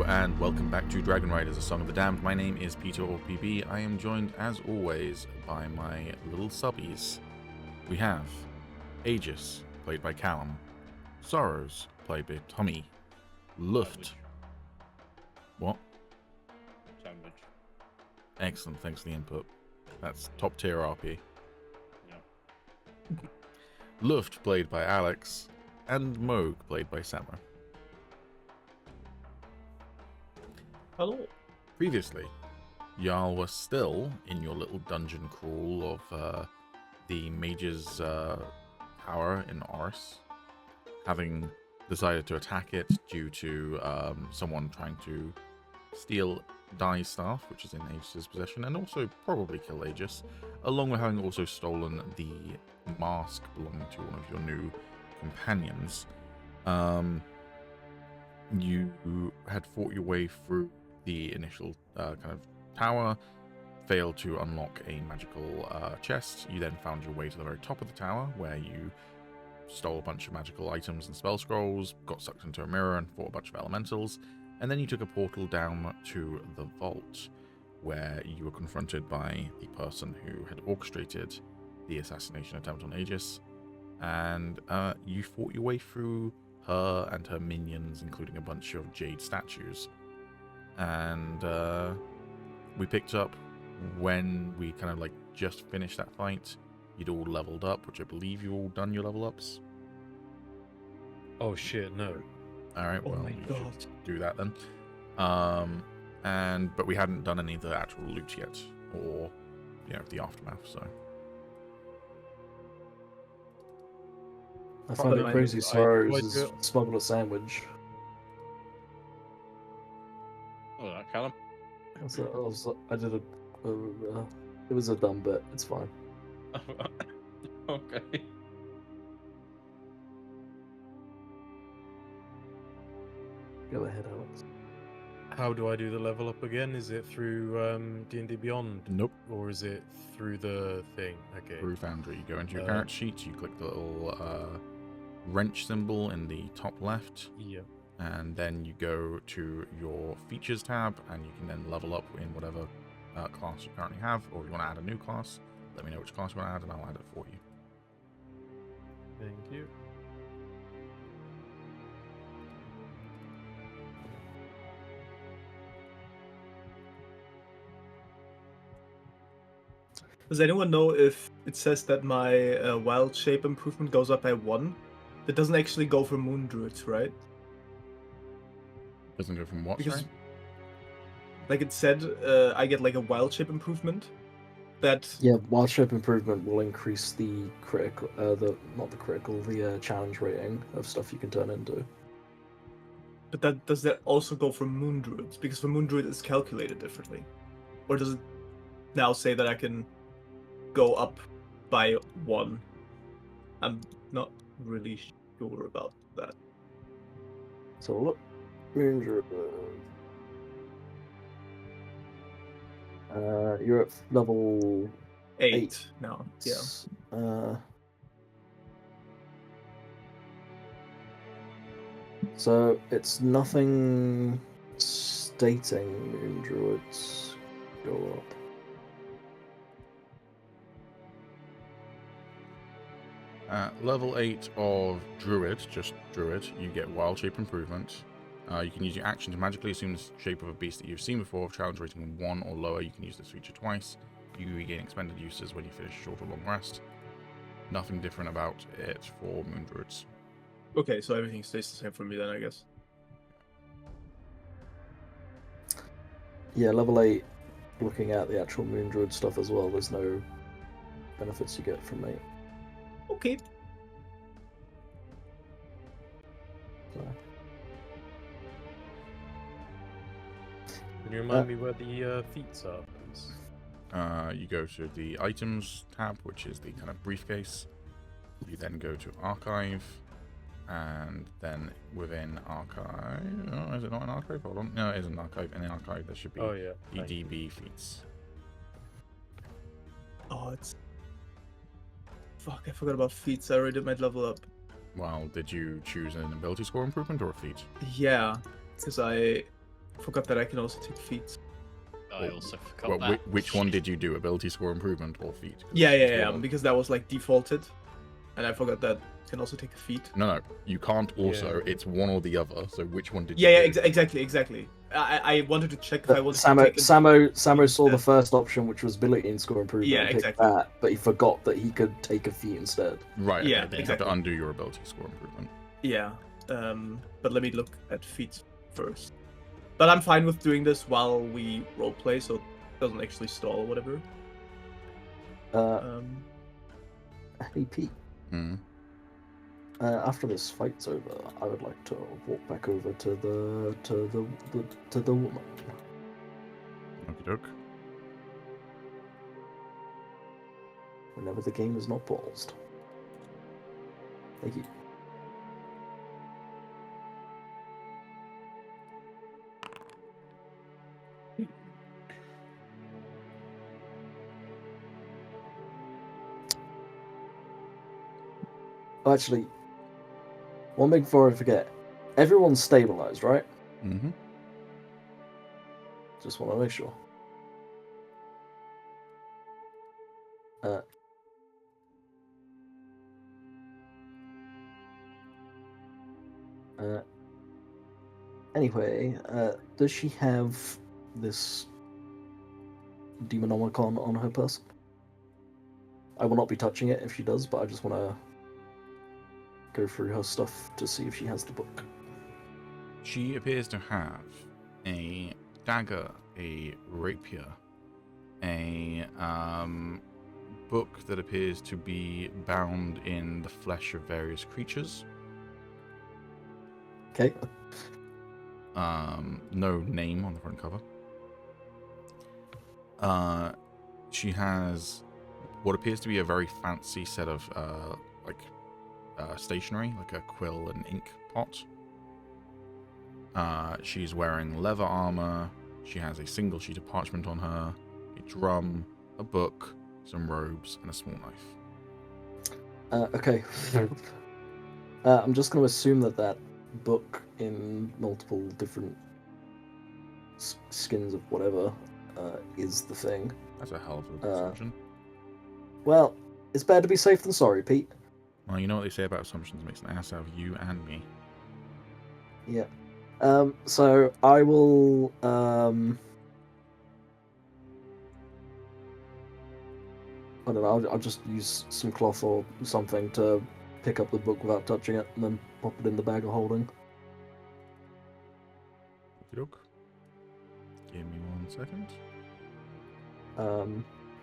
and welcome back to Dragonriders, a Song of the Damned. My name is Peter or PB. I am joined, as always, by my little subbies. We have Agis, played by Calum, Sorrows, played by Tommy, Luft. What? Sandwich. Excellent, thanks for the input. That's top tier RP. Yeah. Luft, played by Alex, and Moog, played by Samra. Hello. Previously, y'all were still in your little dungeon crawl of the mage's tower in Oriss, having decided to attack it due to someone trying to steal Dai's staff, which is in Aegis' possession, and also probably kill Agis, along with having also stolen the mask belonging to one of your new companions. You had fought your way through the initial kind of tower, failed to unlock a magical chest. You then found your way to the very top of the tower, where you stole a bunch of magical items and spell scrolls, got sucked into a mirror and fought a bunch of elementals, and then you took a portal down to the vault, where you were confronted by the person who had orchestrated the assassination attempt on Agis, and you fought your way through her and her minions, including a bunch of jade statues. And we picked up when we kind of like just finished that fight. You'd all leveled up, which I believe you all done your level ups. Oh shit, no. Alright, Oh well, my you God. should do that then. But we hadn't done any of the actual loot yet, or the aftermath, so. I find it crazy Sorrows is smuggled a sandwich. Oh, that Calum. I did a it was a dumb bit. It's fine. Okay. Go ahead, Alex. How do I do the level up again? Is it through D&D Beyond? Nope. Or is it through the thing? Okay. Through Foundry. You go into your character sheet, you click the little wrench symbol in the top left. Yeah. And then you go to your features tab, and you can then level up in whatever class you currently have, or if you want to add a new class, let me know which class you want to add, and I'll add it for you. Thank you. Does anyone know if it says that my wild shape improvement goes up by 1? It doesn't actually go for moon druids, right? Doesn't go from what, Because, sorry? like it said, I get like a wild shape improvement. That wild shape improvement will increase the critical, the challenge rating of stuff you can turn into. But does that also go for moon druids? Because for moon druid it's calculated differently, or does it now say that I can go up by 1? I'm not really sure about that. So look, Ranger. You're at level 8 now. Yeah. So it's nothing stating Moon Druids go up. At level 8 of Druid, just Druid, you get Wild Shape Improvement. You can use your action to magically assume the shape of a beast that you've seen before. Of challenge rating 1 or lower, you can use this feature twice. You regain expended uses when you finish a short or long rest. Nothing different about it for Moon Druids. Okay, so everything stays the same for me then, I guess. Yeah, level 8, looking at the actual Moon Druid stuff as well, there's no benefits you get from 8. Okay. So. Can you remind me where the feats are, please? You go to the Items tab, which is the kind of briefcase. You then go to Archive, and then within Archive... Oh, is it not an Archive? Hold on. No, it is an Archive. In the Archive, there should be the DB feats. Oh, it's... Fuck, I forgot about feats. I already did my level up. Well, did you choose an ability score improvement or a feat? Yeah, because I Forgot that I can also take feats. I also forgot Well, that. which one did you do? Ability score improvement or feat? 'Cause Yeah, it's yeah, yeah. one. Because that was like defaulted, and I forgot that I can also take a feat. No, you can't also. Yeah. It's one or the other. So which one did Yeah, you yeah, do? exactly. I wanted to check if I wanted to Samo, take. Samo saw the instead. first option, which was ability and score improvement. Yeah, and picked exactly. that, but he forgot that he could take a feat instead. Right, okay, Yeah, then you have exactly. to undo your ability score improvement. Yeah. But let me look at feats first. But I'm fine with doing this while we roleplay, so it doesn't actually stall or whatever. Hey Pete, Hmm. after this fight's over, I would like to walk back over to the woman. Okie doke. Whenever the game is not paused. Thank you. Oh, actually, one thing before I forget, everyone's stabilized, right? Mm-hmm. Just want to make sure. Anyway, does she have this Demonomicon on her person? I will not be touching it if she does, but I just want to go through her stuff to see if she has the book. She appears to have a dagger, a rapier, a book that appears to be bound in the flesh of various creatures. Okay. No name on the front cover. She has what appears to be a very fancy set of stationery, like a quill and ink pot. She's wearing leather armor. She has a single sheet of parchment on her, a drum, a book, some robes, and a small knife. Okay. I'm just going to assume that book in multiple different skins of whatever is the thing. That's a hell of a assumption. Well, it's better to be safe than sorry, Pete. Well, you know what they say about assumptions, makes an ass out of you and me. Yeah. So I will I don't know, I'll just use some cloth or something to pick up the book without touching it and then pop it in the bag of holding. Okey-doke. Give me 1 second.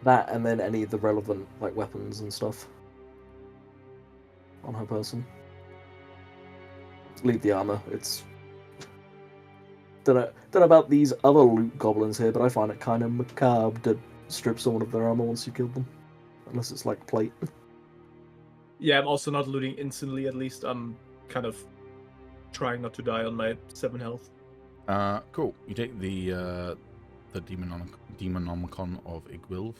That and then any of the relevant like weapons and stuff on her person. Leave the armor. It's don't know about these other loot goblins here, but I find it kind of macabre to strip someone of their armor once you killed them, unless it's like plate. Yeah, I'm also not looting instantly. At least I'm kind of trying not to die on my 7 health. Cool. You take the Demonomicon of Igwilv.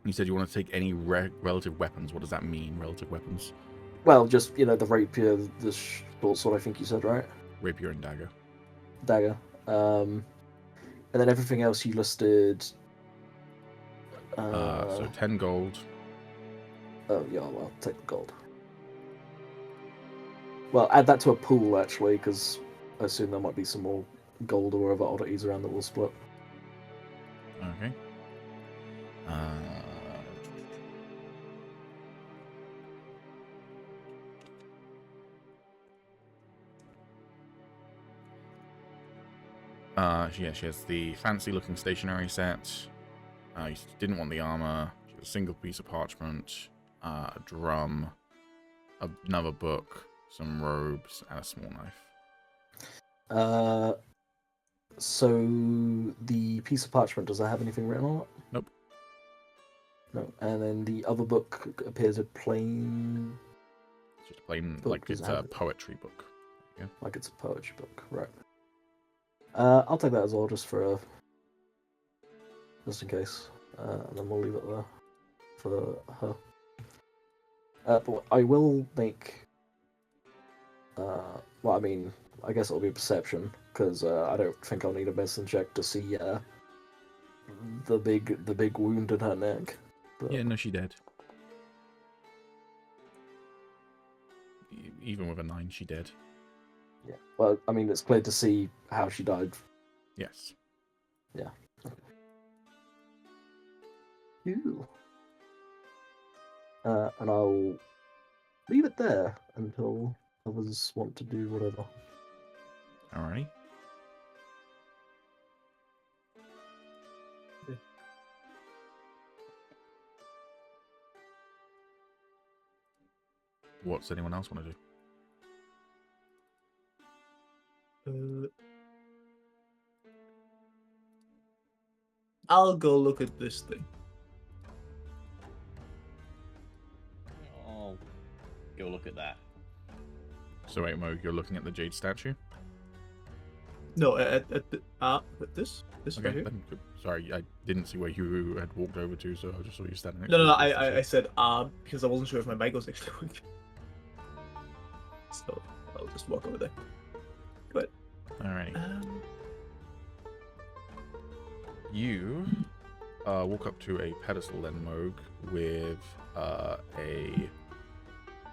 You said you want to take any relative weapons. What does that mean, relative weapons? Well, just the rapier, the short sword. I think you said, right? Rapier and dagger. Dagger. And then everything else you listed. So 10 gold. Oh yeah, well, take the gold. Well, add that to a pool actually, because I assume there might be some more gold or other oddities around that we'll split. Okay. She has the fancy-looking stationery set. You didn't want the armor. She has a single piece of parchment, a drum, another book, some robes, and a small knife. So the piece of parchment, does that have anything written on it? Nope. No. And then the other book appears a plain. It's just a plain, Book, like does it's it a have it? poetry book. Like it's a poetry book, right? I'll take that as well, just in case, and then we'll leave it there for her. But I will make. Well, I mean, I guess it'll be perception because I don't think I'll need a medicine check to see the big wound in her neck. But... Yeah, no, she dead. Even with a 9, she dead. Yeah. Well, I mean, it's clear to see how she died. Yes. Yeah. Ew. And I'll leave it there until others want to do whatever. Alrighty. What's anyone else want to do? I'll go look at this thing. I'll go look at that. So wait, Mo, you're looking at the jade statue? No, at this Okay. right here. Sorry, I didn't see where you had walked over to, so I just saw you standing next No, to no, it. I said because I wasn't sure if my mic was actually working. So I'll just walk over there. Go ahead. Alrighty. You walk up to a pedestal then, Moog, with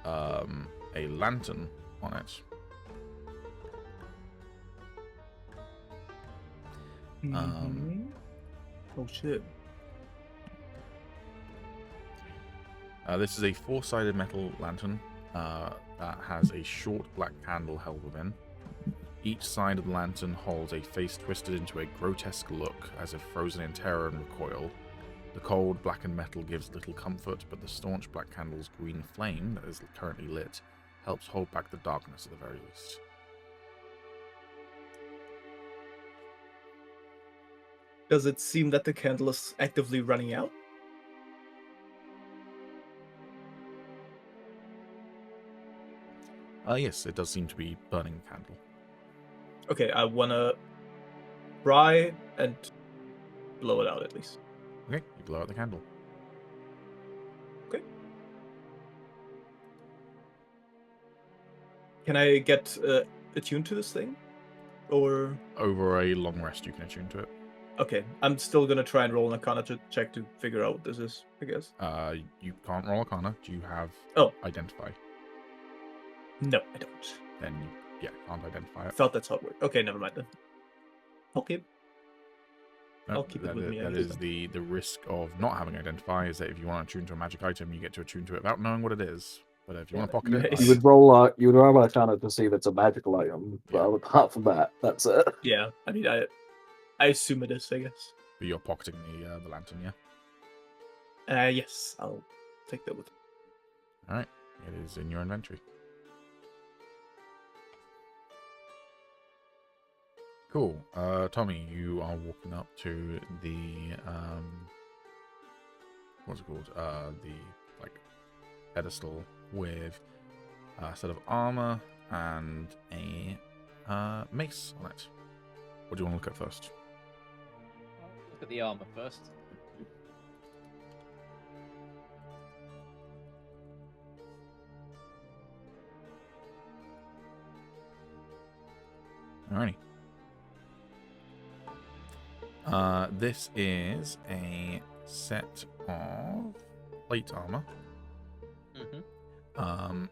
a lantern on it. Oh shit. This is a 4-sided metal lantern that has a short black candle held within. Each side of the lantern holds a face twisted into a grotesque look, as if frozen in terror and recoil. The cold, blackened metal gives little comfort, but the staunch black candle's green flame that is currently lit helps hold back the darkness at the very least. Does it seem that the candle is actively running out? Yes, it does seem to be burning a candle. Okay, I wanna try and blow it out at least. Okay, you blow out the candle. Okay. Can I get attuned to this thing? Or... Over a long rest, you can attune to it. Okay, I'm still gonna try and roll an Arcana check to figure out what this is, I guess. You can't roll Arcana. Do you have Identify? No, I don't. Then you, can't identify I it. thought that's how it worked. Okay, never mind then. Okay. No, I'll keep it with me, I That guess is the risk of not having Identify, is that if you want to attune to a magic item, you get to attune to it without knowing what it is. But if you want to pocket it, nice. You would roll an Arcana to see if it's a magical item, but apart from that, that's it. Yeah, I mean, I assume it is, I guess. but you're pocketing the lantern, yeah? Yes, I'll take that with me. Alright, it is in your inventory. Cool. Tommy, you are walking up to the what's it called? The pedestal with a set of armor and a mace on it. What do you want to look at first? Look at the armor first. Alrighty. This is a set of plate armor. Mm-hmm.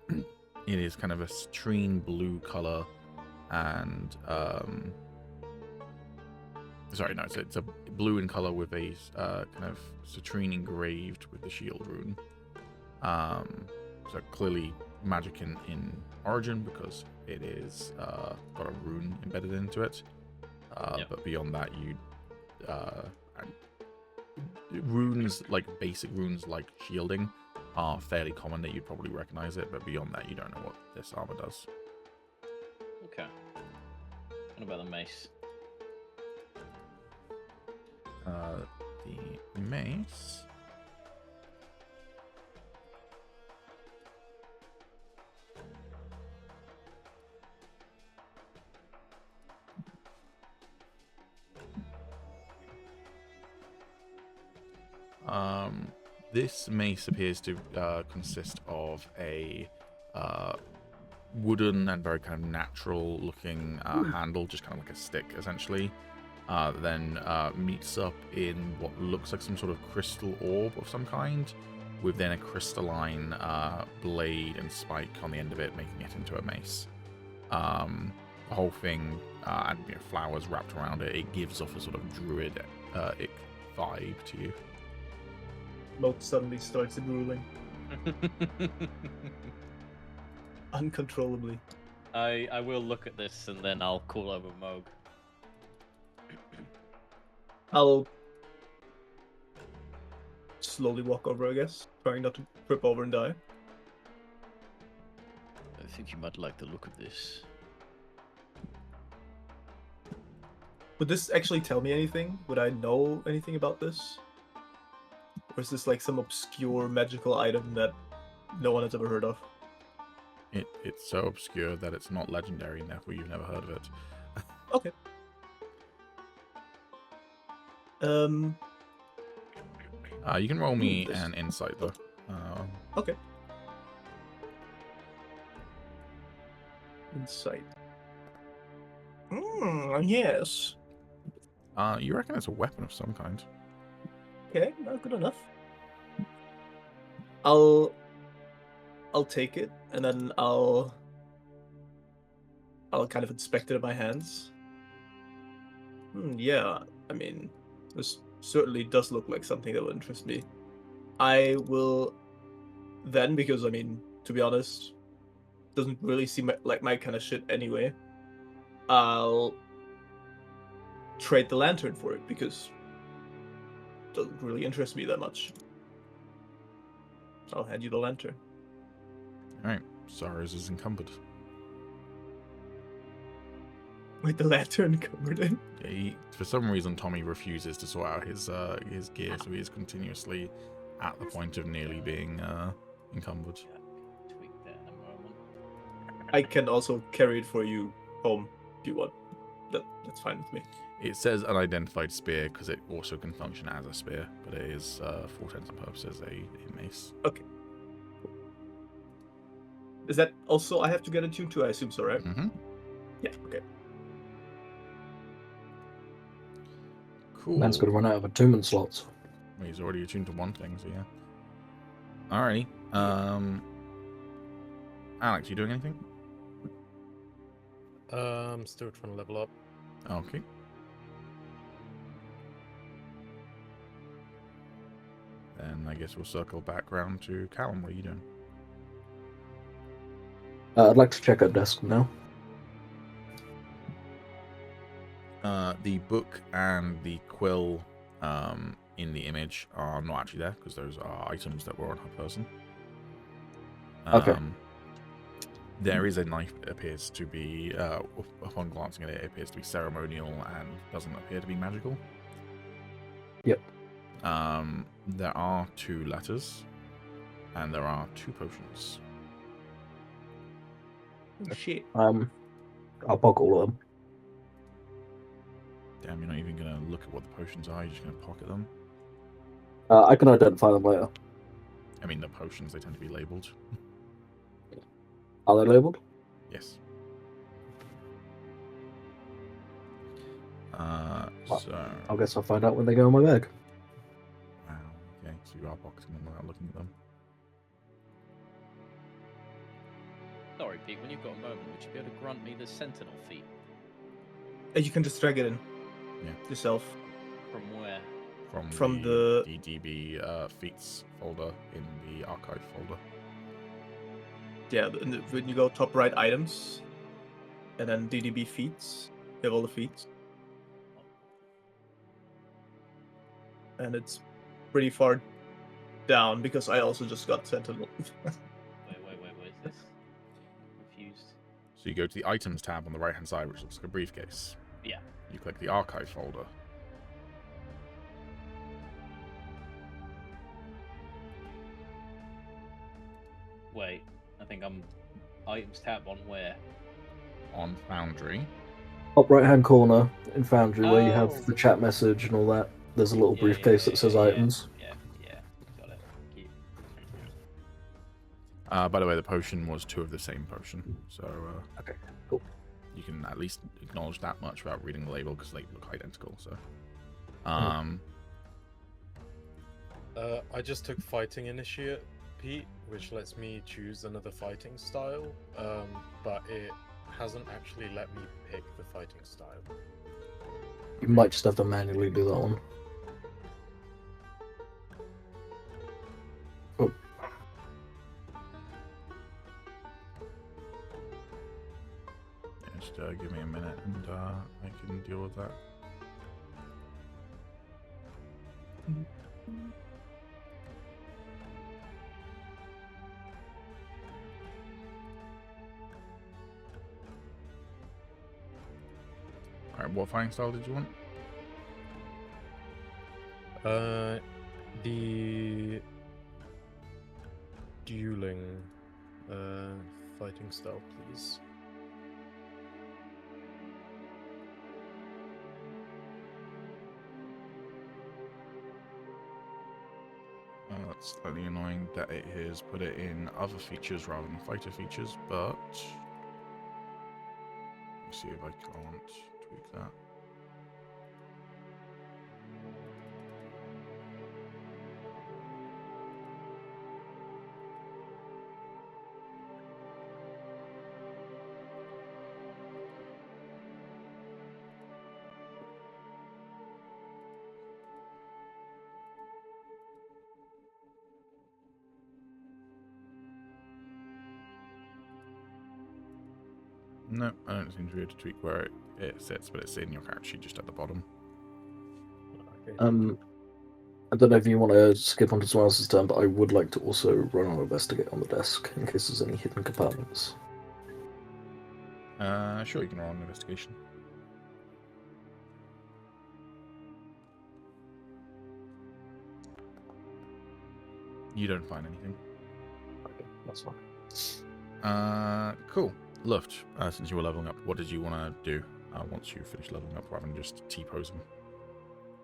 It is kind of a citrine blue color, and sorry, no, it's a blue in color with a kind of citrine engraved with the shield rune. So clearly magic in origin because it is got a rune embedded into it. But beyond that, runes, like basic runes like shielding, are fairly common that you'd probably recognize it, but beyond that you don't know what this armor does. Okay. What about the mace? The mace this mace appears to consist of a wooden and very kind of natural looking handle, just kind of like a stick essentially. Then meets up in what looks like some sort of crystal orb of some kind, with then a crystalline blade and spike on the end of it, making it into a mace. The whole thing, and flowers wrapped around it, it gives off a sort of druid vibe to you. Moat suddenly starts drooling uncontrollably. I will look at this and then I'll call over Moog. I'll slowly walk over, I guess, trying not to trip over and die. I think you might like the look of this. Would this actually tell me anything? Would I know anything about this? Or is this like some obscure magical item that no one has ever heard of? It's so obscure that it's not legendary, and therefore you've never heard of it. Okay. You can roll me an insight though. Okay. Insight. Yes. You reckon it's a weapon of some kind? Okay, not good enough. I'll take it and then I'll kind of inspect it in my hands. Yeah, I mean, this certainly does look like something that would interest me. I will then, because I mean, to be honest, doesn't really seem like my kind of shit anyway. I'll trade the lantern for it because it doesn't really interest me that much. I'll hand you the lantern. Alright, Saras is encumbered. With the lantern covered in? Yeah, for some reason, Tommy refuses to sort out his gear, so he is continuously at the point of nearly being encumbered. Tweak that in a moment. I can also carry it for you home if you want. That's fine with me. It says unidentified spear because it also can function as a spear, but it is, for all intents and purposes, a mace. Okay. Is that also I have to get attuned to? I assume so, right? Mm-hmm. Yeah, okay. Cool. Man's going to run out of attunement slots. Well, he's already attuned to one thing, so yeah. Alrighty. Alex, you doing anything? Still trying to level up. Okay. Then I guess we'll circle back round to Calum. What are you doing? I'd like to check out desk now. The book and the quill in the image are not actually there because those are items that were on her person. Okay. There is a knife that appears to be, upon glancing at it, it appears to be ceremonial and doesn't appear to be magical. Yep. There are 2 letters, and there are 2 potions. Oh, shit. I'll poke all of them. Damn, you're not even going to look at what the potions are, you're just going to pocket them. I can identify them later. I mean, the potions, they tend to be labelled. Are they labelled? Yes. Well, So... I guess I'll find out when they go in my bag. Wow, okay, so you are pocketing them without looking at them. Sorry, Pete, when you've got a moment, would you be able to grant me the Sentinel feat? You can just drag it in. Yeah. Yourself. From where? From the DDB feats folder in the archive folder. Yeah, when you go top right items, and then DDB feats, you have all the feats. And it's pretty far down because I also just got Sentinel. Wait, what is this? Confused. So you go to the items tab on the right hand side, which looks like a briefcase. Yeah. You click the archive folder. Wait, I think I'm items tab on where? On Foundry. Top right hand corner in Foundry where you Oh. have the chat message and all that. There's a little briefcase that says items. Yeah, got it. Thank By the way, the potion was 2 of the same potion, so Okay, cool. you can at least acknowledge that much without reading the label because they look identical. So, I just took Fighting Initiate, Pete, which lets me choose another fighting style, but it hasn't actually let me pick the fighting style. You might just have to manually do that one. Oh. Just give me a minute and I can deal with that. Alright, what fighting style did you want? The dueling fighting style, please. That's slightly annoying that it has put it in other features rather than fighter features, but let's see if I can't tweak that. No, I don't seem to be able to tweak where it sits, but it's in your character sheet just at the bottom. Okay. I don't know if you want to skip on to someone else's turn, but I would like to also run on investigate on the desk in case there's any hidden compartments. Sure, you can roll an investigation. You don't find anything. Okay, that's fine. Cool. Luft, since you were leveling up, what did you want to do once you finish leveling up rather than just T-posing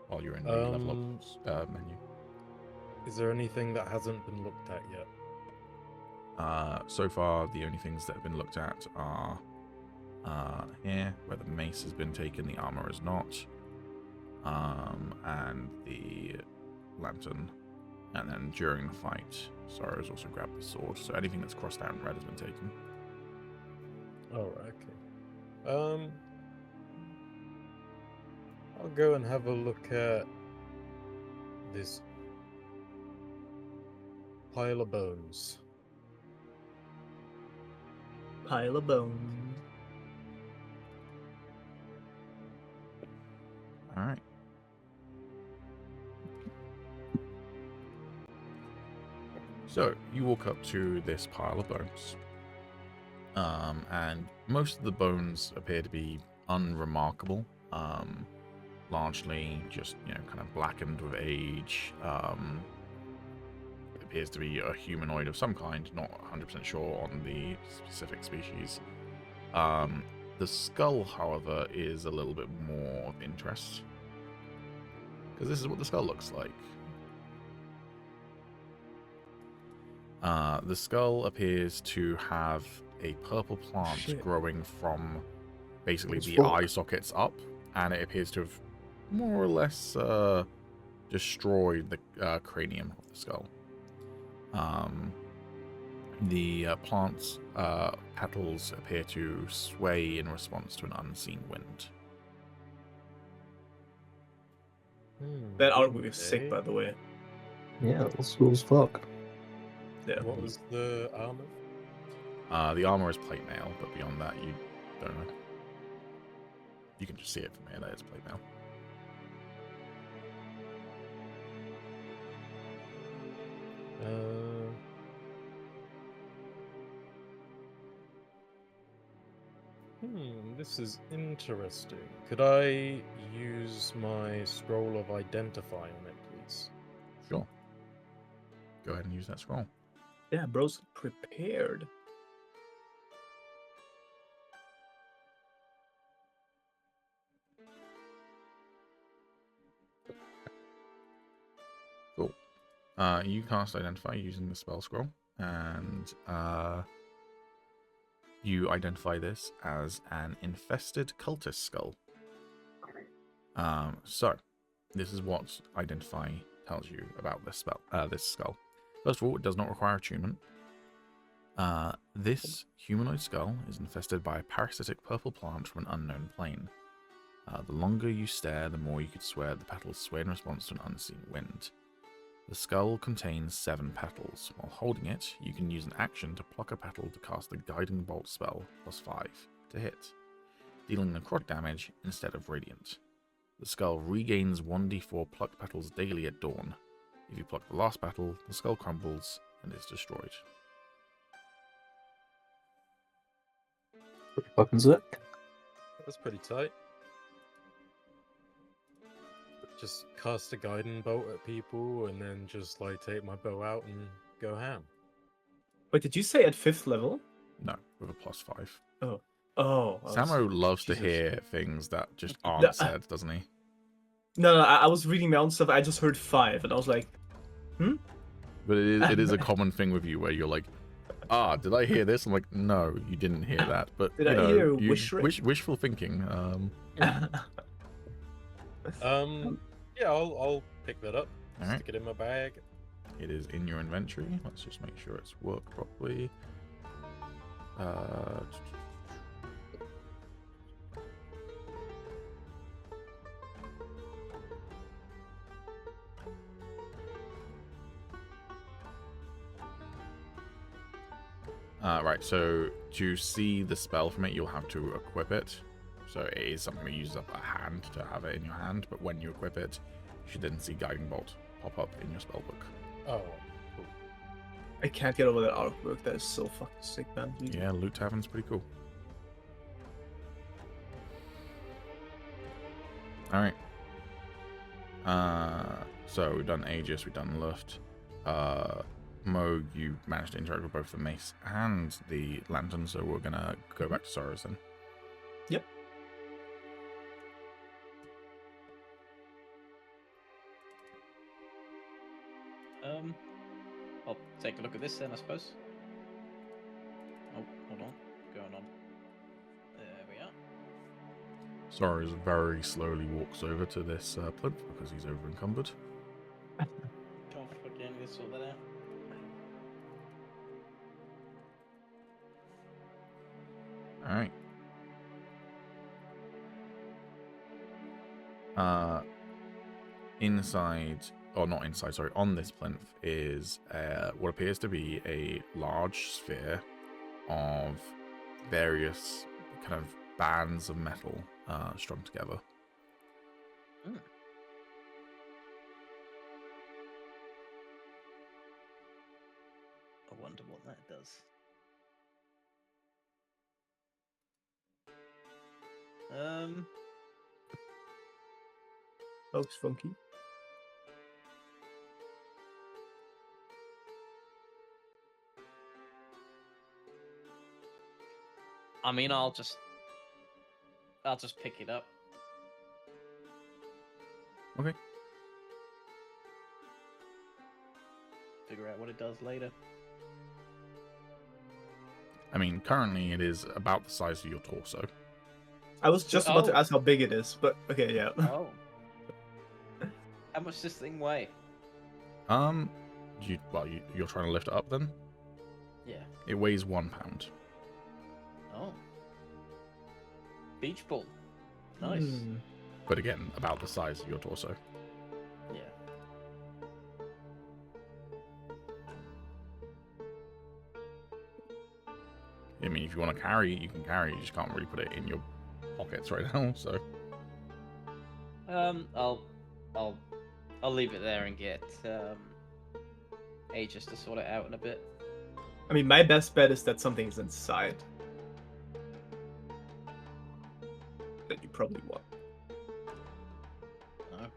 while you're in the level up menu? Is there anything that hasn't been looked at yet? So far, the only things that have been looked at are here, where the mace has been taken, the armor is not, and the lantern. And then during the fight, Sorrow's also grabbed the sword. So anything that's crossed out in red has been taken. Alright, okay. I'll go and have a look at this pile of bones. Pile of bones. All right. So you walk up to this pile of bones, and most of the bones appear to be unremarkable. Largely just kind of blackened with age. It appears to be a humanoid of some kind. Not 100% sure on the specific species. The skull, however, is a little bit more of interest, because this is what the skull looks like. The skull appears to have a purple plant growing from basically the eye sockets up, and it appears to have more or less destroyed the cranium of the skull. The plant's petals appear to sway in response to an unseen wind. That artwork is sick, by the way. Yeah, that's cool as fuck. Yeah. What was the armor? The armor is plate mail, but beyond that, you don't know. You can just see it from here that it's plate mail. This is interesting. Could I use my scroll of identify on it, please? Sure. Go ahead and use that scroll. Yeah, bro's prepared. Cool. You cast Identify using the spell scroll, and you identify this as an infested cultist skull. So this is what identify tells you about this skull. First of all, it does not require attunement. This humanoid skull is infested by a parasitic purple plant from an unknown plane. The longer you stare, the more you could swear the petals sway in response to an unseen wind. The skull contains 7 petals. While holding it, you can use an action to pluck a petal to cast the Guiding Bolt spell +5 to hit, dealing necrotic damage instead of radiant. The skull regains 1d4 plucked petals daily at dawn. If you pluck the last petal, the skull crumbles and is destroyed. Pretty fucking sick. That's pretty tight. Just cast a guiding bolt at people and then just like take my bow out and go ham. Wait, did you say at 5th level? No, with a +5. Oh. Oh. Samo loves to Jesus. hear things that just aren't said, doesn't he? No, I was reading my own stuff. I just heard 5, and I was like, But it is a common thing with you where you're like, did I hear this? I'm like, no, you didn't hear that. But Did I hear wishful thinking. Yeah, I'll pick that up. Alright. Stick it in my bag. It is in your inventory. Let's just make sure it's worked properly. Right, so to see the spell from it, you'll have to equip it. So it is something that uses up a hand to have it in your hand, but when you equip it, you should then see Guiding Bolt pop up in your spellbook. Oh, cool. I can't get over that artwork. That is so fucking sick, man. Yeah, Loot Tavern's pretty cool. Alright. So we've done Agis, we've done Luft. Mo, you managed to interact with both the mace and the lantern, so we're gonna go back to Soros then. Yep. I'll take a look at this then, I suppose. Oh, hold on. What's going on? There we are. Soros very slowly walks over to this plinth because he's over encumbered. Can't fucking sort that out. Alright. Inside, or not inside, sorry, on this plinth is what appears to be a large sphere of various kind of bands of metal strung together. I wonder what that does. Looks funky. I mean, I'll just pick it up. Okay. Figure out what it does later. I mean, currently it is about the size of your torso. I was just about to ask how big it is, but okay, yeah. Oh. How much does this thing weigh? You're trying to lift it up then? Yeah. It weighs 1 pound. Oh. Beach ball. Nice. But again, about the size of your torso. Yeah. I mean, if you want to carry it, you can carry it. You just can't really put it in your pockets right now, so... I'll leave it there and get Agis to sort it out in a bit. I mean, my best bet is that something's inside. That you probably want. No.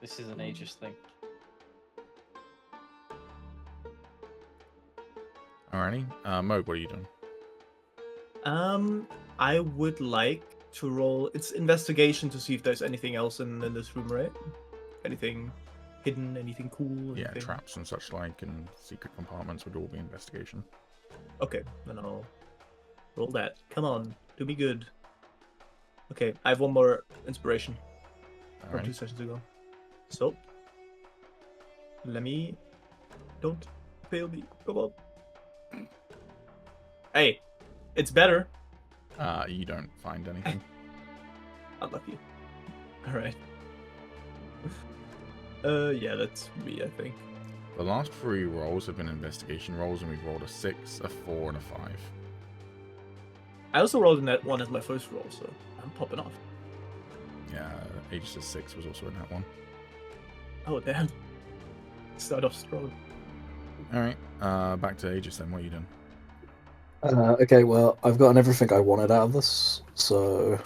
This is an Agis thing. Alrighty. Moog, what are you doing? I would like to roll... It's investigation to see if there's anything else in this room, right? Anything hidden, anything cool? Yeah, Anything? traps and such like, and secret compartments would all be investigation. Okay, then I'll roll that. Come on, do me good. Okay, I have one more inspiration from Alright. 2 sessions ago. So, let me... Don't fail me. Come on. Hey, it's better. You don't find anything. Unlucky. Alright. Yeah, that's me, I think. The last 3 rolls have been investigation rolls, and we've rolled a 6, a 4, and a 5. I also rolled a net 1 as my first roll, so I'm popping off. Yeah, Agis' 6 was also in that one. Oh, damn. Start off strong. Alright, back to Agis then. What are you doing? Okay, well, I've gotten everything I wanted out of this, so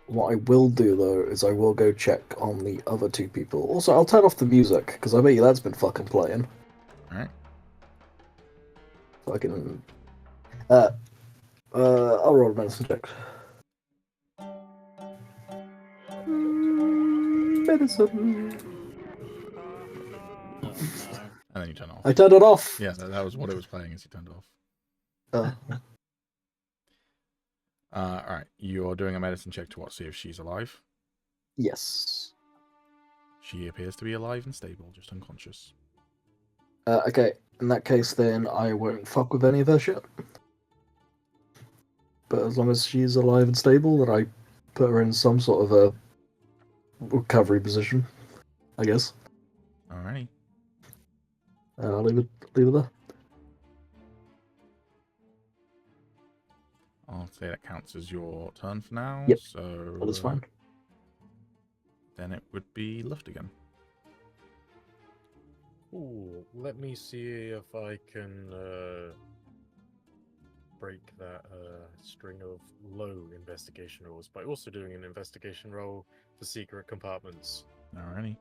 what I will do though is I will go check on the other 2 people. Also, I'll turn off the music because I bet you that's been fucking playing. Alright. Fucking. I'll roll a medicine check. Medicine. Oh, no. And then you turn it off. I turned it off. Yeah, that was what it was playing as you turned it off. Alright, you're doing a medicine check to what? See if she's alive? Yes. She appears to be alive and stable, just unconscious. Okay, in that case, then I won't fuck with any of her shit. But as long as she's alive and stable, then I put her in some sort of a recovery position, I guess. Alrighty. I'll leave it there. I'll say that counts as your turn for now. Yep, So that is fine. Then it would be Luft again. Ooh, let me see if I can break that string of low investigation rolls by also doing an investigation roll for secret compartments. Alrighty.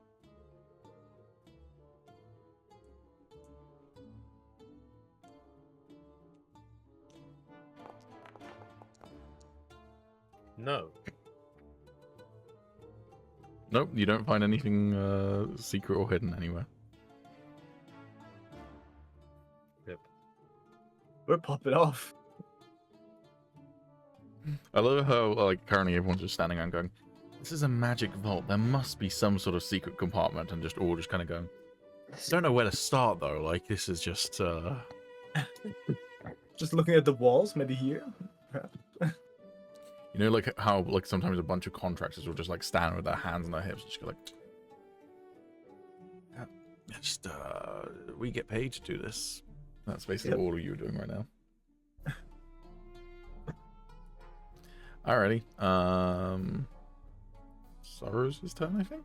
No. Nope, you don't find anything secret or hidden anywhere. We're popping off. I love how like currently everyone's just standing around going, "This is a magic vault. There must be some sort of secret compartment," and just all just kind of going. Don't know where to start though. Like this is just. Just looking at the walls, maybe here. You know, like how like sometimes a bunch of contractors will just like stand with their hands on their hips and just go like, yeah, just we get paid to do this. That's basically all of you are doing right now. Alrighty. Sorrow's turn, I think.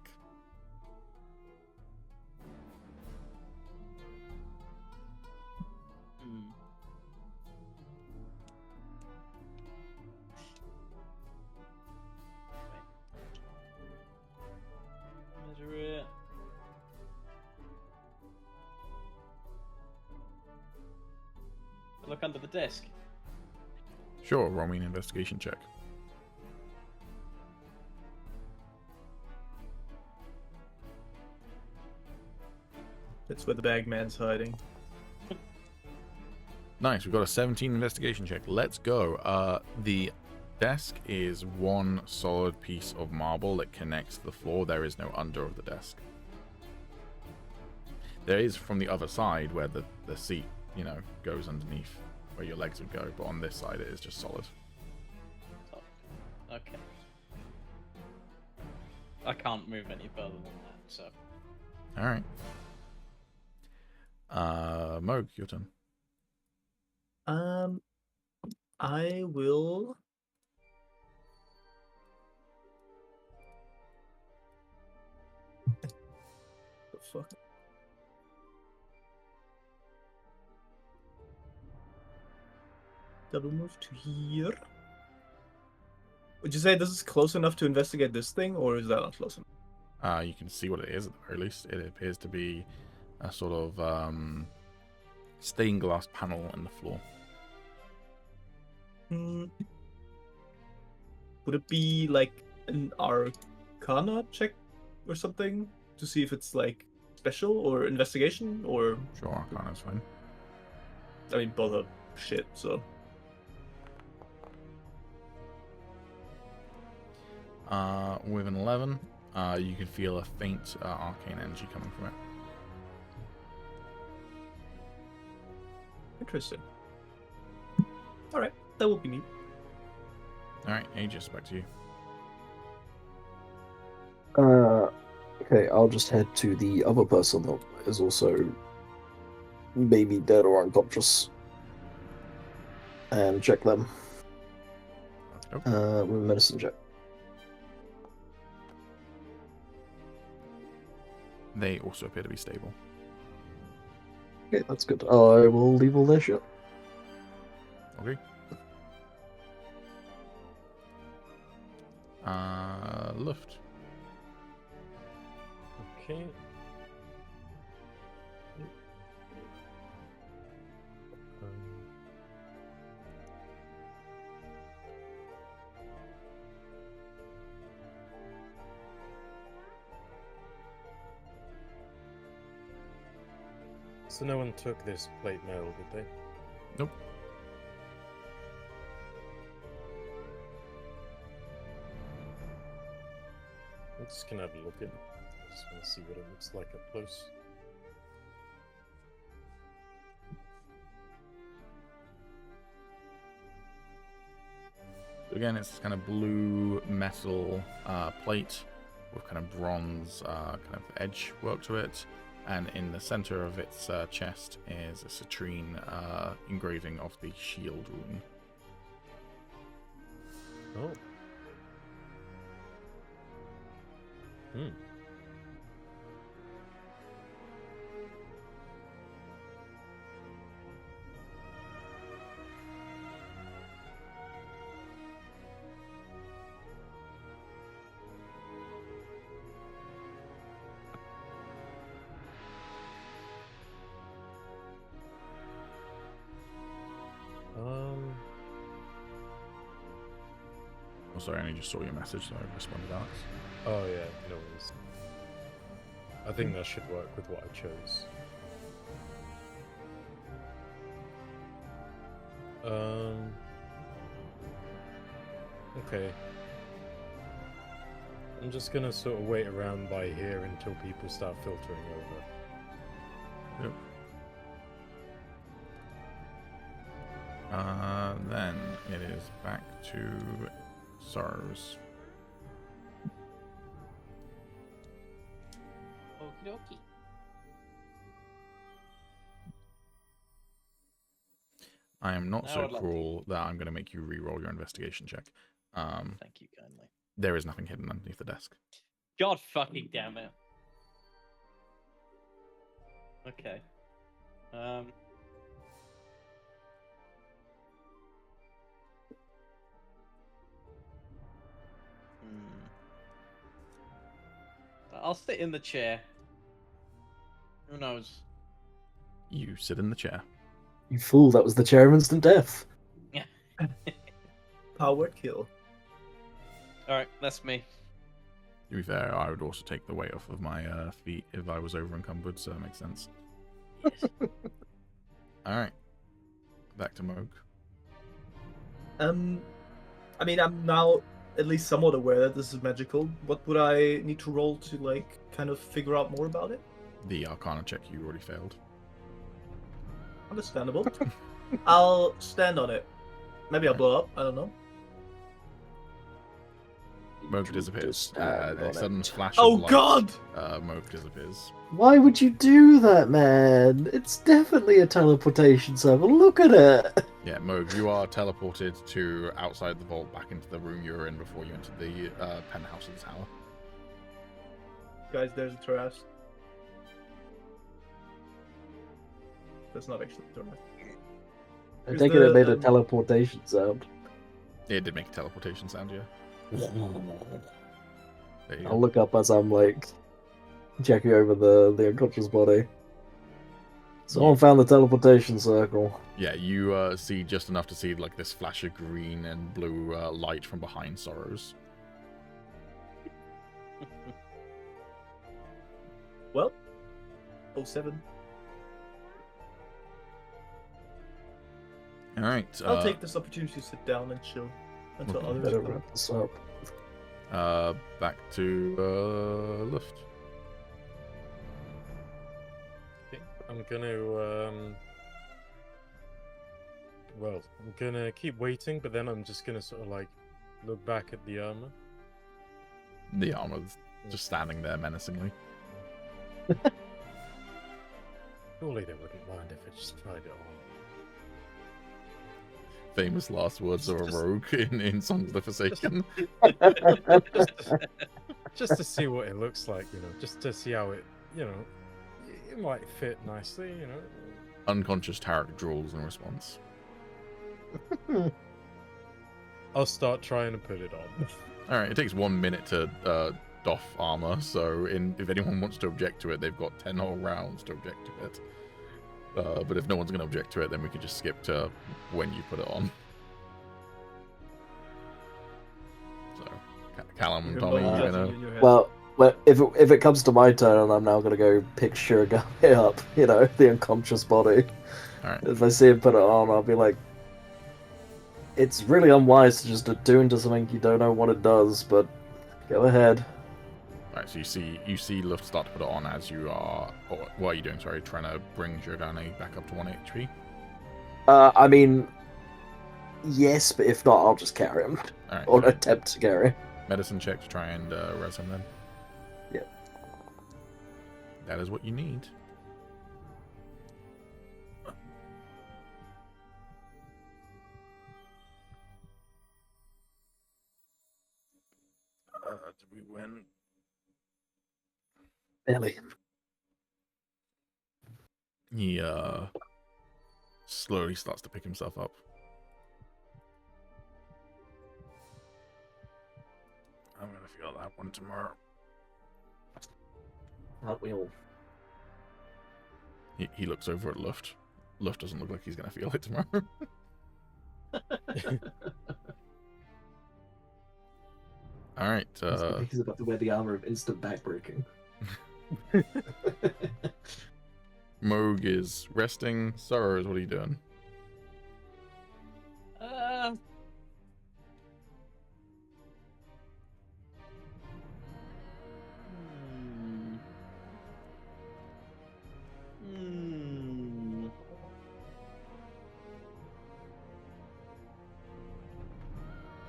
Measure it. Look under the desk. Sure, roll me an investigation check. That's where the bagman's hiding. Nice, we've got a 17 investigation check. Let's go. The desk is one solid piece of marble that connects to the floor. There is no under of the desk. There is from the other side where the seat, you know, goes underneath where your legs would go, but on this side it is just solid. Oh, okay. I can't move any further than that, so. Alright. Moog, your turn. I will. The fuck? Double move to here. Would you say this is close enough to investigate this thing, or is that not close enough? You can see what it is at the very least. It appears to be a sort of stained glass panel in the floor. Would it be like an Arcana check or something to see if it's like special or investigation or? Sure, Arcana's fine. I mean, both are shit. So With an 11, you can feel a faint arcane energy coming from it. interesting. All right, that will be neat. All right, Agis, back to you. Okay, I'll just head to the other person that is also maybe dead or unconscious and check them. Nope. With a medicine check. They also appear to be stable. Okay, that's good. I will leave all their shit. Okay. Luft. Okay. So no one took this plate mail, did they? Nope. I'm just gonna have a look at it. I just want to see what it looks like up close. Again, it's kind of blue metal plate with kind of bronze kind of edge work to it. And in the center of its chest is a citrine engraving of the shield rune. Oh. Hmm. Oh, sorry, I only just saw your message, so I responded, Alex. Oh yeah, no worries. I think that should work with what I chose. Okay. I'm just gonna sort of wait around by here until people start filtering over. Yep. Then it is back to Sorrows. Okie dokie. I am not Now so I'd like cruel that I'm going to make you re-roll your investigation check. Thank you kindly. There is nothing hidden underneath the desk. God fucking damn it. Okay. I'll sit in the chair. Who knows? You sit in the chair. You fool, that was the chair of instant death. Power kill. Alright, that's me. To be fair, I would also take the weight off of my feet if I was over encumbered, so that makes sense. Yes. Alright. Back to Moog. I mean, I'm now at least somewhat aware that this is magical. What would I need to roll to, like, kind of figure out more about it? The Arcana check you already failed. Understandable. I'll stand on it. Maybe I'll blow up. I don't know. Moog disappears. Stand A on sudden it. flash Oh of light. God! Moog disappears. Why would you do that, man? It's definitely a teleportation circle. Look at it. Yeah, Moog, you are teleported to outside the vault, back into the room you were in before you entered the penthouse of the tower. Guys, there's a terrace. That's not actually a terrace. I Is take it it the, made a teleportation sound. It did make a teleportation sound, yeah. There you I'll go. look up as I'm like checking over the unconscious body. Someone found the teleportation circle. Yeah, you see just enough to see like this flash of green and blue light from behind Sorrows. Well, 07. All right. I'll take this opportunity to sit down and chill until Okay. others Better come. wrap this up. Back to Luft. Okay, I'm gonna well, I'm gonna keep waiting, but then I'm just gonna sort of like look back at the armor. The armor's just standing there menacingly. Surely they wouldn't mind if I just tried it on. Famous last words of a rogue in Songs of the Forsaken. Just to see what it looks like, you know, just to see how it, you know, it might fit nicely, you know. Unconscious Tarek drools in response. I'll start trying to put it on. All right, it takes 1 minute to doff armor, so if anyone wants to object to it, they've got 10 whole rounds to object to it. But if no one's going to object to it, then we can just skip to when you put it on. So, Calum and Tommy, you're gonna... Well, if it comes to my turn, I'm now gonna go pick Sugar up. You know, the unconscious body. All right. If I see him put it on, I'll be like, it's really unwise to just do into something you don't know what it does, but go ahead. Right, so you see Luft start to put it on as you are... Or what are you doing, sorry? Trying to bring Giordano back up to 1 HP? I mean, yes, but if not, I'll just carry him. Alright, Or so attempt to carry him. medicine check to try and res him then. Yep. That is what you need. Did we win? Barely. He slowly starts to pick himself up. I'm gonna feel that one tomorrow. Aren't we all? He looks over at Luft. Luft doesn't look like he's gonna feel it tomorrow. All right. He's about to wear the armor of instant backbreaking. Moog is resting. Sorrows, what are you doing?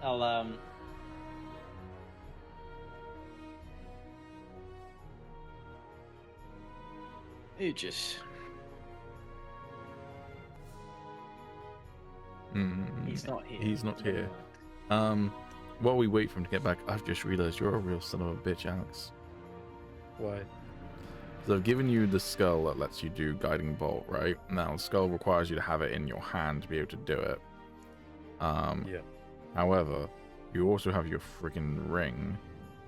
I'll Agis. He's not here. He's not here. While we wait for him to get back, I've just realized you're a real son of a bitch, Alex. Why? So I've given you the skull that lets you do guiding bolt, right? Now the skull requires you to have it in your hand to be able to do it. Yeah. However, you also have your freaking ring,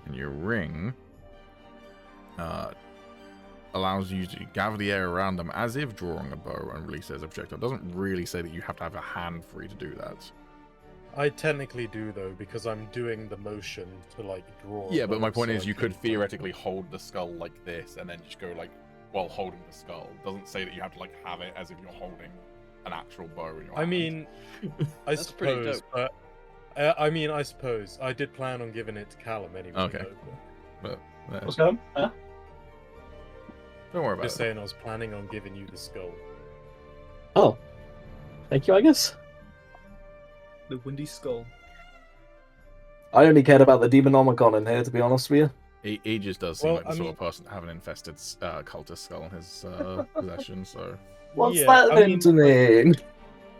and your ring allows you to gather the air around them as if drawing a bow and release it as a projectile. It doesn't really say that you have to have a hand free to do that. I technically do though, because I'm doing the motion to like draw. Yeah, but my bow, point so is I you can, could theoretically hold the skull like this and then just go like while holding the skull. It doesn't say that you have to like have it as if you're holding an actual bow in your hand. I mean, I That's pretty suppose, dope. but I mean, I suppose I did plan on giving it to Calum anyway. Okay. though, but What's going on? don't worry about Just it. saying, I was planning on giving you the skull. Oh. Thank you, I guess. The Windy Skull. I only cared about the Demonomicon in here, to be honest with you. Agis does seem Well, like the I sort mean- of person to have an infested cultist skull in his possession, so... What's Yeah, that I then mean, to mean?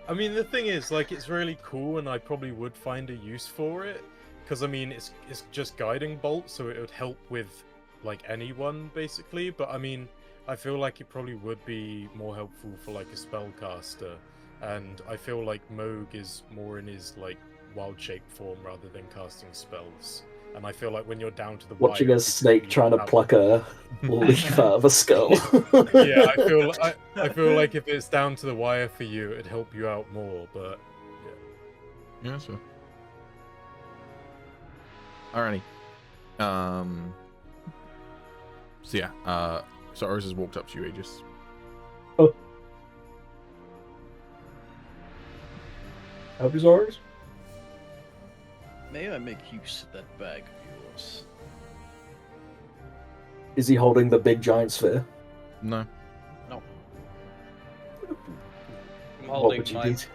I mean, the thing is, like, it's really cool, and I probably would find a use for it, because I mean, it's just guiding bolt, so it would help with like anyone basically. But I mean, I feel like it probably would be more helpful for like a spellcaster, and I feel like Moog is more in his like wild shape form rather than casting spells. And I feel like when you're down to the Watching wire, a snake you trying to have- pluck a leaf out of a skull. Yeah, I feel like if it's down to the wire for you, it'd help you out more. But Yeah, sure. Alrighty. So yeah, So Oriss has walked up to you, Agis. Oh. Help his Oriss? May I make use of that bag of yours? Is he holding the big giant sphere? No. No. I'm What holding would you need?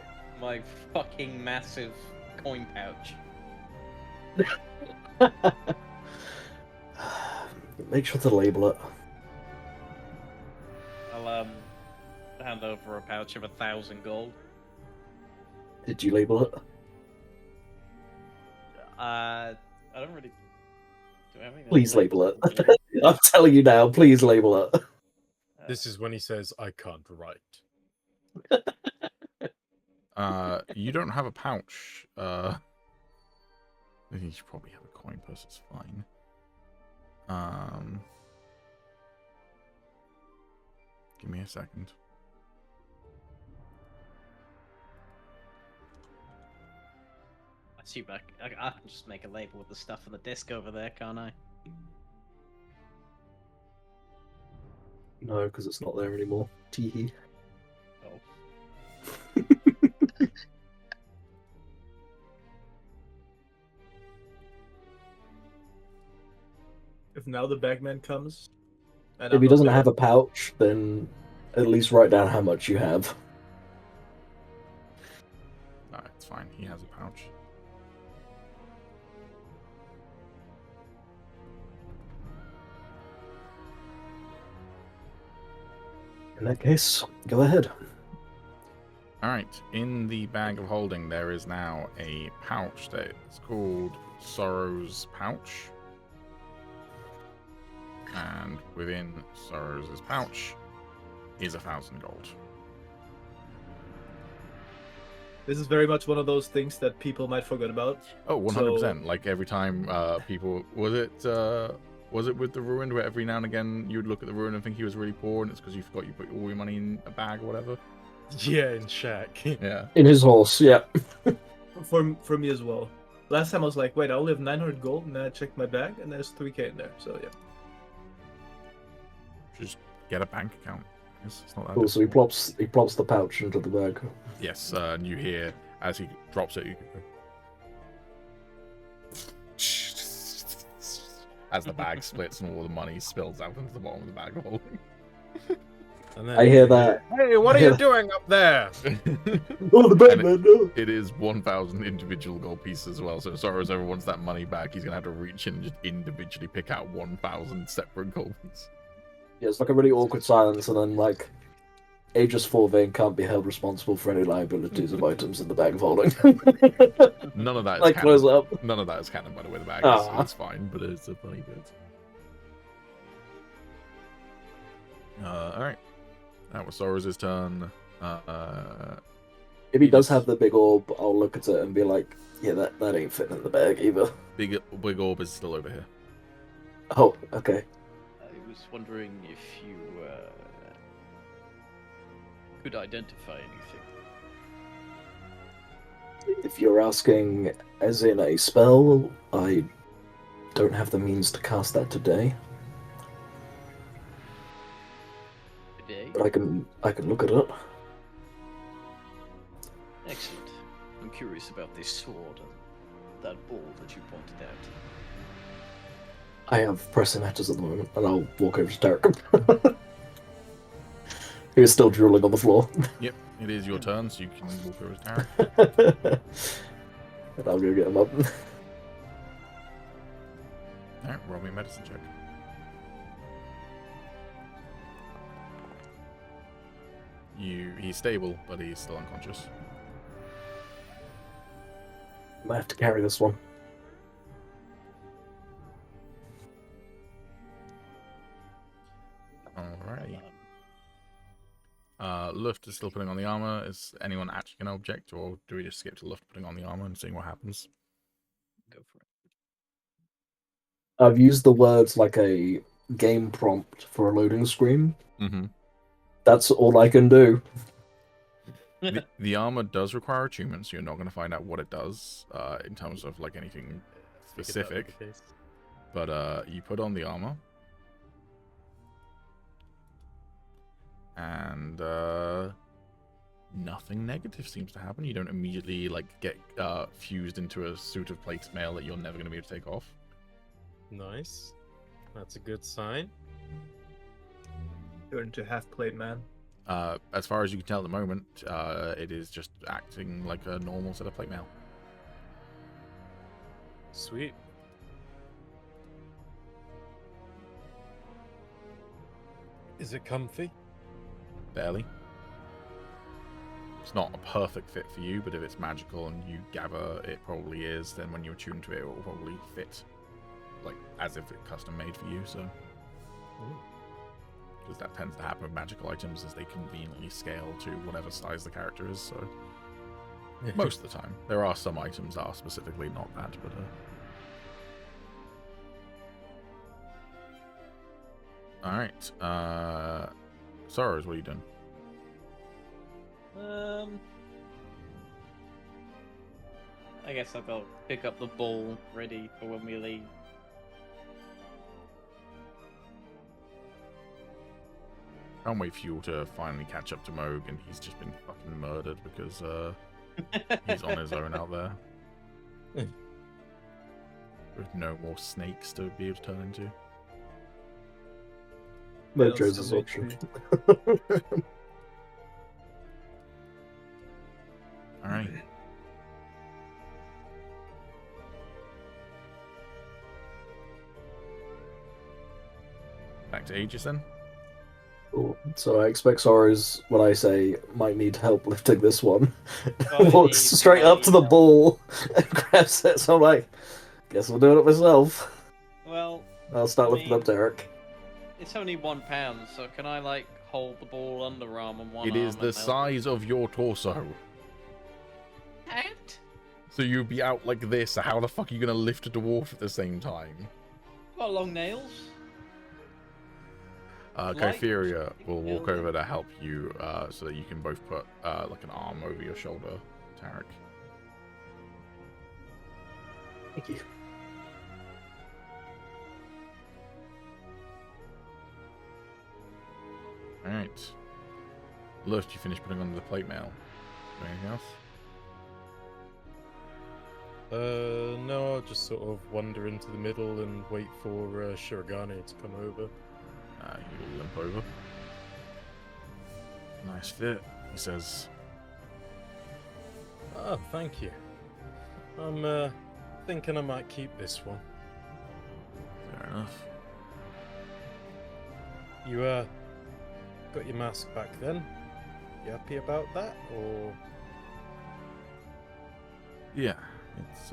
my fucking massive coin pouch. Make sure to label it. I'll hand over a pouch of 1,000 gold. Did you label it? I don't really. Do I have anything Please to label it. I'm telling you now, please label it. This is when he says, "I can't write." You don't have a pouch. I think you should probably have a coin purse. It's fine. Give me a second. I see. I can just make a label with the stuff on the disc over there, can't I? No, because it's not there anymore. Teehee. Oh. If now the bagman comes, and If I'm he not doesn't there- have a pouch, then at least write down how much you have. No, it's fine. He has a pouch. In that case, go ahead. All right. In the bag of holding, there is now a pouch that is called Sorrow's Pouch. And within Sorrow's pouch is 1,000 gold. This is very much one of those things that people might forget about. Oh, 100%. Like every time people... Was it with the ruined where every now and again you would look at the ruin and think he was really poor and it's because you forgot you put all your money in a bag or whatever? Yeah, in Shack. Yeah. In his horse, yeah. For me as well. Last time I was like, wait, I only have 900 gold, and then I checked my bag, and there's 3k in there. So yeah. Just get a bank account. It's not that Cool, so he difficult. plops the pouch into the bag. Yes, and you hear as he drops it, you go... as the bag splits and all the money spills out into the bottom of the bag of holding. And then I hear that. Hey, what are you doing up there? Oh, the And Batman, no! It is 1,000 individual gold pieces as well. So as far as ever wants that money back, he's gonna have to reach in and just individually pick out 1,000 separate gold pieces. Yeah, it's like a really awkward silence, and then, like, Agis Forvain can't be held responsible for any liabilities of items in the bag of holding. None of that is Like, canon. close up. None of that is canon, by the way. The bag Ah. is fine, but it's a funny bit. All right, that was Sorrow's turn. If he does have the big orb, I'll look at it and be like, yeah, that ain't fitting in the bag either. Big orb is still over here. Oh, okay. I was wondering if you could identify anything. If you're asking as in a spell, I don't have the means to cast that today, Today? but I can look at it. Excellent. I'm curious about this sword and that ball that you pointed out. I have pressing matters at the moment, and I'll walk over to Derek. He was still drooling on the floor. Yep, it is your turn, so you can walk over his tower. And I'll go get him up. Alright, roll me a medicine check. He's stable, but he's still unconscious. I might have to carry this one. Alrighty. Luft is still putting on the armor. Is anyone actually going to object, or do we just skip to Luft putting on the armor and seeing what happens? Go for it. I've used the words like a game prompt for a loading screen. Mm-hmm. That's all I can do. The armor does require attunement, so you're not going to find out what it does in terms of like anything specific. But you put on the armor, And nothing negative seems to happen. You don't immediately like get fused into a suit of plate mail that you're never going to be able to take off. Nice. That's a good sign. Turn to half plate man. As far as you can tell at the moment, it is just acting like a normal set of plate mail. Sweet. Is it comfy? Barely. It's not a perfect fit for you, but if it's magical and you gather it probably is, then when you attune to it, it will probably fit, like as if it's custom made for you. So, because that tends to happen with magical items, as they conveniently scale to whatever size the character is. So, most of the time, there are some items that are specifically not that, but. All right. Sorrows, what are you doing? I guess I'll go pick up the ball ready for when we leave. Can't wait for you all to finally catch up to Moog, and he's just been fucking murdered because he's on his own out there. With no more snakes to be able to turn into. No What else choices do we option. Alright. Back to Agis then. Cool. So I expect Sorrows, when I say might need help lifting this one, Oh, walks indeed, straight might up to the need help. ball and grabs it. So I'm like, guess I'll do it myself. Well, I'll start I lifting mean- up Derek. it's only 1 pound, so can I like hold the ball underarm and one It arm? is the and help? size of your torso. And? So you'd be out like this, so how the fuck are you gonna lift a dwarf at the same time? Got long nails. Light. Kytheria will walk Yeah. over to help you so that you can both put like an arm over your shoulder, Tarek. Thank you. Alright. Lust, you finished putting on the plate mail. Anything else? No, I'll just sort of wander into the middle and wait for Shirogane to come over. You limp over. Nice fit, he says. Oh, thank you. I'm thinking I might keep this one. Fair enough. You got your mask back then? You happy about that, or? Yeah, it's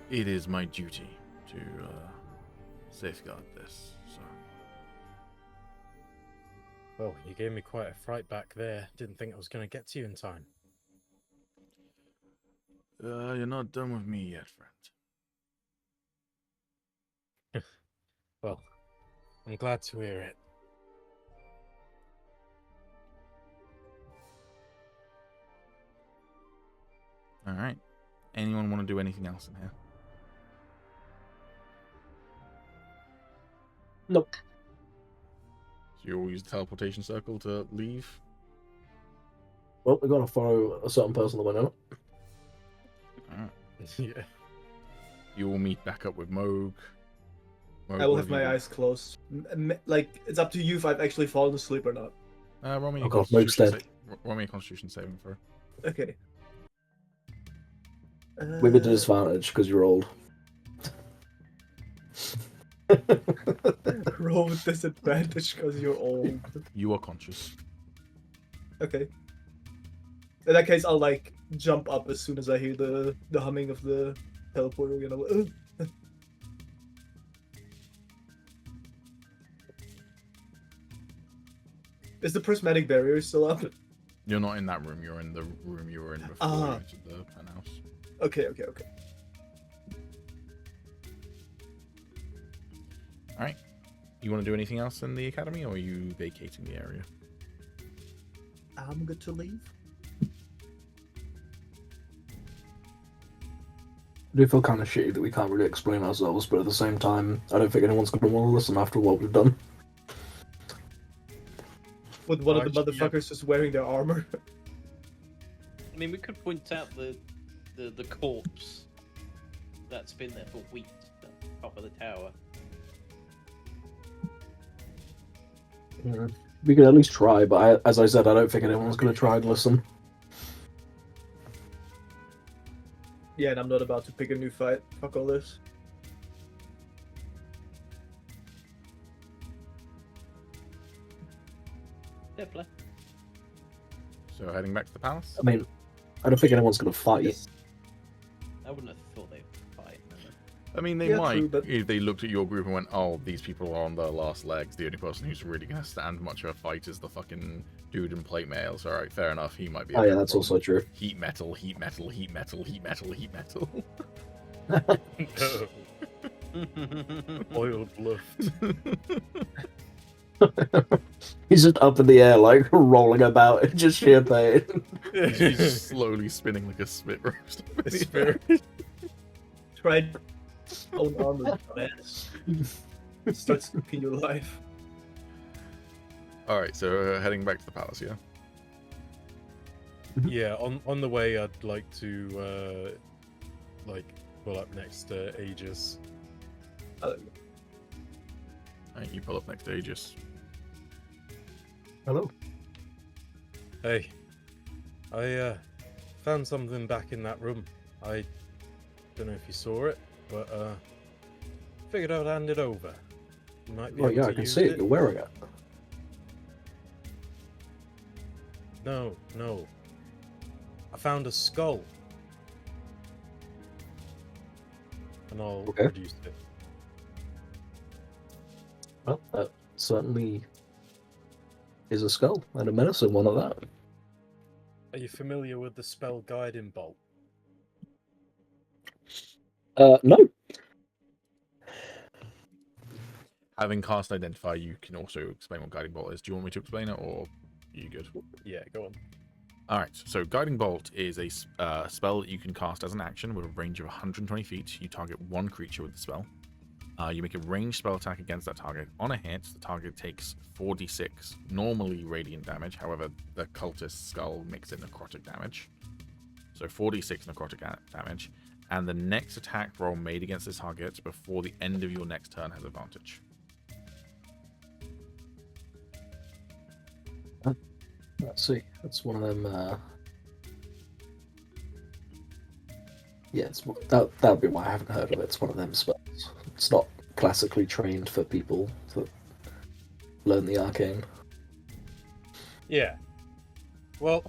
it is my duty to safeguard this, so Well, you gave me quite a fright back there. Didn't think I was going to get to you in time. you're not done with me yet, friend. Well, I'm glad to hear it. Alright. Anyone want to do anything else in here? Nope. So you all use the teleportation circle to leave? Well, we're going to follow a certain person that went out. Alright. Yeah. You all meet back up with Moog. I will have my eyes closed. Like, it's up to you if I've actually fallen asleep or not. Roll me a Oh god, constitution Moog's dead. roll me a constitution saving throw. Okay. With a disadvantage because you're old. Roll with disadvantage because you're old. You are conscious. Okay. In that case, I'll like jump up as soon as I hear the humming of the teleporter again. I'll, Is the prismatic barrier still up? You're not in that room, you're in the room you were in before you Ah. entered the penthouse. Okay. Alright. You want to do anything else in the academy, or are you vacating the area? I'm good to leave. I do feel kind of shitty that we can't really explain ourselves, but at the same time, I don't think anyone's going to want to listen after what we've done. With one of the Actually, yeah. motherfuckers just wearing their armor. I mean, we could point out the corpse that's been there for weeks at the top of the tower. Yeah. We could at least try, but as I said, I don't think anyone's going to try and listen. Yeah, and I'm not about to pick a new fight. Fuck all this. Yeah, play. So heading back to the palace. I mean, I don't think anyone's going to fight. I wouldn't have thought they'd fight. I mean, they Yeah, might true, but- if they looked at your group and went, "Oh, these people are on their last legs. The only person who's really going to stand much of a fight is the fucking dude in plate mail." So, all right, fair enough. He might be. Oh yeah, that's also true. heat metal, heat metal, heat metal, heat metal, heat metal. Oiled luft. He's just up in the air, like rolling about in just sheer pain. He's just slowly spinning like a spit roast. Spirit. Tried hold on with your ass. Start scooping your life. All right, so heading back to the palace, yeah. Yeah, on the way, I'd like to pull up next to Agis. All right, you pull up next to Agis. Hello. Hey, I found something back in that room. I don't know if you saw it, but figured I'd hand it over. You might be Oh able yeah, to I can use see it. You're wearing it. No. I found a skull. And I'll Okay. produce it. Well, that certainly is a skull, and a menacing one at that. Are you familiar with the spell Guiding Bolt? No. Having cast Identify, you can also explain what Guiding Bolt is. Do you want me to explain it, or are you good? Yeah, go on. All right, so Guiding Bolt is a spell that you can cast as an action with a range of 120 feet. You target one creature with the spell. You make a ranged spell attack against that target. On a hit, the target takes 4d6, normally radiant damage. However, the cultist skull makes it necrotic damage. So 4d6 necrotic damage. And the next attack roll made against this target before the end of your next turn has advantage. Let's see. That's one of them. Yeah, that would be why I haven't heard of it. It's one of them spells. It's not classically trained for people that learn the arcane. Yeah. Well,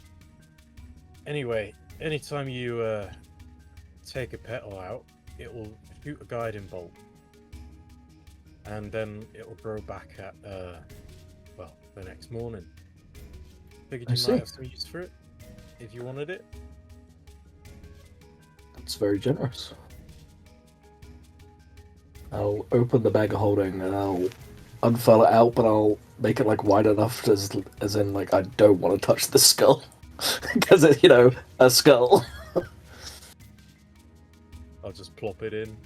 anyway, anytime you take a petal out, it will shoot a Guiding Bolt. And then it will grow back at, the next morning. Figured I you see. might have some use for it, if you wanted it. That's very generous. I'll open the bag of holding and I'll unfurl it out, but I'll make it like wide enough as in like I don't want to touch the skull because it's a skull. I'll just plop it in.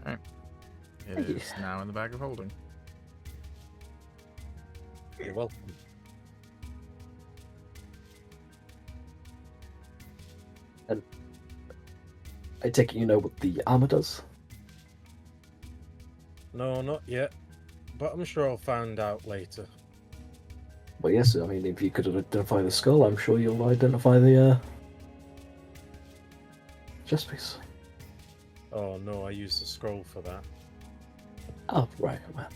It Thank you. is now in the bag of holding. You're welcome. I take it you know what the armor does. No, not yet. But I'm sure I'll find out later. Well, yes. I mean, if you could identify the skull, I'm sure you'll identify the chest piece. Oh no, I used the scroll for that. Oh, right. Well.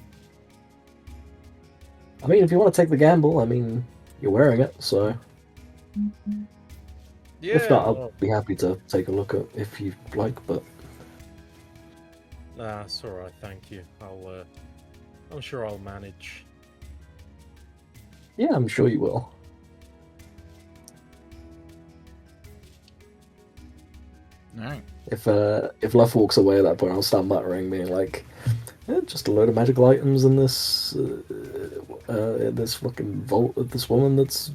I mean, if you want to take the gamble, I mean, you're wearing it, so Yeah. if not, I'll well, be happy to take a look at if you'd like. But nah, it's alright, thank you. I'm sure I'll manage. yeah, I'm sure you will. All right. If Luff walks away at that point, I'll start muttering, being like, just a load of magical items in this fucking vault of this woman that's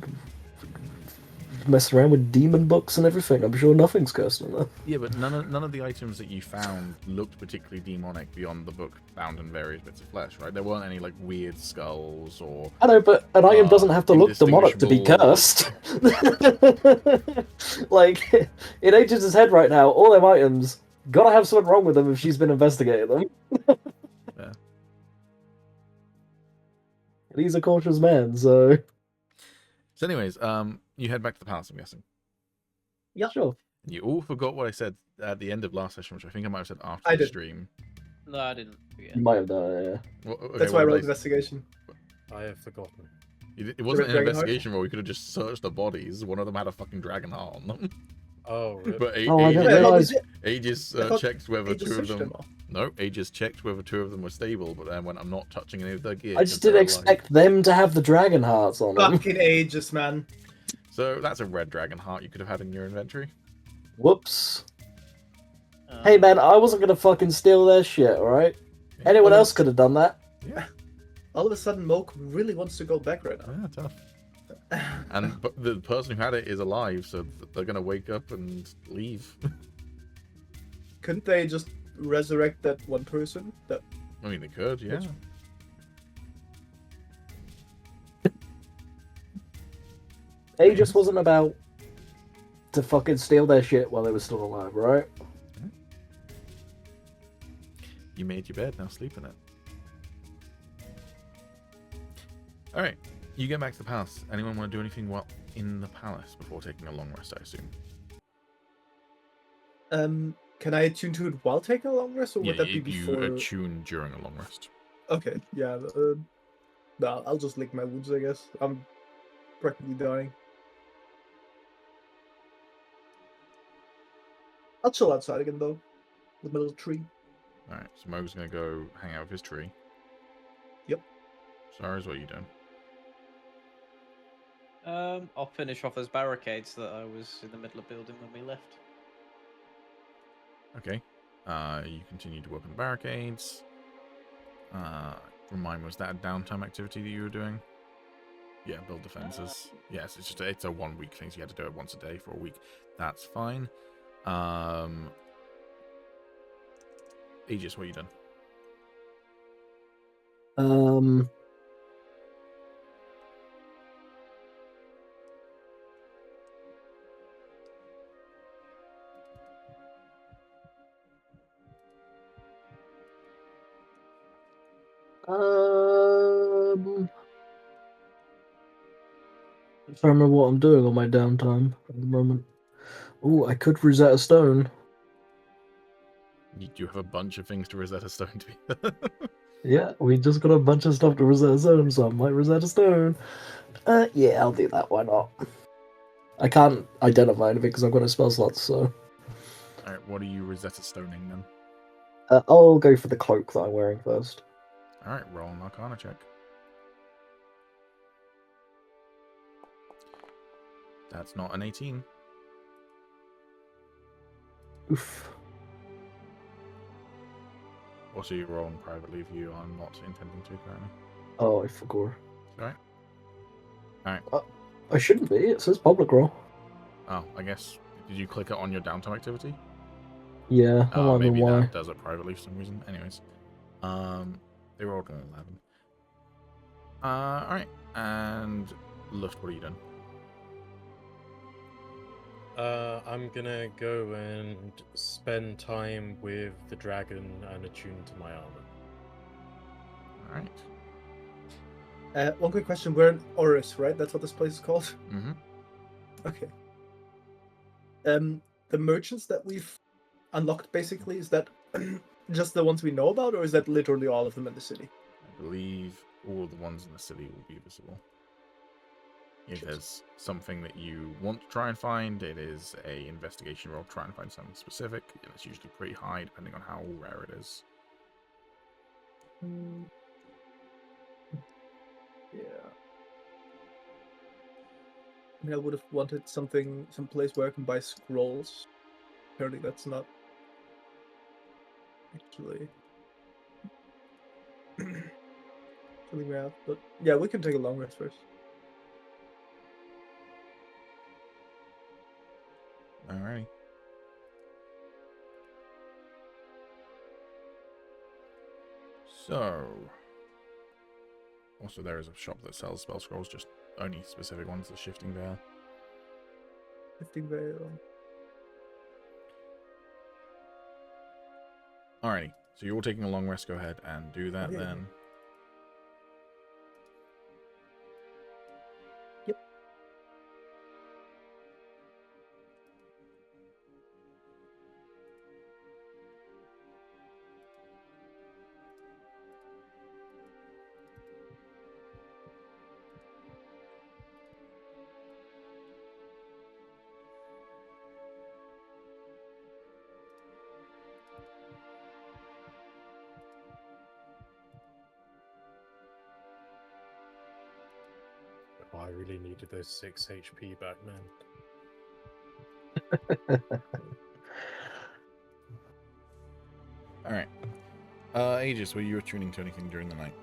messing around with demon books and everything. I'm sure nothing's cursed in there. Yeah, but none of the items that you found looked particularly demonic beyond the book found in various bits of flesh, right? There weren't any like weird skulls or I know, but an item doesn't have to look demonic to be indistinguishable- cursed. Like, in Agis' head right now, all them items gotta have something wrong with them if she's been investigating them. Yeah. And he's a cautious man, so So, anyways, you head back to the palace, I'm guessing. Yeah. sure. You all forgot what I said at the end of last session, which I think I might have said after I the did. stream. No, I didn't forget. You might have done it, yeah. Well, okay, That's what why I did wrote investigation. I have forgotten. It wasn't an Dragonheart? investigation roll. We could have just searched the bodies. One of them had a fucking dragon heart on them. Oh, really? But Oh, I didn't Yeah, no, realise. Aegis I thought checked whether Aegis two of searched them. all. No, Aegis checked whether two of them were stable, but then when I'm not touching any of their gear. I just 'cause they're didn't alive. expect them to have the dragon hearts on them. Fucking Agis, man. So that's a red dragon heart you could have had in your inventory. Whoops. Hey man, I wasn't gonna fucking steal their shit, alright? Anyone else could have done that. Yeah, All of a sudden, Moke really wants to go back right now. yeah, tough. And but the person who had it is alive, so they're gonna wake up and leave. Couldn't they just resurrect that one person? That I mean, they could, yeah. Aegis wasn't about to fucking steal their shit while they were still alive, right? You made your bed, now sleep in it. Alright, you get back to the palace. Anyone want to do anything while in the palace before taking a long rest, I assume? can I attune to it while taking a long rest, or would that be you before? attune during a long rest. Okay, yeah. No, I'll just lick my wounds, I guess. I'm practically dying. I'll chill outside again, though, with my little tree. Alright, so Mo's gonna go hang out with his tree. Yep. Sarah's what are you doing? I'll finish off those barricades that I was in the middle of building when we left. Okay. You continue to work on the barricades. Remind me, was that a downtime activity that you were doing? Yeah, build defenses. Yes, it's a 1 week thing, so you had to do it once a day for a week. That's fine. Agis, what are you done? I don't remember what I'm doing on my downtime at the moment. Oh, I could reset a stone. You do have a bunch of things to Rosetta Stone to be. Yeah, we just got a bunch of stuff to reset a stone, so I might reset a stone. Yeah, I'll do that. Why not? I can't identify anything because I've got no spell slots, so Alright, what are you Rosetta Stoning then? I'll go for the cloak that I'm wearing first. Alright, roll an Arcana check. That's not an 18. Oof. Also, you're rolling privately if you are not intending to currently. Oh, I forgot. Alright. I shouldn't be. It says public roll. Oh, I guess. Did you click it on your downtime activity? Yeah, I Oh, wonder maybe why. that does it privately for some reason. Anyways. They rolled an 11. Alright. And Luft, what are you doing? I'm gonna go and spend time with the dragon and attune to my armor. Alright. One quick question. We're in Oriss, right? That's what this place is called? Mm-hmm. Okay. The merchants that we've unlocked, basically, is that just the ones we know about, or is that literally all of them in the city? I believe all the ones in the city will be visible. If Shit. there's something that you want to try and find, it is a investigation roll. Try and find something specific. It's usually pretty high, depending on how rare it is. Yeah. I mean, I would have wanted something, some place where I can buy scrolls. Apparently, that's not actually something we have. But yeah, we can take a long rest first. Alrighty. So, also there is a shop that sells spell scrolls, just only specific ones, the Shifting Veil. 50 veil. Alrighty, so you're all taking a long rest, go ahead and do that Oh, yeah, then. Yep. Oh, I really needed those 6 HP back, man. Alright. Agis, were you attuning to anything during the night?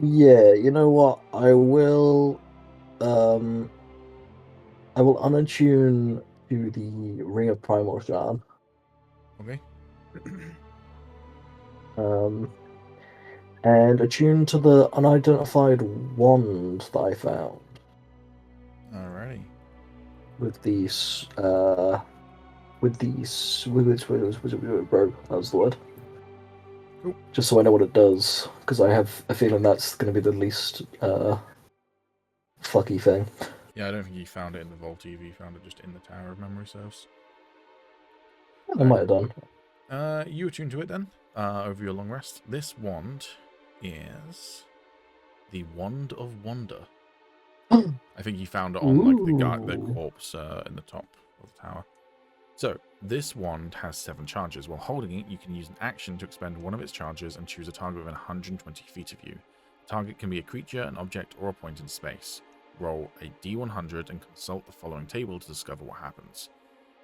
Yeah, you know what? I will unattune to the Ring of Primal Shard. Okay. And attune to the unidentified wand that I found Alrighty. with these bro, that was the word. Cool. Just so I know what it does, because I have a feeling that's going to be the least fucky thing. Yeah, I don't think you found it in the vault either. You found it just in the Tower of Memory Serves. I might have done. You attune to it then, over your long rest. This wand is the Wand of Wonder. I think you found it on like the Ooh. corpse in the top of the tower. So this wand has 7 charges. While holding it, you can use an action to expend one of its charges and choose a target within 120 feet of you. The target can be a creature, an object, or a point in space. Roll a d100 and consult the following table to discover what happens.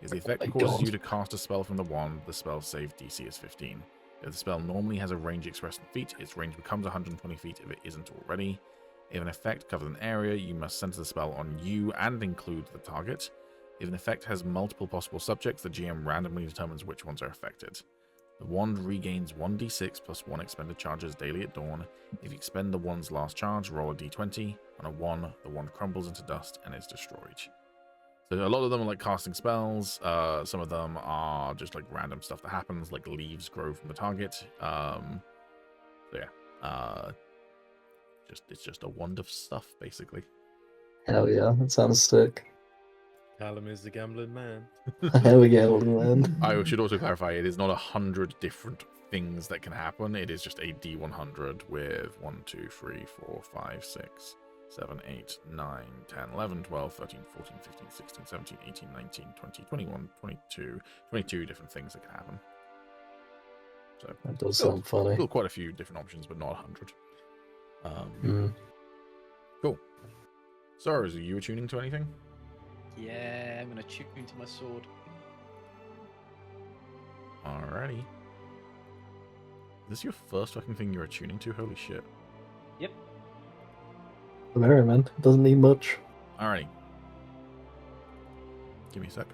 If the effect causes you to cast a spell from the wand, the spell's save DC is 15. If the spell normally has a range expressed in feet, its range becomes 120 feet if it isn't already. If an effect covers an area, you must center the spell on you and include the target. If an effect has multiple possible subjects, the GM randomly determines which ones are affected. The wand regains 1d6 plus 1 expended charges daily at dawn. If you expend the wand's last charge, roll a d20. On a 1, the wand crumbles into dust and is destroyed. So a lot of them are like casting spells. Some of them are just like random stuff that happens, like leaves grow from the target. So yeah, it's just a wand of stuff basically. Hell yeah, that sounds sick. Calum is the gambling man. Hell yeah, man. I should also clarify, it is not 100 different things that can happen. It is just a D100 with 1, 2, 3, 4, 5, 6, 7, 8, 9, 10, 11, 12, 13, 14, 15, 16, 17, 18, 19, 20, 21, 22 different things that can happen. So That does sound funny. still quite a few different options, but not 100. Cool. Sorrows, are you attuning to anything? Yeah, I'm gonna tune to my sword. Alrighty. Is this your first fucking thing you're attuning to? Holy shit. Yep. Very man, doesn't need much. Alrighty. Give me a sec.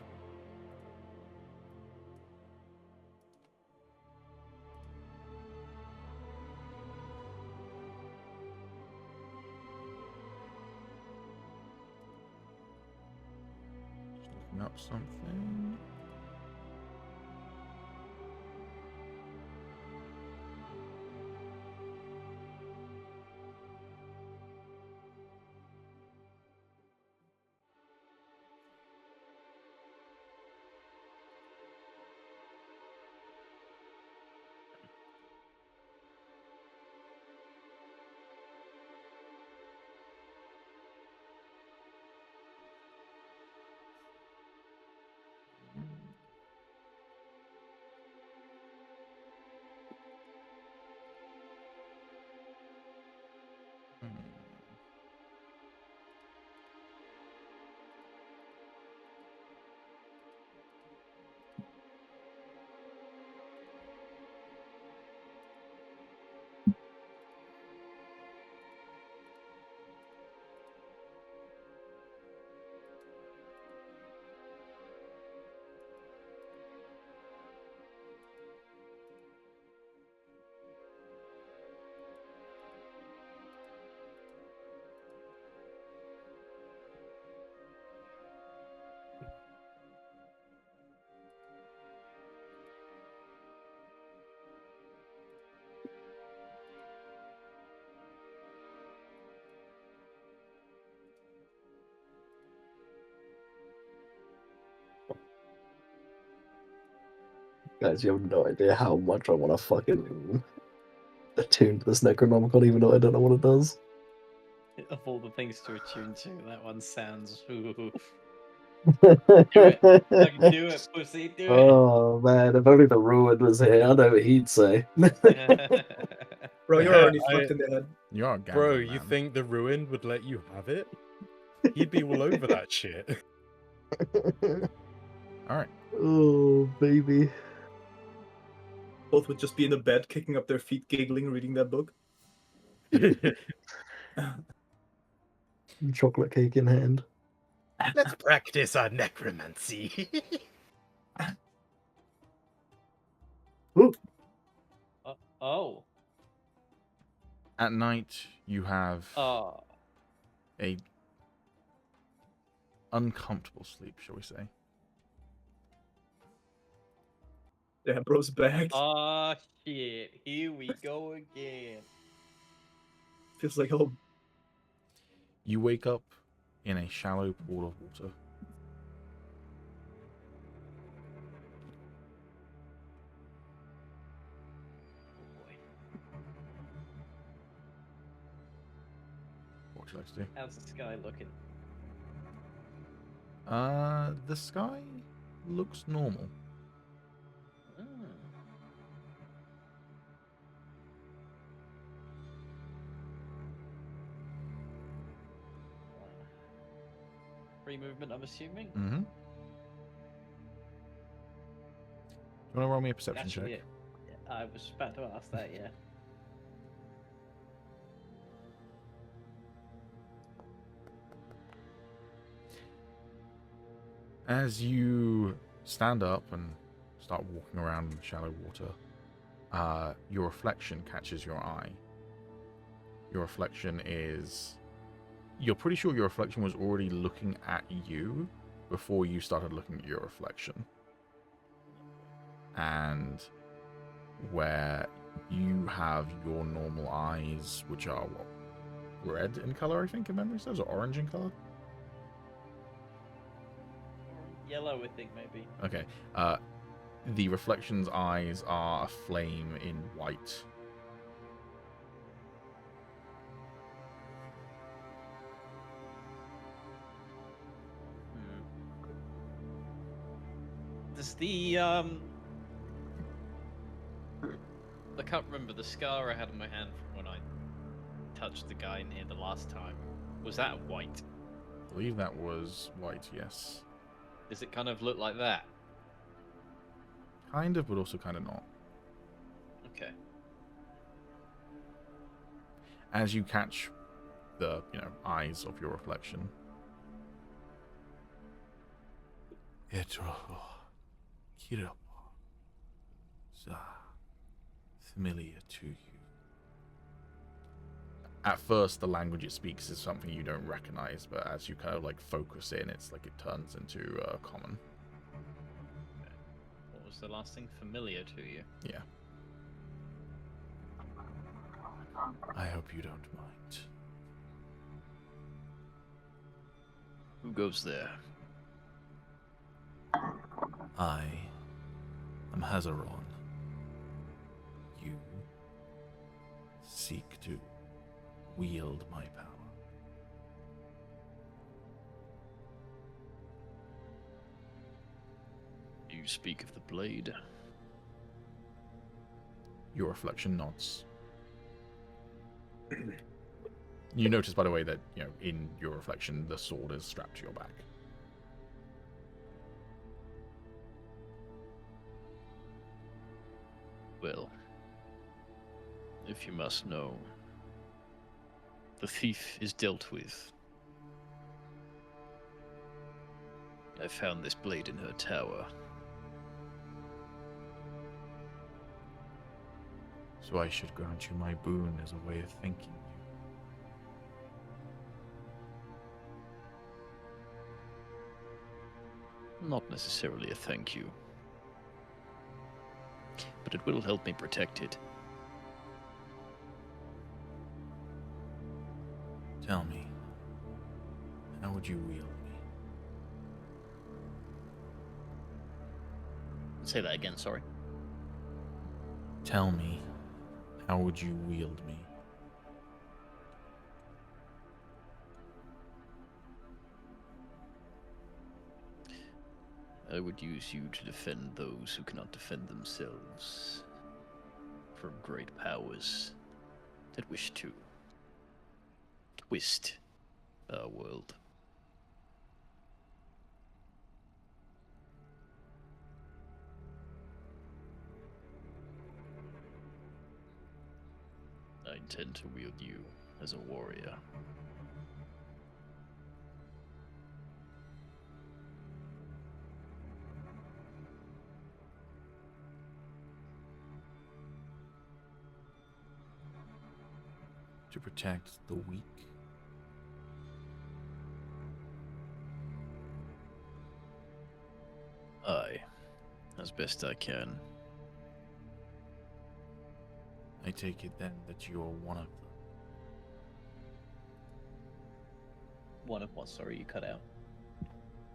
Just looking up something. Guys, you have no idea how much I want to fucking attune to this Necronomicon, even though I don't know what it does. Of all the things to attune to, that one sounds. Ooh. Do it. Fucking do it, pussy. Do it. Oh man, if only the Ruin was here, I know what he'd say. Bro, you're Yeah, already fucked in the head. You are a Bro, gambling you man. think the Ruined would let you have it? He'd be all over that shit. All right. Oh, baby. Both would just be in the bed, kicking up their feet, giggling, reading that book. Chocolate cake in hand. Let's practice our necromancy. Ooh. Oh. At night, you have Oh. a uncomfortable sleep, shall we say? Damn, bro's back. Oh shit. Here we go again. Feels like home. You wake up in a shallow pool of water. Oh boy. What would you like to do? How's the sky looking? The sky looks normal. Mm. Free movement, I'm assuming? Mm-hmm. Do you want to roll me a perception Actually, check? I was about to ask that, yeah. As you stand up and start walking around in the shallow water, your reflection catches your eye. Your reflection is... You're pretty sure your reflection was already looking at you before you started looking at your reflection. And where you have your normal eyes, which are, what, red in color, I think, if memory serves, or orange in color? Yellow, I think, maybe. Okay. The reflection's eyes are a flame in white. Does the I can't remember the scar I had on my hand from when I touched the guy in here the last time. Was that white? I believe that was white, yes. Does it kind of look like that? Kind of, but also kind of not. Okay. As you catch the, eyes of your reflection. Familiar to you. At first, the language it speaks is something you don't recognize, but as you kind of focus in, it's like it turns into common. What was the last thing? Familiar to you? Yeah. I hope you don't mind. Who goes there? I am Hazaron. You seek to wield my power. You speak of the blade. Your reflection nods. You notice, by the way, that, in your reflection, the sword is strapped to your back. Well, if you must know, the thief is dealt with. I found this blade in her tower. So I should grant you my boon as a way of thanking you. Not necessarily a thank you, but it will help me protect it. Tell me, how would you wield me? Say that again, sorry. Tell me, how would you wield me? I would use you to defend those who cannot defend themselves from great powers that wish to twist our world. I intend to wield you as a warrior. To protect the weak? Aye, as best I can. I take it then that you are one of them. One of what? Sorry, you cut out.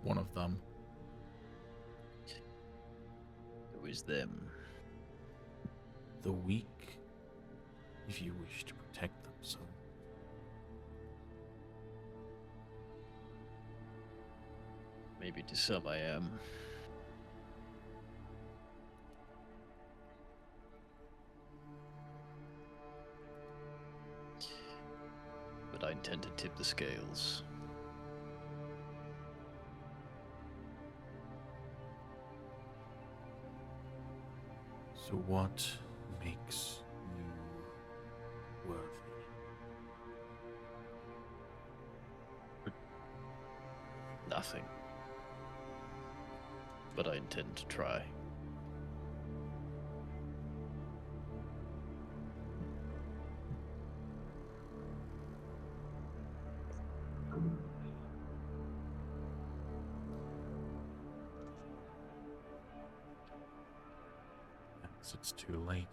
One of them. Who is them? The weak, if you wish to protect them, so. Maybe to some I am. But I intend to tip the scales. So what makes you worthy? Nothing. But I intend to try. Yes, it's too late.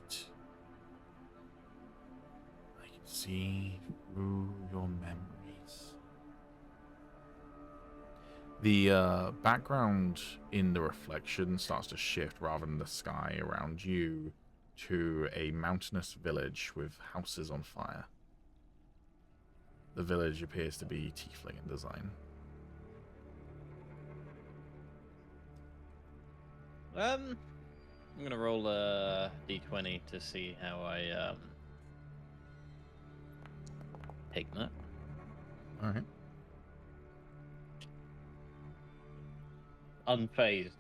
I can see through your memories. The background in the reflection starts to shift rather than the sky around you to a mountainous village with houses on fire. The village appears to be tiefling in design. I'm gonna roll a d20 to see how I take that. Alright. Unfazed.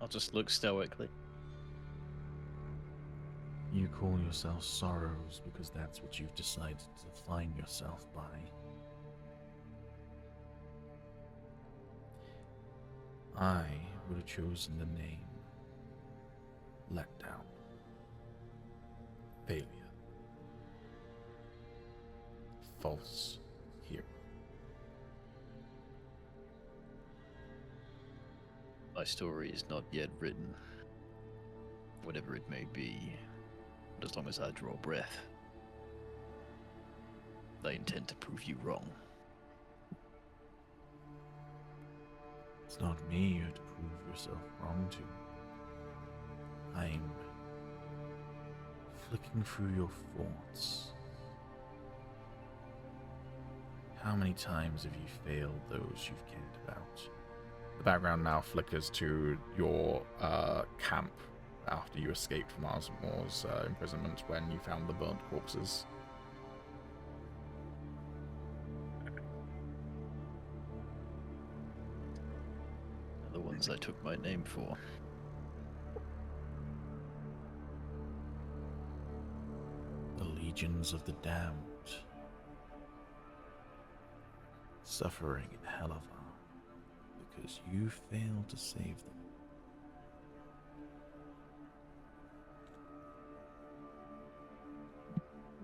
I'll just look stoically. You call yourself Sorrows because that's what you've decided to define yourself by. I would have chosen the name Letdown. Failure. False hero. My story is not yet written. Whatever it may be, but as long as I draw breath, I intend to prove you wrong. It's not me you have to prove yourself wrong to. I'm flicking through your thoughts. How many times have you failed those you've cared about? The background now flickers to your camp after you escaped from Arzamor's imprisonment when you found the burnt corpses. The ones I took my name for. The legions of the damned. Suffering in Hellava because you failed to save them.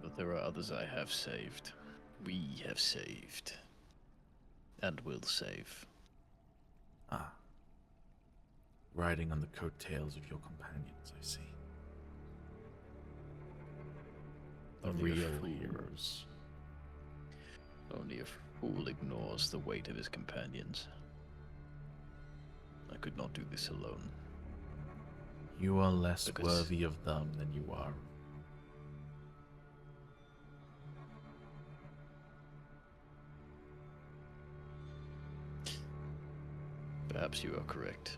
But there are others I have saved. We have saved. And will save. Ah. Riding on the coattails of your companions, I see. The Only a real fool. heroes. Only a fool ignores the weight of his companions. I could not do this alone. You are less Because- worthy of them than you are. Perhaps you are correct.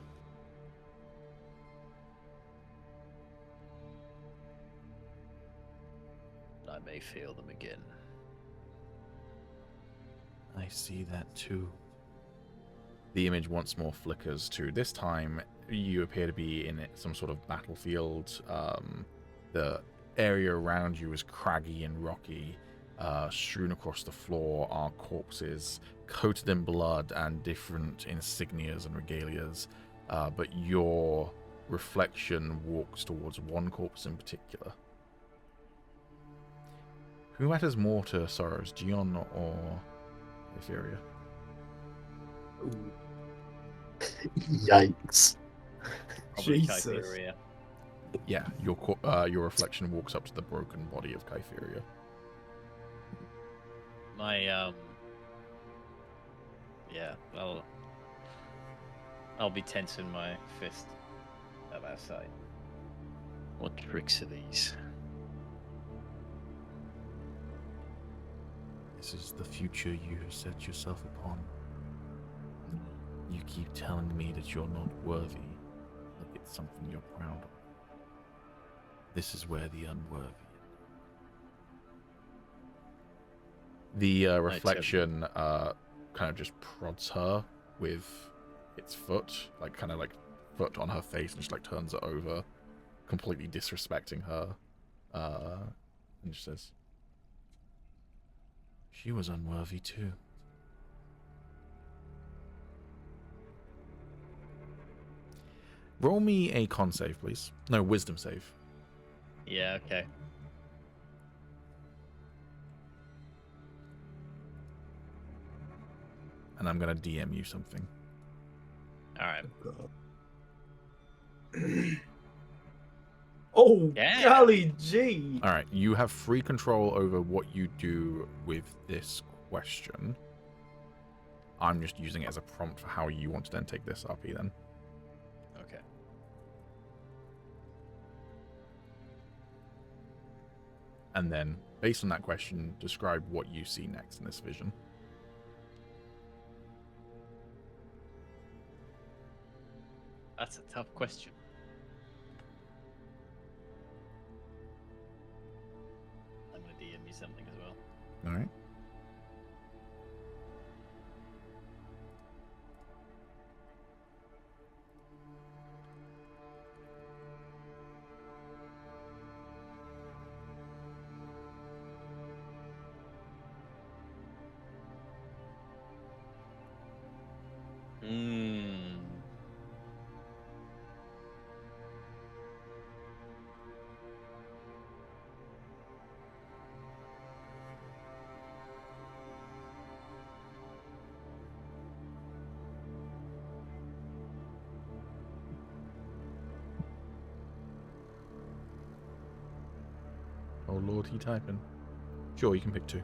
I may fail them again. I see that too. The image once more flickers to this time you appear to be in some sort of battlefield. The area around you is craggy and rocky. Strewn across the floor are corpses coated in blood and different insignias and regalias. But your reflection walks towards one corpse in particular. Who matters more to Sorrows, Gion or Etheria? Ooh. Yikes. Probably Jesus. Kytheria. Yeah, your reflection walks up to the broken body of Kytheria. My yeah, I'll be tensing my fist at that sight. What tricks are these? This is the future you have set yourself upon. You keep telling me that you're not worthy, like it's something you're proud of. This is where the unworthy. The reflection kind of just prods her with its foot, like kind of like foot on her face, and just like turns it over, completely disrespecting her. And she says, "She was unworthy too." Roll me a con save, please. No, wisdom save. Yeah, okay. And I'm gonna DM you something. Alright. Oh, Yeah. golly gee. All right, you have free control over what you do with this question. I'm just using it as a prompt for how you want to then take this RP then. Okay. And then, based on that question, describe what you see next in this vision. That's a tough question. I'm gonna DM you something as well. All right. Hmm. Oh lord, he typing. Sure, you can pick two.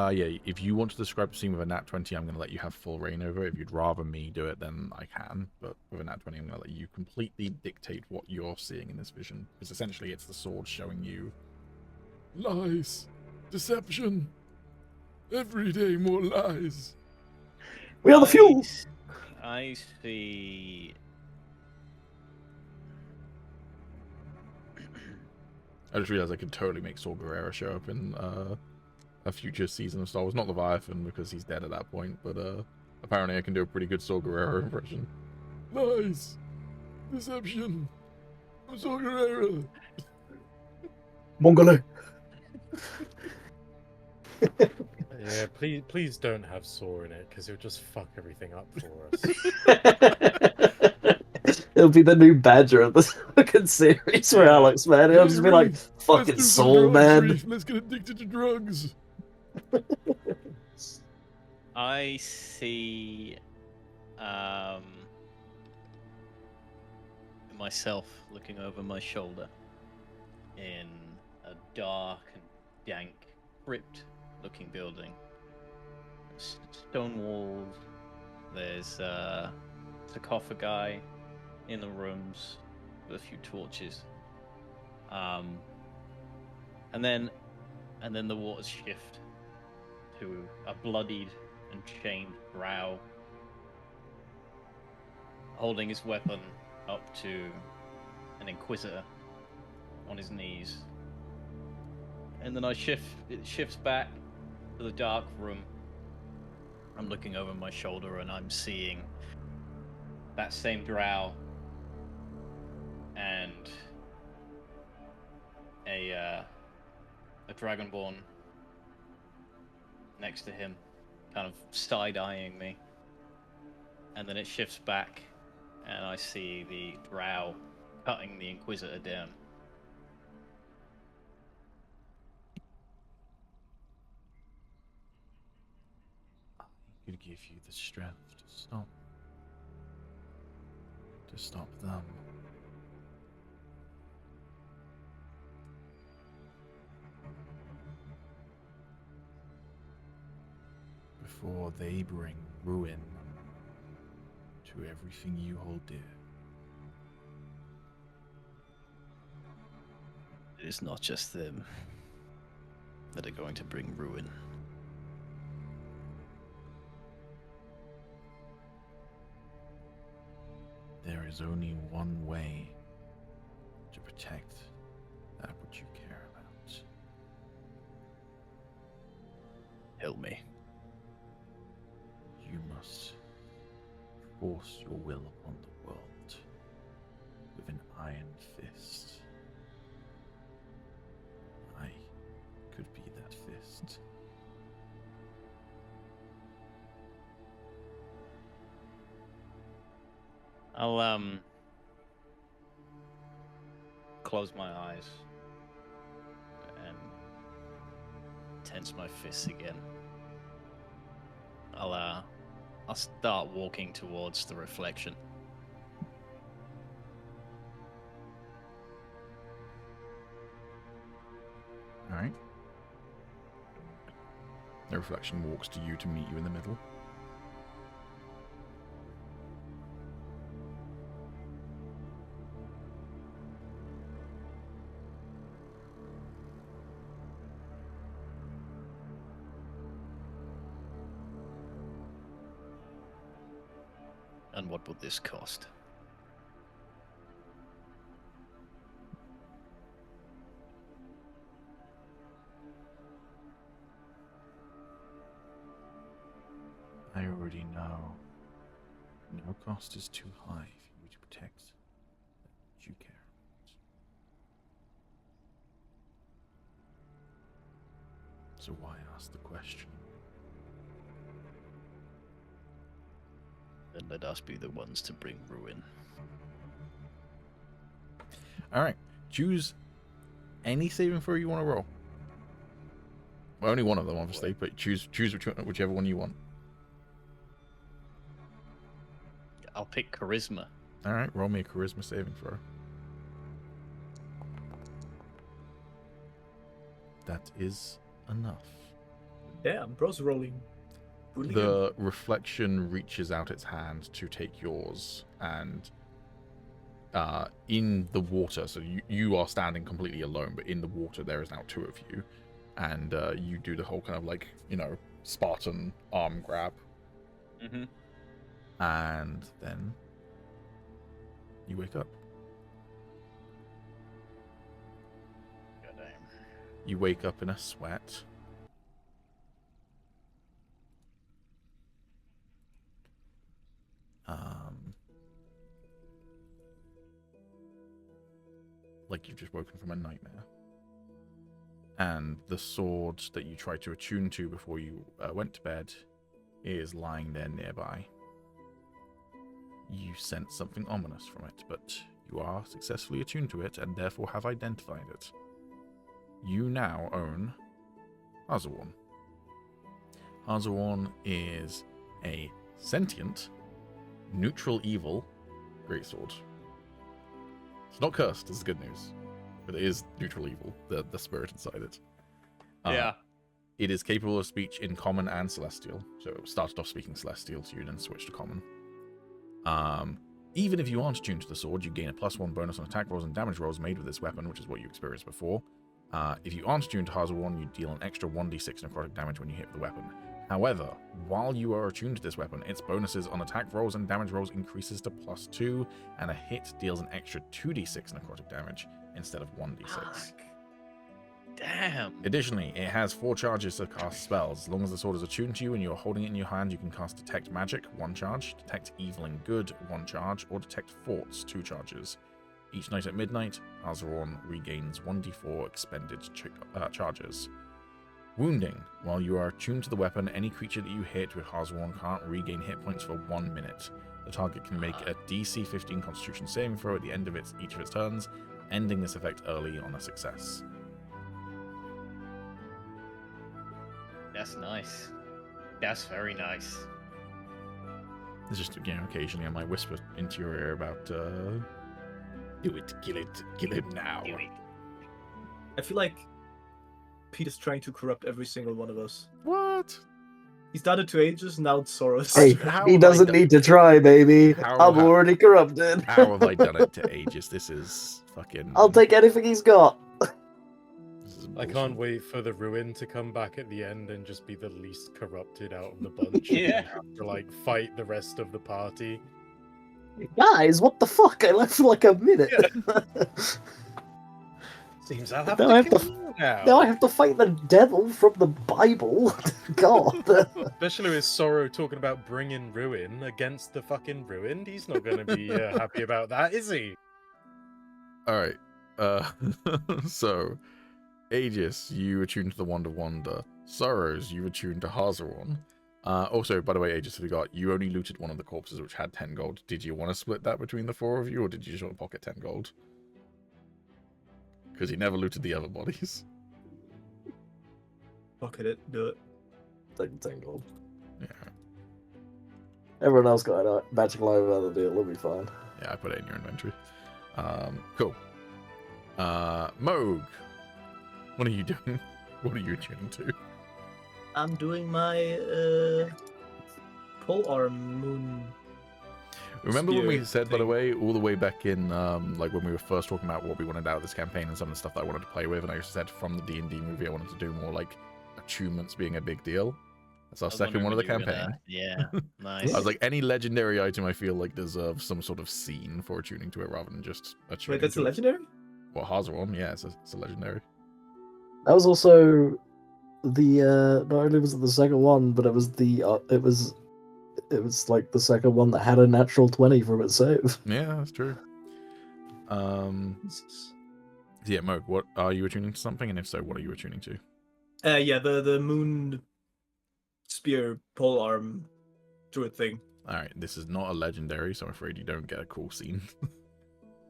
Yeah, if you want to describe the scene with a nat 20, I'm going to let you have full reign over it. If you'd rather me do it, then I can. But with a nat 20, I'm going to let you completely dictate what you're seeing in this vision. Because essentially it's the sword showing you lies, deception, every day more lies. We are the fuel. I see. I just realized I could totally make Saw Gerrera show up in a future season of Star Wars. Not Leviathan, because he's dead at that point, but apparently I can do a pretty good Saw Gerrera impression. Lies, deception, I'm Saw Gerrera. Mongolo. Yeah, please don't have Saw in it, because it'll just fuck everything up for us. It'll be the new Badger of this fucking series for Alex, man. It'll just be like, fucking soul, man. Let's get addicted to drugs. I see. myself looking over my shoulder in a dark and dank, crypt-looking building. Stone walls. There's sarcophagi in the rooms with a few torches. And then the waters shift to a bloodied and chained drow holding his weapon up to an inquisitor on his knees. And then it shifts back to the dark room. I'm looking over my shoulder and I'm seeing that same drow and a dragonborn next to him, kind of side-eyeing me. And then it shifts back and I see the drow cutting the inquisitor down. I could give you the strength to stop them. Before they bring ruin to everything you hold dear. It's not just them that are going to bring ruin. There is only one way to protect that which you care about. Help me. You must force your will upon the world with an iron fist. I could be that fist. I'll close my eyes and tense my fists again. I'll start walking towards the reflection. Alright. The reflection walks to you to meet you in the middle. And what would this cost? I already know. No cost is too high for you to protect what you care about. So why ask the question? Then let us be the ones to bring ruin. Alright, choose any saving throw you want to roll. Well, only one of them, obviously, but choose whichever one you want. I'll pick charisma. Alright, roll me a charisma saving throw. That is enough. Damn, bro's rolling. Really good. The reflection reaches out its hand to take yours, and in the water, so you are standing completely alone, but in the water there is now two of you, and you do the whole kind of like, Spartan arm grab. Mm-hmm. And then you wake up. Goddamn. You wake up in a sweat. Like you've just woken from a nightmare. And the sword that you tried to attune to before you went to bed is lying there nearby. You sense something ominous from it, but you are successfully attuned to it and therefore have identified it. You now own Arzaworn. Arzaworn is a sentient, neutral evil greatsword. It's not cursed, this is good news. But it is neutral evil, the spirit inside it. Yeah. It is capable of speech in common and celestial. So it started off speaking celestial to you, then switched to common. Even if you aren't attuned to the sword, you gain a +1 bonus on attack rolls and damage rolls made with this weapon, which is what you experienced before. If you aren't attuned to Hazarorn, you deal an extra 1d6 necrotic damage when you hit with the weapon. However, while you are attuned to this weapon, its bonuses on attack rolls and damage rolls increases to +2, and a hit deals an extra 2d6 necrotic damage instead of 1d6. Fuck. Damn. Additionally, it has 4 charges to cast spells. As long as the sword is attuned to you and you're holding it in your hand, you can cast Detect Magic, 1 charge, Detect Evil and Good, 1 charge, or Detect Forts, 2 charges. Each night at midnight, Hazarorn regains 1d4 expended charges. Wounding. While you are attuned to the weapon, any creature that you hit with Hazarorn can't regain hit points for 1 minute. The target can make a DC 15 Constitution saving throw at the end of each of its turns, ending this effect early on a success. That's nice. That's very nice. It's just, occasionally I might whisper into your ear about, do it, kill him now. Do it. I feel like Pete is trying to corrupt every single one of us. What? He started to Agis, now it's Soros. Hey, How he have doesn't I need to try, baby. How I'm have- already corrupted. How have I done it to Agis? This is fucking... I'll take anything he's got. This is I can't bullshit. wait for the ruin to come back at the end and just be the least corrupted out of the bunch. Yeah. And have to like fight the rest of the party. Guys, what the fuck? I left for like a minute. Seems I'll have Now to I have kill to- you now. Now I have to fight the devil from the Bible. God. Especially with Sorrow talking about bringing ruin against the fucking ruined. He's not going to be happy about that, is he? Alright. So, Agis, you attuned to the Wand of Wonder. Sorrows, you attuned to Hazarorn. Also, by the way, Agis, I forgot, you only looted one of the corpses which had 10 gold. Did you want to split that between the 4 of you, or did you just want to pocket 10 gold? Because he never looted the other bodies. Fuck it, do it. Take the 10 gold. Yeah, Everyone else got a magical over the deal. It'll be fine. yeah, I put it in your inventory. Cool. Moog, what are you doing? What are you attuning to? I'm doing my pole arm moon. Remember when we Spear said, by the thing. way, all the way back in, like when we were first talking about what we wanted out of this campaign and some of the stuff that I wanted to play with, and I said from the D&D movie I wanted to do more like attunements being a big deal. That's our I was second one of the wondering when campaign. you were gonna- Yeah, nice. I was like, any legendary item I feel like deserves some sort of scene for attuning to it rather than just attuning Wait, that's to a it. legendary? Well, Hazarorn, yeah, it's a legendary. That was also the not only was it the second one, but it was it was like the second one that had a natural 20 from its save. Yeah, that's true. Yeah, Moog, what are you attuning to something? And if so, what are you attuning to? Yeah, the moon spear pole arm druid thing. Alright, this is not a legendary, so I'm afraid you don't get a cool scene.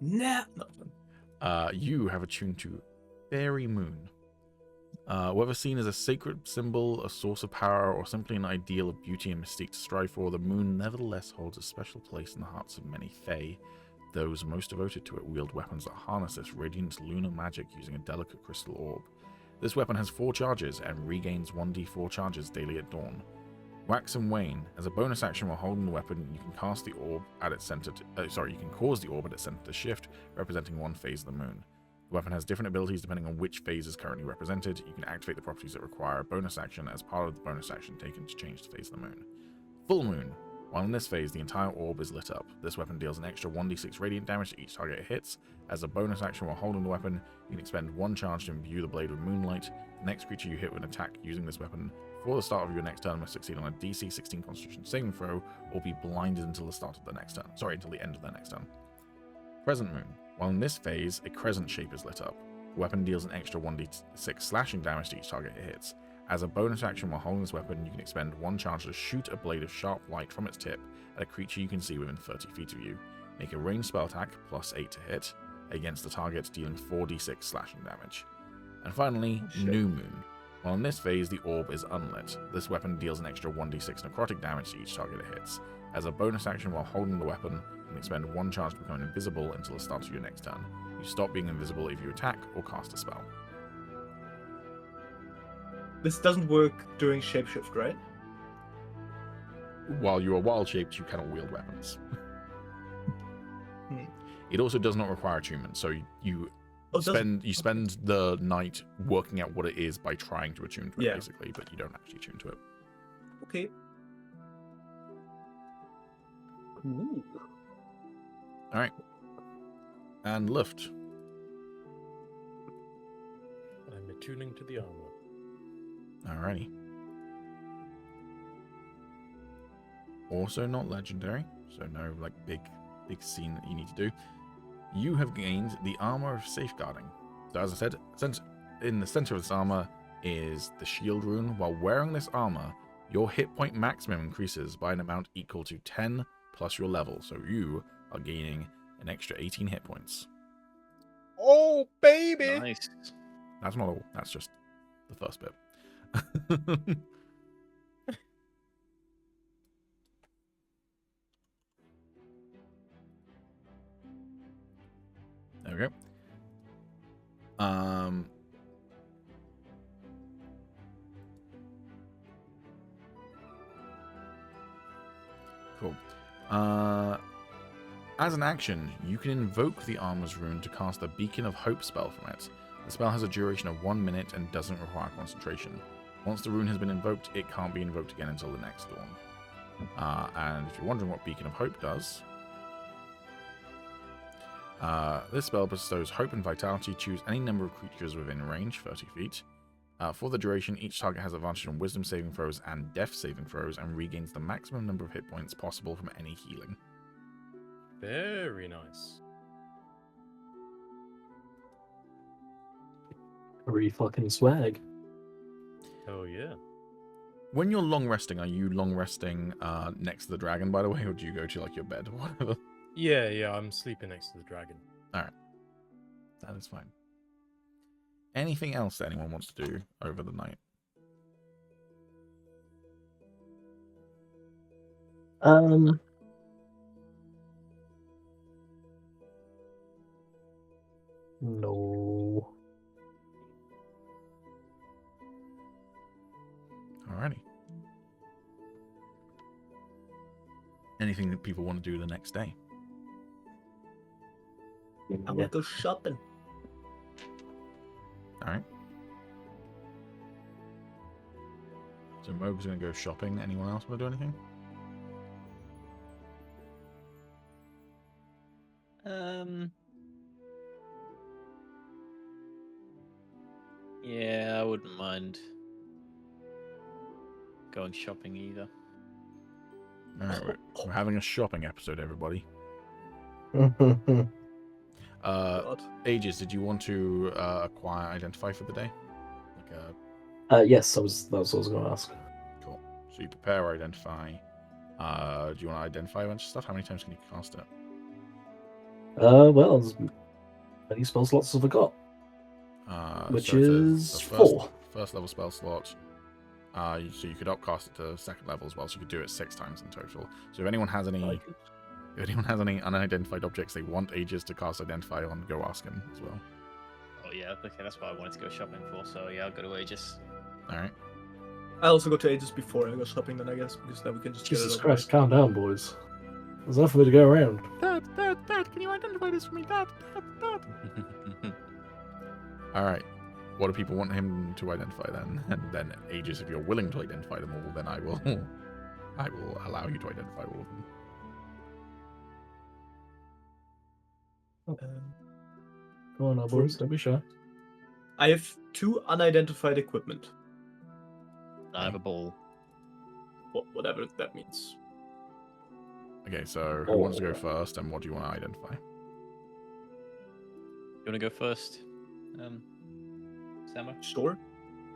Nah. No. You have attuned to Fairy Moon. Whether seen as a sacred symbol, a source of power, or simply an ideal of beauty and mystique to strive for, the moon nevertheless holds a special place in the hearts of many Fae. Those most devoted to it wield weapons that harness this radiant lunar magic using a delicate crystal orb. This weapon has 4 charges and regains 1d4 charges daily at dawn. Wax and Wane. As a bonus action while holding the weapon, you can cast the orb at its center. You can cause the orb at its center to shift, representing one phase of the moon. The weapon has different abilities depending on which phase is currently represented. You can activate the properties that require a bonus action as part of the bonus action taken to change the phase of the moon. Full Moon. While in this phase, the entire orb is lit up. This weapon deals an extra 1d6 radiant damage to each target it hits. As a bonus action while holding the weapon, you can expend 1 charge to imbue the blade with moonlight. The next creature you hit with an attack using this weapon before the start of your next turn must succeed on a DC 16 Constitution saving throw or be blinded until the start of the next turn. Sorry, until the end of their next turn. Crescent Moon. While in this phase, a crescent shape is lit up. The weapon deals an extra 1d6 slashing damage to each target it hits. As a bonus action while holding this weapon, you can expend 1 charge to shoot a blade of sharp light from its tip at a creature you can see within 30 feet of you. Make a ranged spell attack, +8 to hit, against the target, dealing 4d6 slashing damage. And finally, New Moon. While in this phase, the orb is unlit. This weapon deals an extra 1d6 necrotic damage to each target it hits. As a bonus action while holding the weapon, you can expend 1 charge to become invisible until the start of your next turn. You stop being invisible if you attack or cast a spell. This doesn't work during shapeshift, right? While you are wild shaped, you cannot wield weapons. Hmm. It also does not require attunement, so you Oh, doesn't- spend the night working out what it is by trying to attune to it, Yeah. basically, but you don't actually attune to it. Okay. Ooh. All right, and Luft. I'm attuning to the armor. Alrighty. Also not legendary, so no like big scene that you need to do. You have gained the armor of safeguarding. So as I said, since in the center of this armor is the shield rune, while wearing this armor, your hit point maximum increases by an amount equal to 10 plus your level. So you are gaining an extra 18 hit points. Oh, baby! Nice. That's not all. That's just the first bit. There we go. Cool. As an action, you can invoke the Armor's Rune to cast a Beacon of Hope spell from it. The spell has a duration of 1 minute and doesn't require concentration. Once the rune has been invoked, it can't be invoked again until the next dawn. And if you're wondering what Beacon of Hope does, this spell bestows hope and vitality. Choose any number of creatures within range, 30 feet. For the duration, each target has advantage on wisdom saving throws and death saving throws and regains the maximum number of hit points possible from any healing. Very nice. Very fucking swag. Oh, yeah. When you're long resting, are you long resting next to the dragon, by the way, or do you go to like your bed or whatever? Yeah, I'm sleeping next to the dragon. That is fine. Anything else that anyone wants to do over the night? No. Alrighty. Anything that people want to do the next day? I want to go shopping. Alright. So Moog's going to go shopping. Anyone else want to do anything? Yeah, I wouldn't mind going shopping either. Alright, we're having a shopping episode, everybody. God. Agis, did you want to acquire Identify for the day? Yes, that's what I was going to ask. Cool. So you prepare Identify. Do you want to identify a bunch of stuff? How many times can you cast it? Well, as many spell slots as I got, which so it says is the 4. First level spell slot. So you could upcast it to second level as well. So you could do it 6 times in total. So if anyone has any, unidentified objects they want Agis to cast Identify on, go ask him as well. Oh yeah, okay, that's what I wanted to go shopping for. So yeah, I'll go to Agis. All right. I also go to Ages before I go shopping then, I guess, because then we can just Jesus get it Christ, calm down, boys. There's enough of it to go around. Dad, can you identify this for me, Dad? All right. What do people want him to identify then? And then Agis, if you're willing to identify them all, then I will allow you to identify all of them. Come on now, boys, don't be shy. I have 2 unidentified equipment. I have a ball. Whatever that means. Okay, so who wants to go first, and what do you want to identify? You want to go first, Samo? Sure.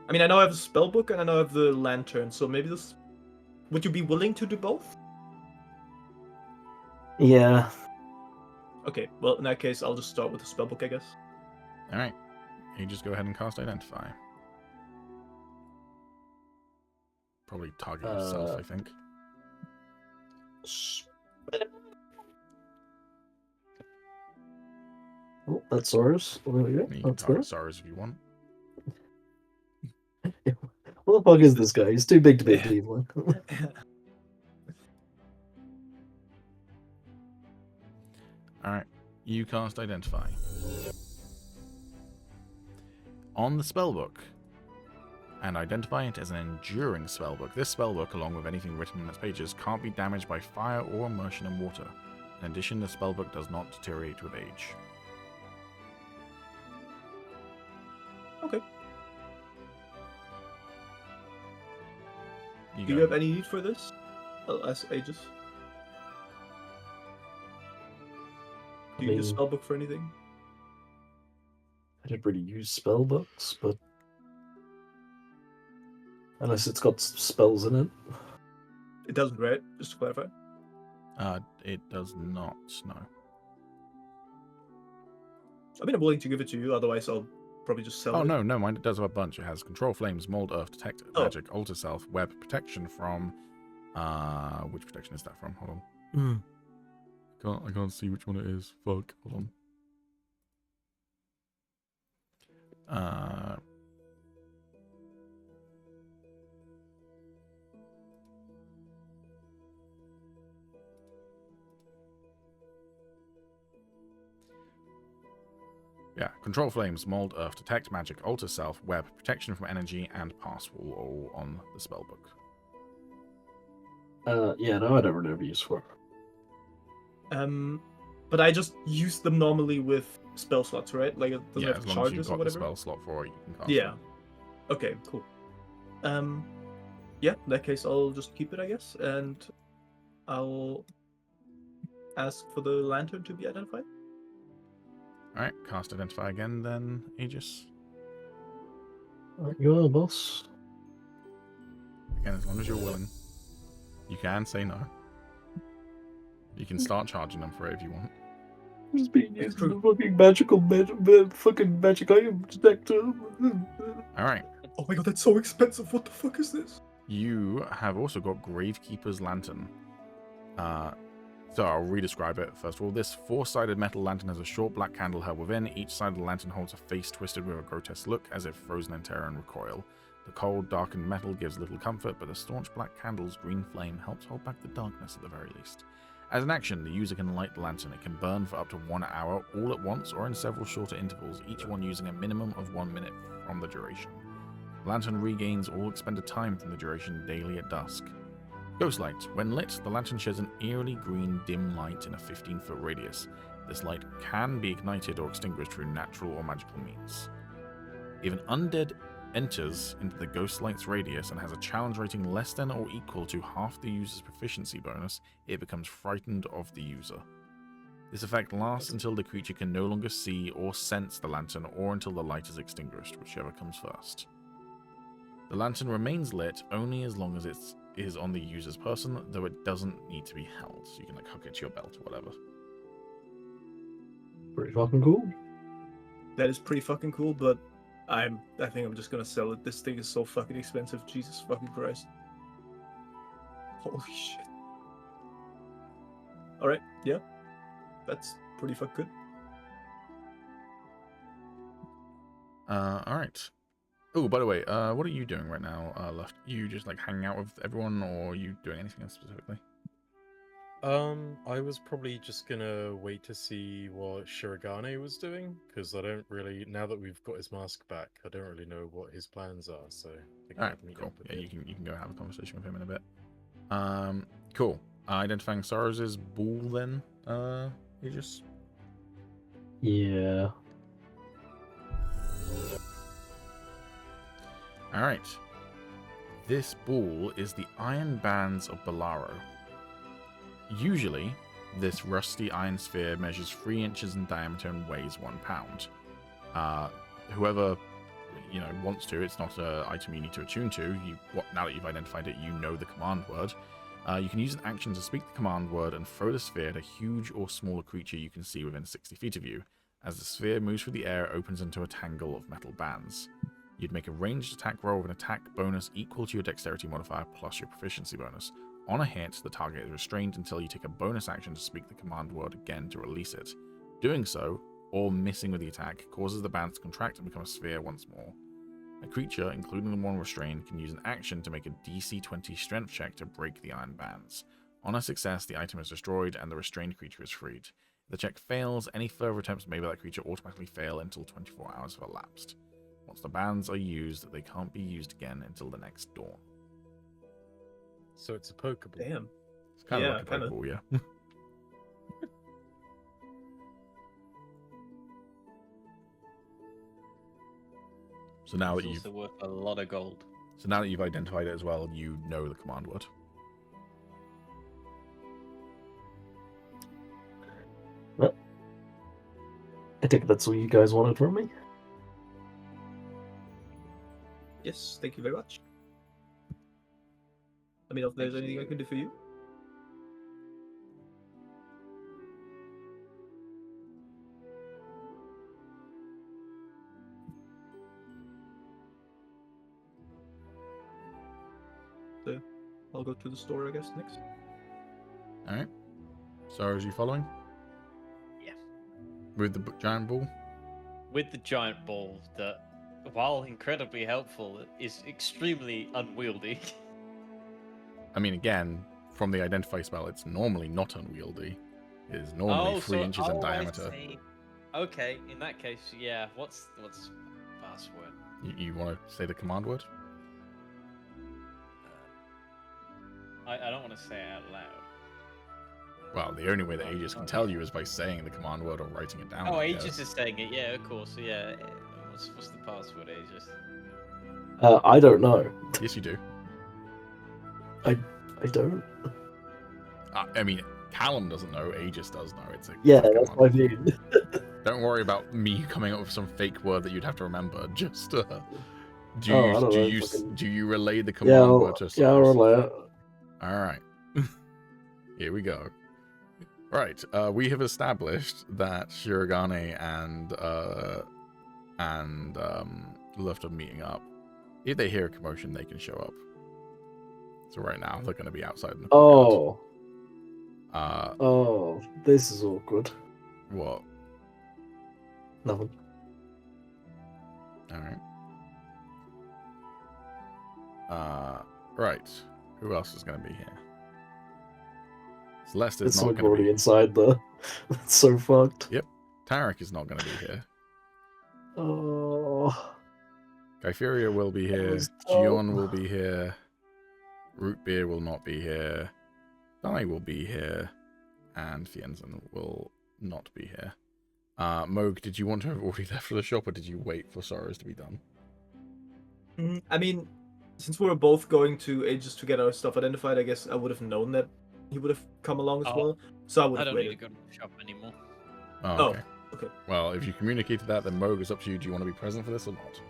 I mean, I know I have a spellbook and I know I have the lantern, so maybe this. Would you be willing to do both? Yeah. Okay, well, in that case, I'll just start with the spellbook, I guess. All right. You just go ahead and cast Identify. Probably target yourself, I think. Oh, that's Oriss. There we go. You can That's target that. Soros if you want. What the fuck is this guy? He's too big to be a tiefling. Alright, you cast Identify. On the spellbook, and identify it as an enduring spellbook. This spellbook, along with anything written on its pages, can't be damaged by fire or immersion in water. In addition, the spellbook does not deteriorate with age. Okay. You Do you go. have any need for this? As Agis? Do you use mean- spellbook for anything? I didn't really use spell books, but unless it's got spells in it. It doesn't, right? Just to clarify. It does not, no. I mean, I'm willing to give it to you. Otherwise, I'll probably just sell Oh, it. no, no, mind. It does have a bunch. It has Control Flames, Mold Earth, Detect Oh. Magic, Alter Self, Web, Protection from... which protection is that from? Hold on. I can't see which one it is. Fuck. Hold on. Yeah, Control Flames, Mold Earth, Detect Magic, Alter Self, Web, Protection from Energy, and Pass Wall all on the spellbook. Yeah, no, I don't really have use for it. But I just use them normally with spell slots, right? Like it doesn't Yeah, have as long as you've charges or got the whatever. spell slot for it, you can cast Yeah. it. Okay, cool. Yeah, in that case, I'll just keep it, I guess, and I'll ask for the lantern to be identified. Alright, cast Identify again then, Agis. Alright, you are, boss. Again, as long as you're willing. You can say no. You can start charging them for it if you want. I'm just being used for the fucking magical fucking magic item detector. Alright, Oh my god, that's so expensive. What the fuck is this? you have also got Gravekeeper's Lantern. So I'll re-describe it. First of all, this four-sided metal lantern has a short black candle held within. Each side of the lantern holds a face twisted with a grotesque look, as if frozen in terror and recoil. The cold, darkened metal gives little comfort, but the staunch black candle's green flame helps hold back the darkness at the very least. As an action, the user can light the lantern. It can burn for up to 1 hour, all at once, or in several shorter intervals, each one using a minimum of 1 minute from the duration. The lantern regains all expended time from the duration daily at dusk. Ghost light. When lit, the lantern sheds an eerily green dim light in a 15-foot radius. This light can be ignited or extinguished through natural or magical means. If an undead enters into the ghost light's radius and has a challenge rating less than or equal to half the user's proficiency bonus, it becomes frightened of the user. This effect lasts until the creature can no longer see or sense the lantern, or until the light is extinguished, whichever comes first. The lantern remains lit only as long as it is on the user's person, though it doesn't need to be held, so you can like hook it to your belt or whatever. Pretty fucking cool. That is pretty fucking cool, but I think I'm just gonna sell it. This thing is so fucking expensive. Jesus fucking Christ. Holy shit. Alright, yeah. That's pretty fucking good. Alright. Oh, by the way, what are you doing right now, Left? You just like hanging out with everyone, or are you doing anything else specifically? I was probably just gonna wait to see what Shirogane was doing, because I don't really, now that we've got his mask back, I don't really know what his plans are, so I think Alright, I'd meet cool. up with Yeah, him. you can go have a conversation with him in a bit. Cool. Identifying Soros' ball then, Aegis? Yeah. Alright. This ball is the Iron Bands of Bolaro. Usually, this rusty iron sphere measures 3 inches in diameter and weighs 1 pound. Whoever wants to, it's not an item you need to attune to. Now that you've identified it, you know the command word. You can use an action to speak the command word and throw the sphere at a huge or smaller creature you can see within 60 feet of you. As the sphere moves through the air, it opens into a tangle of metal bands. You'd make a ranged attack roll with an attack bonus equal to your dexterity modifier plus your proficiency bonus. On a hit, the target is restrained until you take a bonus action to speak the command word again to release it. Doing so, or missing with the attack, causes the bands to contract and become a sphere once more. A creature, including the one restrained, can use an action to make a DC 20 strength check to break the iron bands. On a success, the item is destroyed and the restrained creature is freed. If the check fails, any further attempts made by that creature automatically fail until 24 hours have elapsed. Once the bands are used, they can't be used again until the next dawn. So it's a Pokeball. Damn. It's kind of Yeah, like a kinda. Pokeball, yeah. So now that It's you've also worth a lot of gold. identified it as well, you know the command word. Well, I think that's all you guys wanted from me. Yes, thank you very much. Let me know if there's anything I can do for you. So, I'll go to the store, I guess, next. Alright. So, are you following? Yeah. With the giant ball? With the giant ball that, while incredibly helpful, is extremely unwieldy. I mean, again, from the identify spell, it's normally not unwieldy. It is normally 3 inches in I diameter. see. Okay, in that case, yeah. What's password? You want to say the command word? I don't want to say it out loud. Well, the only way that Agis can tell you is by saying the command word or writing it down. Oh, I Agis guess. is saying it. Yeah, of course. Yeah. What's the password, Agis? I don't know. Yes, you do. I don't. I mean, Calum doesn't know. Aegis does know. It's a Yeah, command that's what I word. mean. Don't worry about me coming up with some fake word that you'd have to remember. Just do you Oh, I don't know, fucking- do you relay the Yeah, command word to yeah, I'll Cyrus? relay it. All right. Here we go. Right. We have established that Shirogane and Luft are meeting up. If they hear a commotion, they can show up. So right now they're going to be outside in the courtyard. Oh, this is awkward. What? Nothing. All right. Right. Who else is going to be here? Celeste is It's not like going to already be. inside there. It's so fucked. Yep. Tarek is not going to be here. Oh, Gyferia will be here. was Gion will be here. Root Beer will not be here. Dai will be here. And Fienzen will not be here. Moog, did you want to have already left for the shop, or did you wait for Sorrows to be done? I mean, since we were both going to Aegis to get our stuff identified, I guess I would have known that he would have come along as Oh, well. So I would I have don't need to waited. go to the shop anymore. Oh, okay. okay. Well, if you communicated that, then Moog, it's up to you. Do you want to be present for this or not?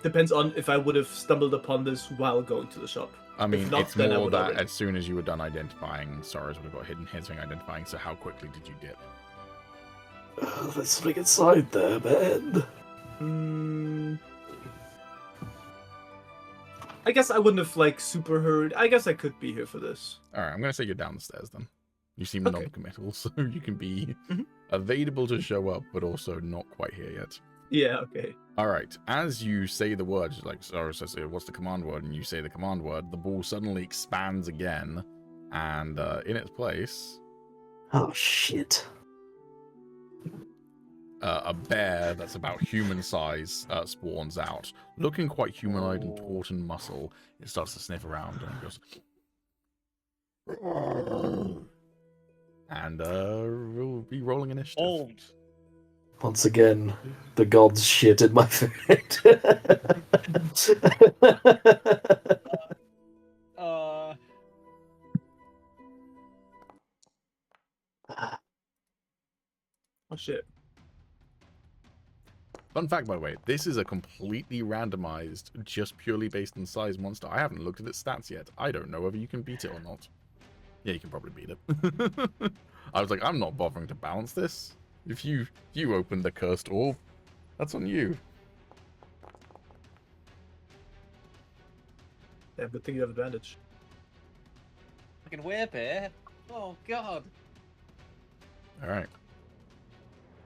Depends on if I would have stumbled upon this while going to the shop. I mean, If not, it's then I more would that already. as soon as you were done identifying, Sorrows would have got hidden hitting identifying, so how quickly did you dip? there's something inside there, man. I guess I wouldn't have like super hurried. I guess I could be here for this. Alright, I'm going to say you're down the stairs then. You seem Okay. non-committal, so you can be Mhm. available to show up, but also not quite here yet. Yeah, okay. Alright, as you say the word, like Sorrows says, what's the command word? And you say the command word, the ball suddenly expands again, and in its place, Oh shit. a bear that's about human size spawns out. Looking quite humanoid and taut and muscle, it starts to sniff around and goes... And we'll be rolling initiative. Old. Once again, the gods shit in my food. Oh shit. Fun fact, by the way, this is a completely randomized, just purely based on size monster. I haven't looked at its stats yet. I don't know whether you can beat it or not. Yeah, you can probably beat it. I was like, I'm not bothering to balance this. If you open the cursed orb, that's on you. Yeah, good thing you have advantage. Fucking werebear. Oh god. All right.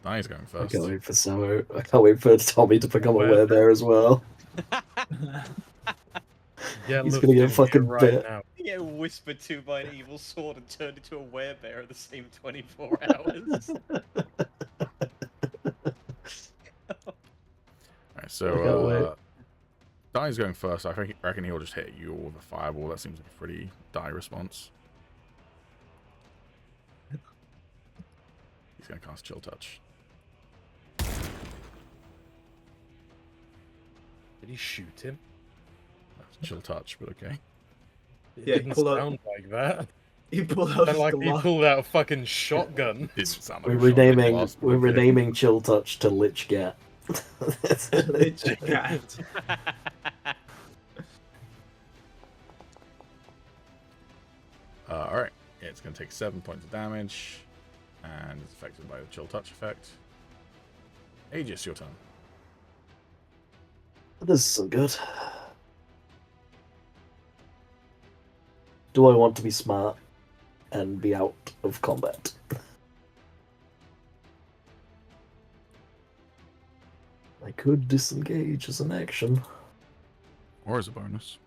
Dai's going I first. can't wait for Samo. I can't wait for Tommy to become a werebear as well. Yeah, He's look gonna get in here fucking right bit. now. Get whispered to by an evil sword and turned into a werebear in the same 24 hours. All right, I so can't wait. Dai's going first. Reckon he'll just hit you with a fireball. That seems like a pretty Dai response. He's going to cast Chill Touch. Did he shoot him? That's Chill Touch, but okay. It Yeah, didn't pull out- sound like that. He pulled out Sounded his like he Glock. pulled out a fucking shotgun. Didn't sound We're like a shot at the renaming. last, We're okay. renaming Chill Touch to Lich Gat. Lich Cat. All right. It's going to take 7 points of damage, and it's affected by the Chill Touch effect. Agis, your turn. This isn't good. Do I want to be smart and be out of combat? I could disengage as an action. Or as a bonus.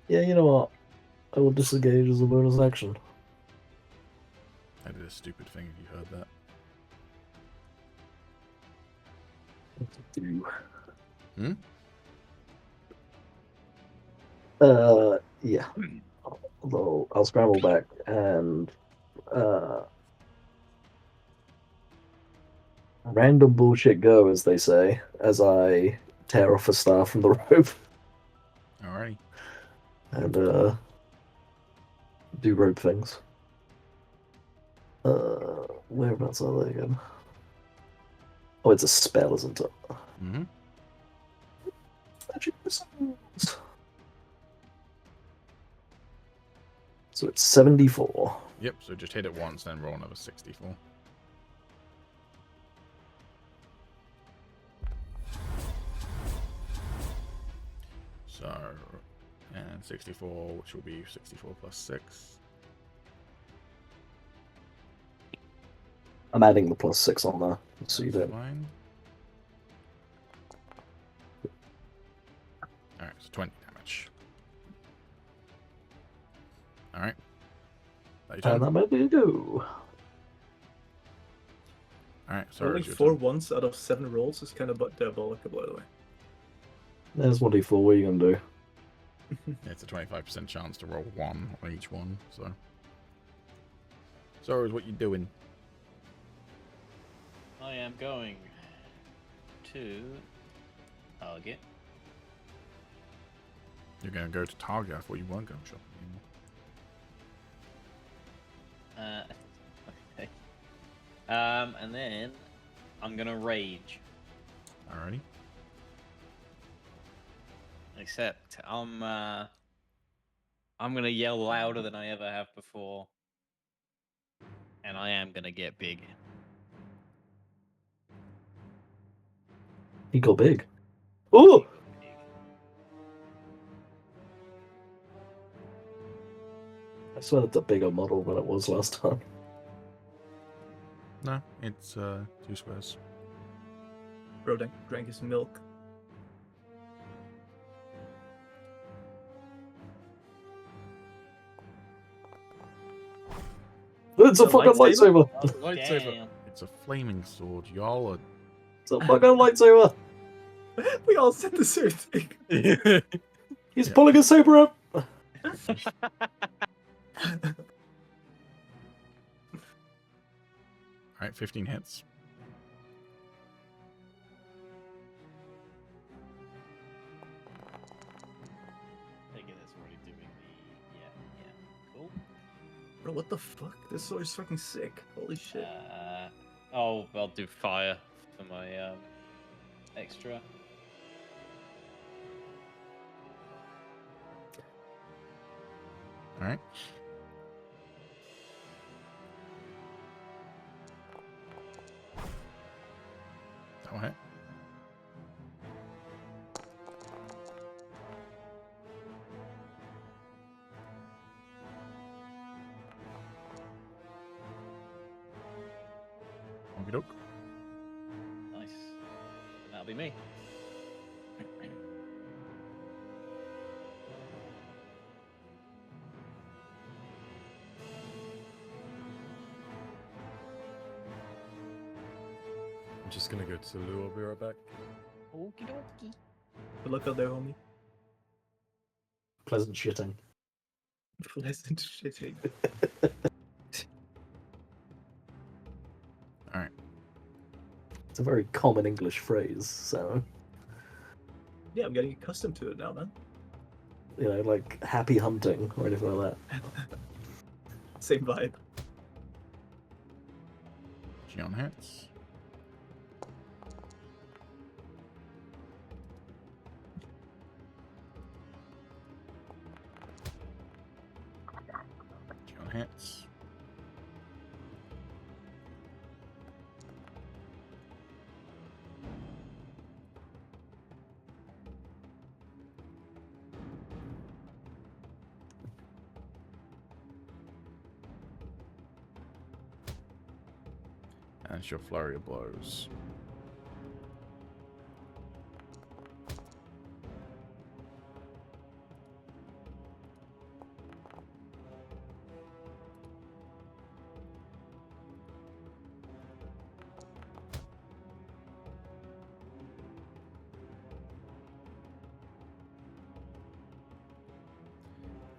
Yeah, you know what? I will disengage as a bonus action. I did a stupid thing if you heard that. What to do? Hmm? Yeah. Although I'll scramble back and random bullshit go, as they say, as I tear off a star from the rope Alrighty. and do rope things. Whereabouts are they again? Oh, it's a spell, isn't it? Mm-hmm. Magic missiles. So it's 74. Yep, so just hit it once, then roll another 64. So, and 64, which will be 64 plus 6. I'm adding the +6 on there, so you That's don't. fine. Alright, so 20 damage. Alright. And I'm ready to go. Alright, so Rolling it's your 4 turn. once out of 7 rolls is kind of diabolical, by the way. There's 1d4, what are you going to do? It's a 25% chance to roll 1 on each one, so. So, what you doing? I am going to target. You're going to go to Target. I thought you weren't going shopping anymore. Okay. And then I'm gonna rage. Alrighty. Except I'm gonna yell louder than I ever have before, and I am gonna get big. He got big. Oh! I swear it's a bigger model than it was last time. No, it's 2 squares. Bro drank his milk. It's a A fucking lightsaber? lightsaber! Lightsaber. Damn. It's a flaming sword. Y'all are. It's a fucking lightsaber! We all said the same thing. He's Yeah. pulling his saber up! Alright, 15 hits. Take it that's already doing the yeah. Cool. Bro, what the fuck? This sword is fucking sick. Holy shit. Oh, I'll do fire for my extra. Alright. Okie doke. Nice. That'll be me. I'm just gonna go to the loo. I'll be right back. Okie dokie. Good luck out there, homie. Pleasant shitting. Pleasant shitting. Alright. It's a very common English phrase, so Yeah, I'm getting accustomed to it now, man. you know, like happy hunting or anything like that. Same vibe. Gion hits. Gion hits. And it's your flurry of blows.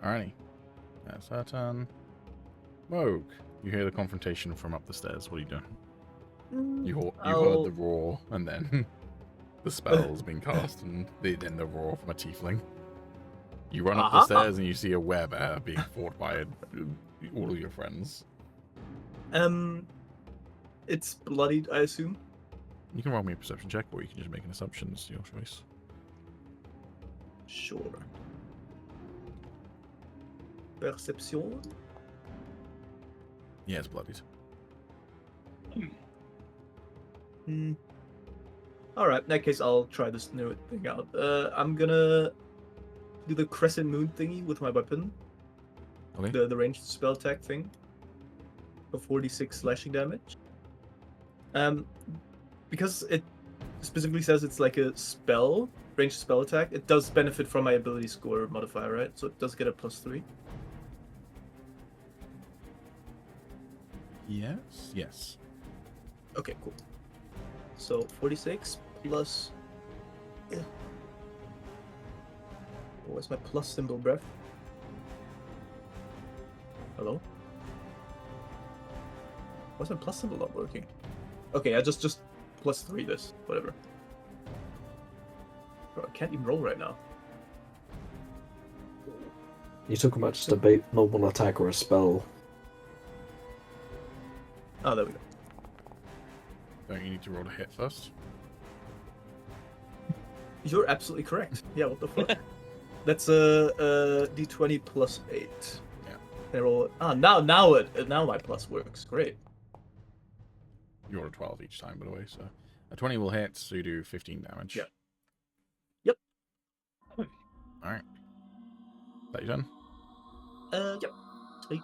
Alrighty. That's her turn. Moog, you hear the confrontation from up the stairs. What are you doing? You heard the roar, and then the spell's been cast, and then the roar from a tiefling. You run up the stairs, and you see a werebear being fought by all of your friends. It's bloodied, I assume. You can roll me a perception check, or you can just make an assumption. It's your choice. Sure. Perception. Yeah, it's bloodied. Alright, in that case, I'll try this new thing out. I'm gonna do the crescent moon thingy with my weapon. Okay. The ranged spell attack thing. For 46 slashing damage. Because it specifically says it's like a spell, ranged spell attack, it does benefit from my ability score modifier, right? So it does get a +3. Yes. Yes. Okay, cool. So 46 plus. What's my plus symbol, bruv? Hello? Why's my plus symbol not working? Okay, I just +3 this. Whatever. Bro, I can't even roll right now. You talking about just a normal attack or a spell? Oh, there we go. Don't you need to roll a hit first? You're absolutely correct. Yeah, what the fuck? That's a d20 plus 8. Yeah. I roll it. Now my plus works. Great. You roll a 12 each time, by the way, so a 20 will hit, so you do 15 damage. Yeah. Yep. Alright. That you done? Yep. Sweet.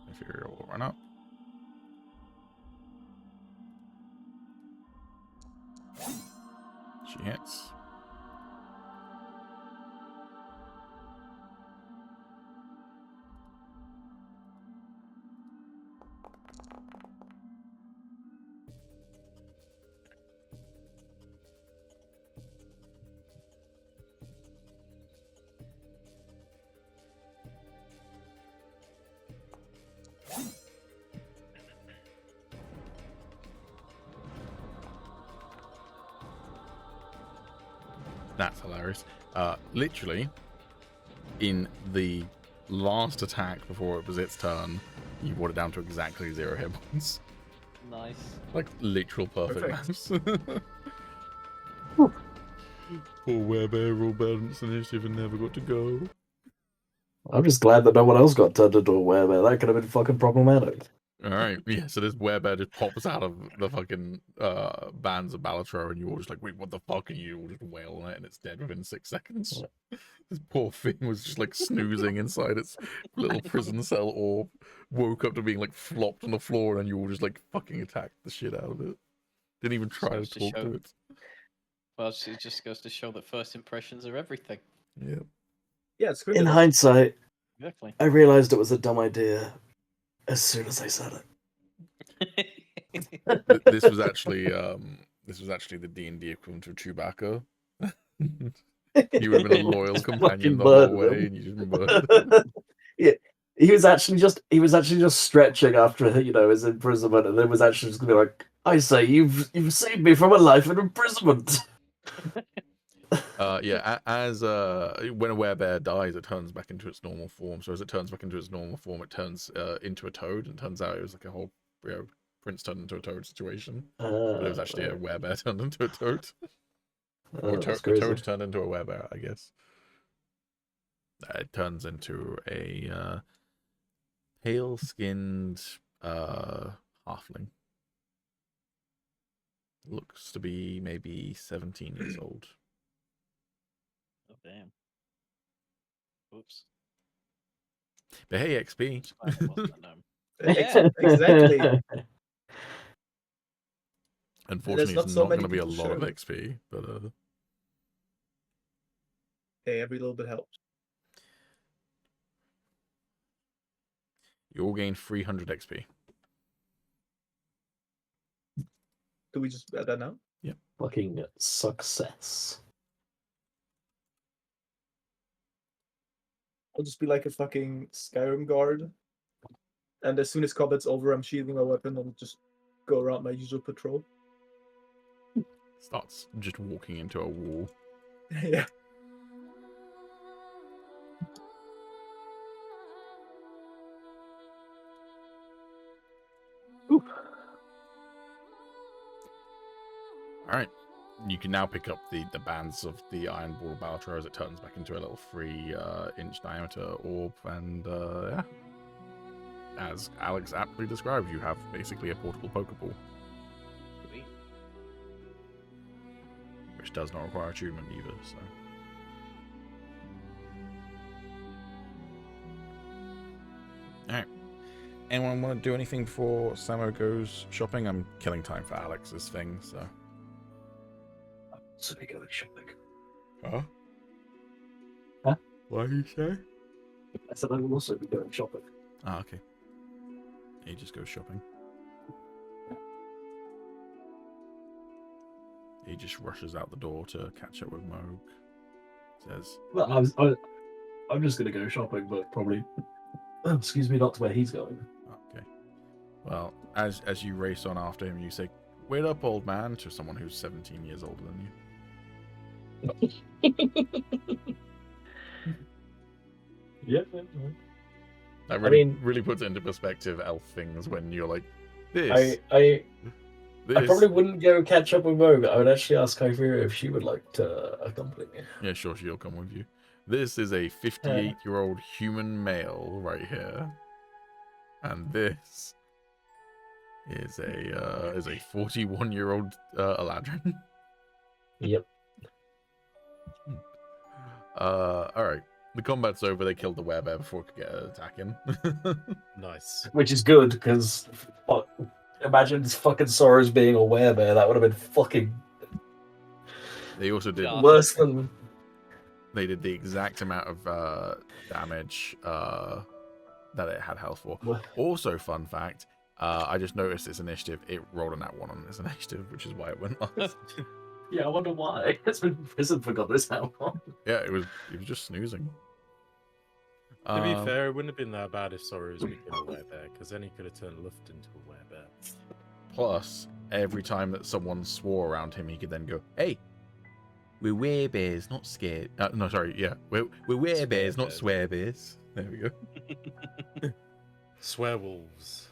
Inferior will run up. She hits. That's hilarious. Literally, in the last attack before it was its turn, you brought it down to exactly 0 hit points. Nice. Like, literal perfect Perfect. maps. Poor werebear rolled balance initiative and never got to go. I'm just glad that no one else got turned into a werebear. That could have been fucking problematic. All right, yeah. So this werebear just pops out of the fucking bands of Balatro, and you're all just like, "Wait, what the fuck?" And you all just wail on it, and it's dead within 6 seconds. This poor thing was just like snoozing inside its little prison cell orb, woke up to being like flopped on the floor, and you all just like fucking attacked the shit out of it. Didn't even try to goes to talk to show- it. Well, it just goes to show that first impressions are everything. Yeah. Yeah, it's good. In hindsight, Exactly. I realized it was a dumb idea as soon as I said it. This was actually the D&D equivalent of Chewbacca. You would have been a loyal Just companion fucking the whole murdered way, him. and you just murdered him. Yeah, he was actually just stretching after his imprisonment, and then was actually just gonna be like, "I say, you've saved me from a life of imprisonment." Yeah, as when a werebear dies, it turns back into its normal form. So as it turns back into its normal form, it turns into a toad, and turns out it was like a whole prince turned into a toad situation. But it was actually a werebear turned into a toad. Or a that's toad crazy. turned into a werebear, I guess. It turns into a pale-skinned halfling. Looks to be maybe 17 years old. Oh damn. Oops. But hey, XP. Just glad it wasn't that gnome. Exactly. Unfortunately, not it's so not going many to be a people lot of showing. XP, but Hey, every little bit helps. you all gain 300 XP. Do we just add that now? Fucking success. I'll just be like a fucking Skyrim guard. And as soon as combat's over, I'm shielding my weapon and just go around my usual patrol. Starts just walking into a wall. Yeah. All right. You can now pick up the bands of the Iron Ball Balatro as it turns back into a little 3-inch diameter orb. And yeah, as Alex aptly described, you have basically a portable Pokeball, Sweet. which does not require attunement either. So. All right. Anyone want to do anything before Samo goes shopping? I'm killing time for Alex's thing, so. So we go shopping. Huh? Huh? What did you say? I said I will also be going shopping. Ah, okay. He just goes shopping. He just rushes out the door to catch up with Moog. Says, Well, I'm just gonna go shopping, but probably, excuse me, not to where he's going. okay. Well, as you race on after him, you say, "Wait up, old man," to someone who's 17 years older than you. Yeah. That I really, mean- really puts it into perspective elf things when you're like, this. I this. probably wouldn't go catch up with Mo, but I would actually ask Kyphira if she would like to accompany me. Yeah, sure, she'll come with you. This is a 58-year-old human male right here. And this is a 41-year-old Eladrin. Yep. Alright. The combat's over, they killed the werebear before it could get an attack in. Nice. Which is good, because imagine fucking Soros being a werebear. That would have been fucking They also did Yeah. worse than. they did the exact amount of damage that it had health for. What? Also, fun fact, I just noticed its initiative, it rolled a nat 1 on its initiative, which is why it went last. Yeah, I wonder why. It's been in prison for God knows how long. Yeah, it was just snoozing. To be fair, it wouldn't have been that bad if Soros became a werebear, because then he could have turned Luft into a werebear. Plus, every time that someone swore around him, he could then go, "Hey, we're werebears, not scared." No, sorry, yeah, we're werebears, not swearbears. There we go. Swearwolves.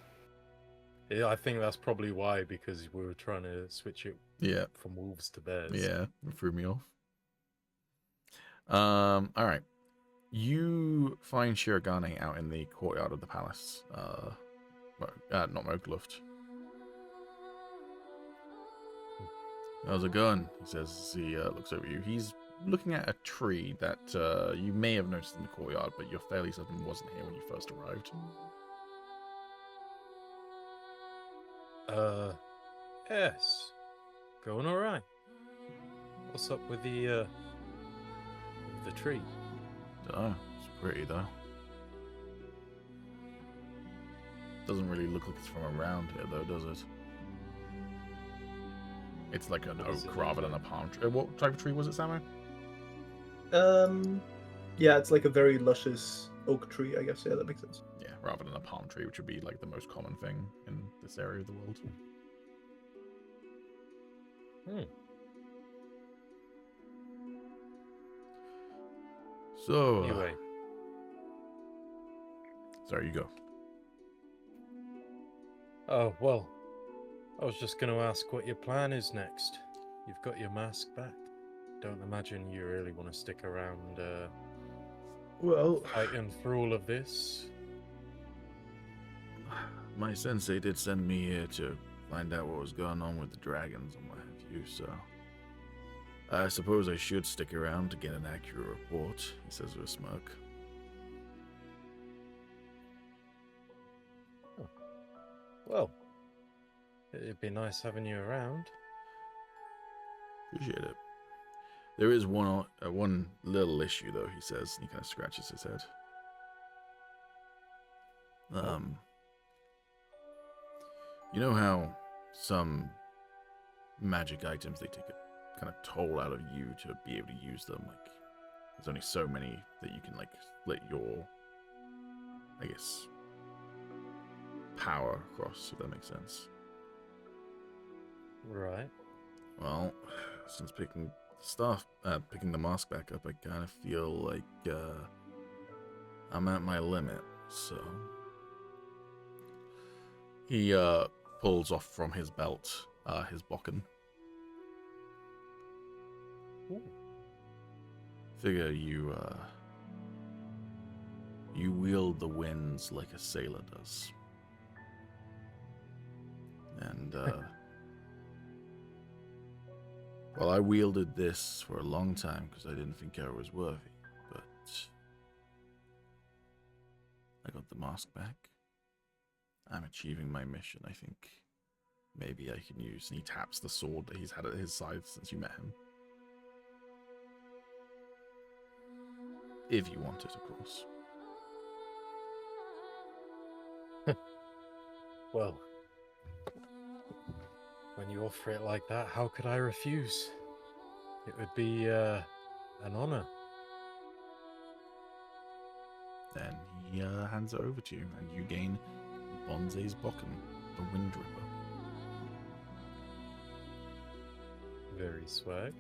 Yeah, I think that's probably why, because we were trying to switch it Yeah, from wolves to bears. yeah, it threw me off. All right. You find Shirogane out in the courtyard of the palace. not Mogluft. How's it going? He says as he looks over you. He's looking at a tree that you may have noticed in the courtyard, but you're fairly certain wasn't here when you first arrived. Yes. Going alright. What's up with the tree? Dunno. It's pretty though. Doesn't really look like it's from around here though, does it? It's like an oak rather than a palm tree. What type of tree was it, Samo? Yeah, it's like a very luscious oak tree, I guess. Yeah, that makes sense. Yeah, rather than a palm tree, which would be like the most common thing in this area of the world. So, Anyway. Sorry, you go. Oh, well. I was just going to ask what your plan is next. You've got your mask back. Don't imagine you really want to stick around Well, fighting for all of this. my sensei did send me here to find out what was going on with the dragons and what have you, so I suppose I should stick around to get an accurate report, he says with a smirk. Oh. Well, it'd be nice having you around. Appreciate it. There is one little issue, though, he says, and he kind of scratches his head. You know how some magic items, they take a kind of toll out of you to be able to use them? Like, there's only so many that you can, like, split your, I guess, power across, if that makes sense. Right. Well, since picking the mask back up, I kind of feel like I'm at my limit. So he pulls off from his belt his bokken. Ooh. Figure you wield the winds like a sailor does, and well, I wielded this for a long time because I didn't think I was worthy, but I got the mask back. I'm achieving my mission, I think. Maybe I can use, and he taps the sword that he's had at his side since you met him. If you want it, of course. Well, when you offer it like that, how could I refuse? It would be an honor. Then he hands it over to you, and you gain Bonze's Bokken, the Wind Ripper. Very swag.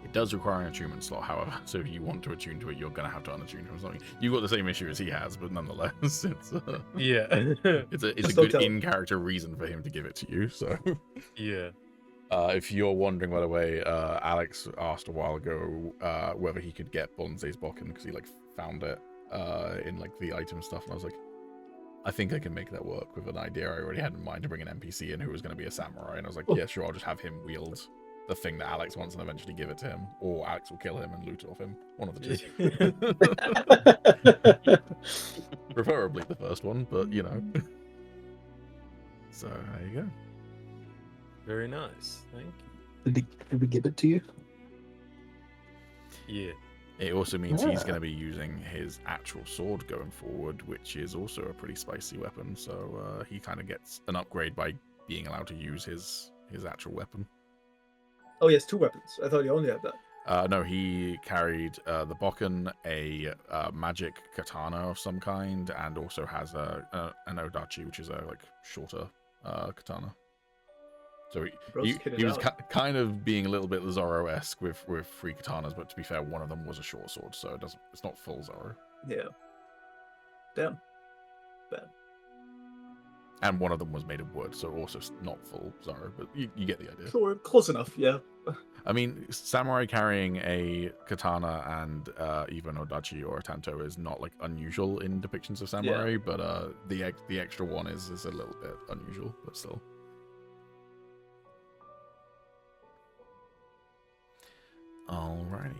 It does require an attunement slot, however, so if you want to attune to it, you're going to have to unattune from something. You've got the same issue as he has, but nonetheless, it's Yeah. it's a good in-character reason for him to give it to you, so... Yeah. If you're wondering, by the way, Alex asked a while ago whether he could get Bonze's Bokken, because he, like, found it in, like, the item stuff, and I was like, I think I can make that work with an idea I already had in mind to bring an NPC in who was going to be a samurai, and I was like, yeah, sure, I'll just have him wield the thing that Alex wants and eventually give it to him, or Alex will kill him and loot it off him. One of the two. Preferably the first one, but you know. So there you go. Very nice. Thank you. Did we give it to you? Yeah. It also means he's going to be using his actual sword going forward, which is also a pretty spicy weapon. So he kind of gets an upgrade by being allowed to use his actual weapon. Oh, he has two weapons. I thought he only had that. No, he carried the Bokken, a magic katana of some kind, and also has an odachi, which is a like shorter katana. So he was kind of being a little bit Zorro-esque with three katanas, but to be fair, one of them was a short sword, so it's not full Zorro. Yeah. Damn. Bad. And one of them was made of wood, so also not full Zara, but you get the idea. Sure, close enough. Yeah. I mean, samurai carrying a katana and even odachi or a tanto is not like unusual in depictions of samurai, but the extra one is a little bit unusual, but still. Alrighty.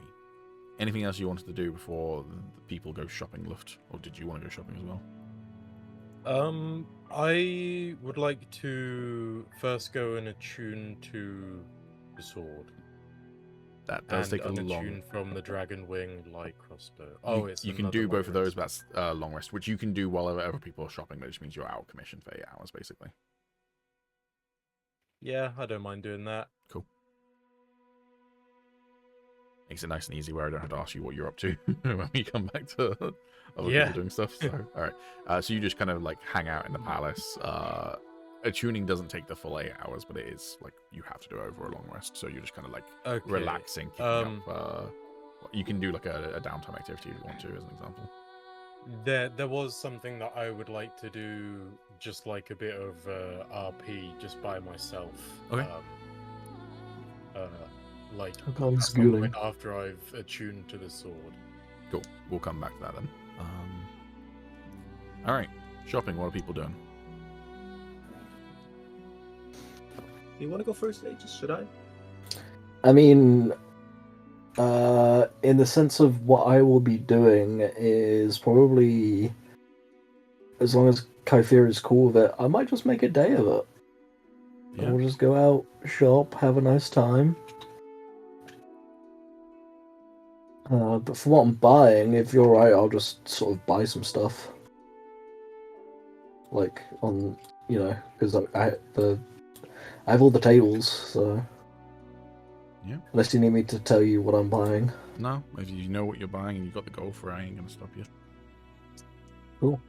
Anything else you wanted to do before the people go shopping, Luft? Or did you want to go shopping as well? I would like to first go and attune to the sword. That does And take a long... unattune from the dragon wing light crossbow. Oh, it's you can another do both long of those, rest. but that's long rest, which you can do while other people are shopping, but it just means you're out of commission for 8 hours, basically. Yeah, I don't mind doing that. Cool. Makes it nice and easy where I don't have to ask you what you're up to when we come back to other people doing stuff. So, all right. So you just kind of like hang out in the palace. Attuning doesn't take the full 8 hours, but it is like you have to do over a long rest. So you're just kind of like relaxing, kicking up. You can do like a downtime activity if you want to, as an example. There was something that I would like to do, just like a bit of RP, just by myself. Okay. Like Okay, at some point after I've attuned to the sword. Cool. We'll come back to that then. All right. Shopping. What are people doing? You want to go first, Agis? Should I? I mean, in the sense of what I will be doing is probably, as long as Kythera is cool with it, I might just make a day of it. Yeah. We'll just go out, shop, have a nice time. But for what I'm buying, if you're right, I'll just sort of buy some stuff. Like, on, because I have all the tables, so... Yeah. Unless you need me to tell you what I'm buying. No, if you know what you're buying and you've got the goal for it, I ain't going to stop you. Cool.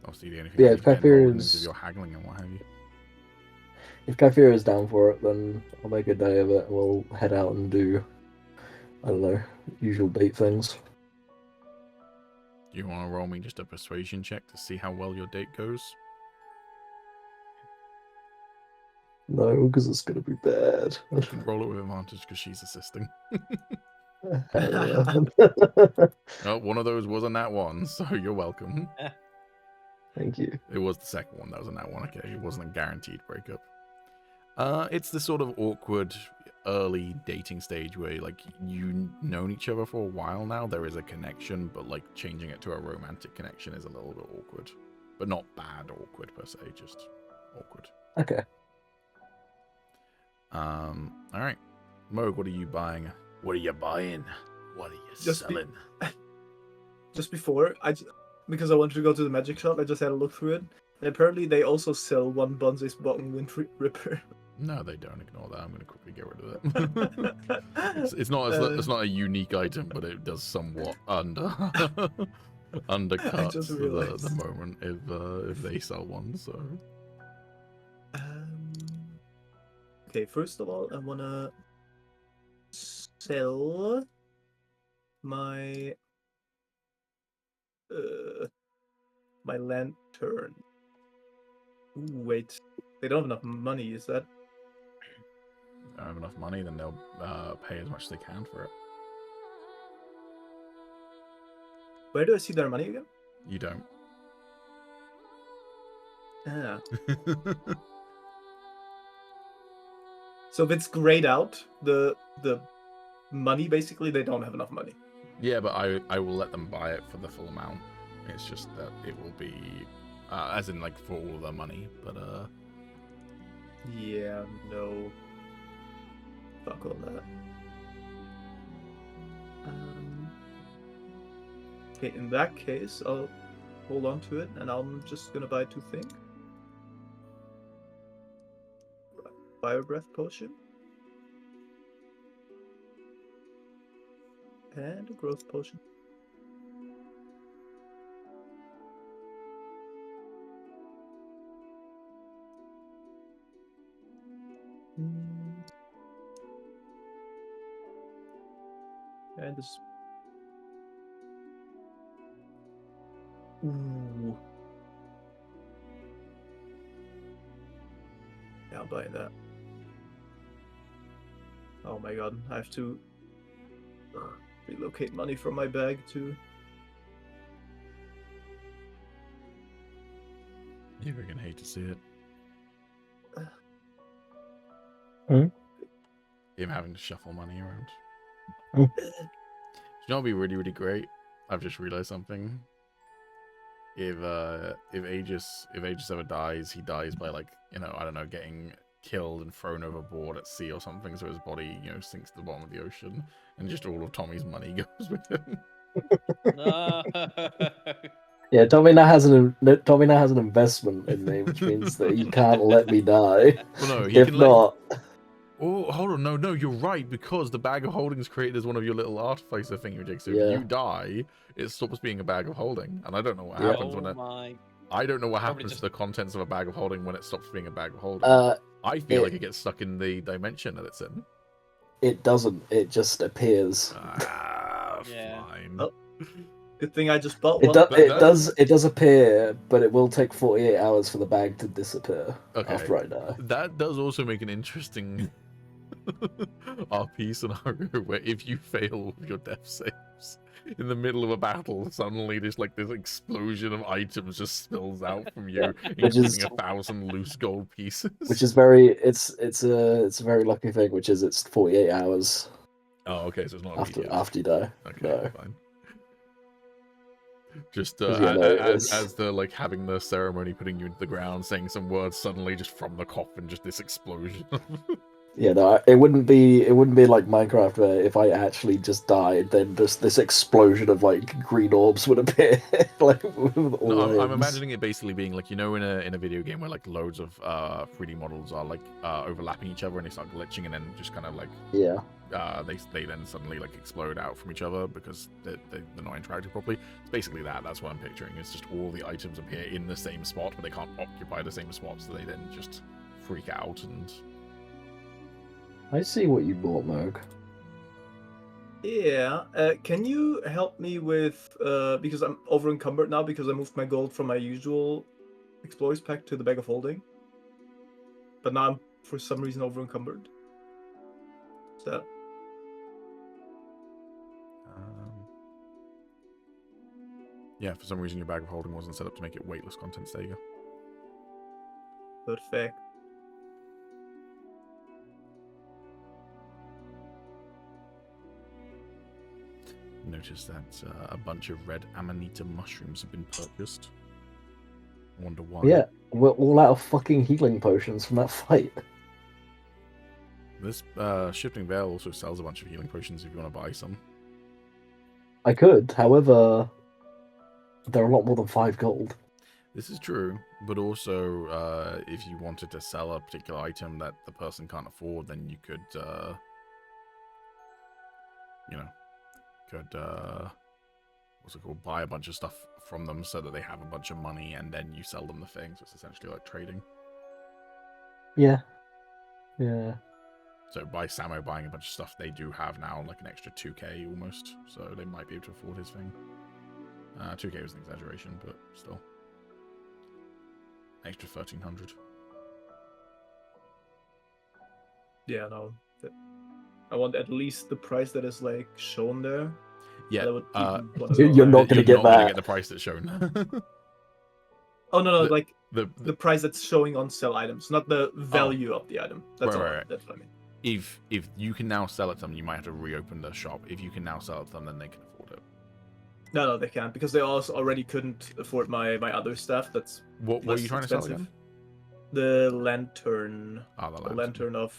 Obviously, the only thing Yeah, you if get involved in Kythera is if is... you're haggling and what have you. If Kythera is down for it, then I'll make a day of it and we'll head out and do, I don't know, usual date things. Do you want to roll me just a persuasion check to see how well your date goes? No, because it's going to be bad. You can roll it with advantage because she's assisting. Oh, one of those was a nat one, so you're welcome. Thank you. It was the second one that was a nat one. Okay, it wasn't a guaranteed breakup. It's the sort of awkward early dating stage where like you've known each other for a while now. There is a connection, but like changing it to a romantic connection is a little bit awkward, but not bad awkward per se, just awkward. Okay. All right, Moog, what are you buying? What are you buying? What are you selling? Just before, because I wanted to go to the magic shop, I just had a look through it. And apparently they also sell one Bonze's Bottom Wind Ripper. No, they don't. Ignore that. I'm going to quickly get rid of it. it's not a unique item, but it does somewhat undercut the moment if they sell one. So. Okay, first of all, I want to sell my my lantern. Ooh, wait. They don't have enough money, is that? If they don't have enough money, then they'll pay as much as they can for it. Where do I see their money again? You don't. Ah. So if it's grayed out, the money, basically, they don't have enough money. Yeah, but I will let them buy it for the full amount. It's just that it will be, as in like for all their money, but Yeah, no. Fuck all that. Okay, in that case, I'll hold on to it, and I'm just gonna buy 2 things. Fire Breath Potion. And a Growth Potion. And this. Ooh. Yeah, I'll buy that. Oh my god, I have to relocate money from my bag too. You freaking hate to see it. Him having to shuffle money around. Hmm. Do you know what'd be really, really great? I've just realized something. If Agis ever dies, he dies by, like, you know, I don't know, getting killed and thrown overboard at sea or something, so his body, you know, sinks to the bottom of the ocean, and just all of Tommy's money goes with him. No. Yeah, Tommy now has an investment in me, which means that he can't let me die. Well, no, he If can let you... not, Oh, hold on, no, you're right, because the bag of holding is created as one of your little artificer thingy-jigs, so Yeah. if you die, it stops being a bag of holding, and I don't know what Yeah. happens when Oh it... my. I don't know what Probably happens just- to the contents of a bag of holding when it stops being a bag of holding. I feel like it gets stuck in the dimension that it's in. it doesn't. It just appears. Ah, Yeah. fine. Oh. Good thing I just bought It, one. it does appear, but it will take 48 hours for the bag to disappear Okay. after I die. That does also make an interesting RP scenario where if you fail with your death saves in the middle of a battle, suddenly there's like this explosion of items just spills out from you, Which is- including 1,000 loose gold pieces. Which is very it's a very lucky thing, which is it's 48 hours Oh, okay, so it's not after immediate. you die. Okay, No. fine. Just Yeah, no, it's- as the like having the ceremony, putting you into the ground, saying some words, suddenly just from the coffin, just this explosion. Yeah, no, it wouldn't be like Minecraft where if I actually just died, then just this explosion of like green orbs would appear. Like with all No, I'm ends. imagining it basically being like, you know, in a video game where like loads of 3D models are like overlapping each other and they start glitching and then just kind of like Yeah. they then suddenly like explode out from each other because they're not interacting properly. It's basically that. That's what I'm picturing. It's just all the items appear in the same spot, but they can't occupy the same spot, so they then just freak out and. I see what you bought, Moog. Yeah. Can you help me with because I'm over encumbered now because I moved my gold from my usual Explorers pack to the bag of holding. But now I'm for some reason over encumbered. So Yeah, for some reason your bag of holding wasn't set up to make it weightless contents. There you go. perfect. Notice that a bunch of red amanita mushrooms have been purchased. I wonder why. Yeah, we're all out of fucking healing potions from that fight. This Shifting Veil also sells a bunch of healing potions if you want to buy some. I could, however, they're a lot more than 5 gold. This is true, but also if you wanted to sell a particular item that the person can't afford, then you could, what's it called? Buy a bunch of stuff from them so that they have a bunch of money, and then you sell them the thing. So it's essentially like trading. Yeah. Yeah. So by Samo buying a bunch of stuff, they do have now like an extra 2k almost, so they might be able to afford his thing. 2k was an exaggeration, but still. Extra 1,300. Yeah, no. I want at least the price that is like shown there. Yeah, I would even wanna You're go not higher. gonna get that. get the price that's shown. Oh no, the- like the price that's showing on sell items, not the value of the item. That's all. Right. That's what I mean. if you can now sell it to them, you might have to reopen the shop. If you can now sell it to them, then they can afford it. No, they can't because they also already couldn't afford my other stuff. That's What are less you trying expensive. to sell again? The lantern. Ah, The lantern of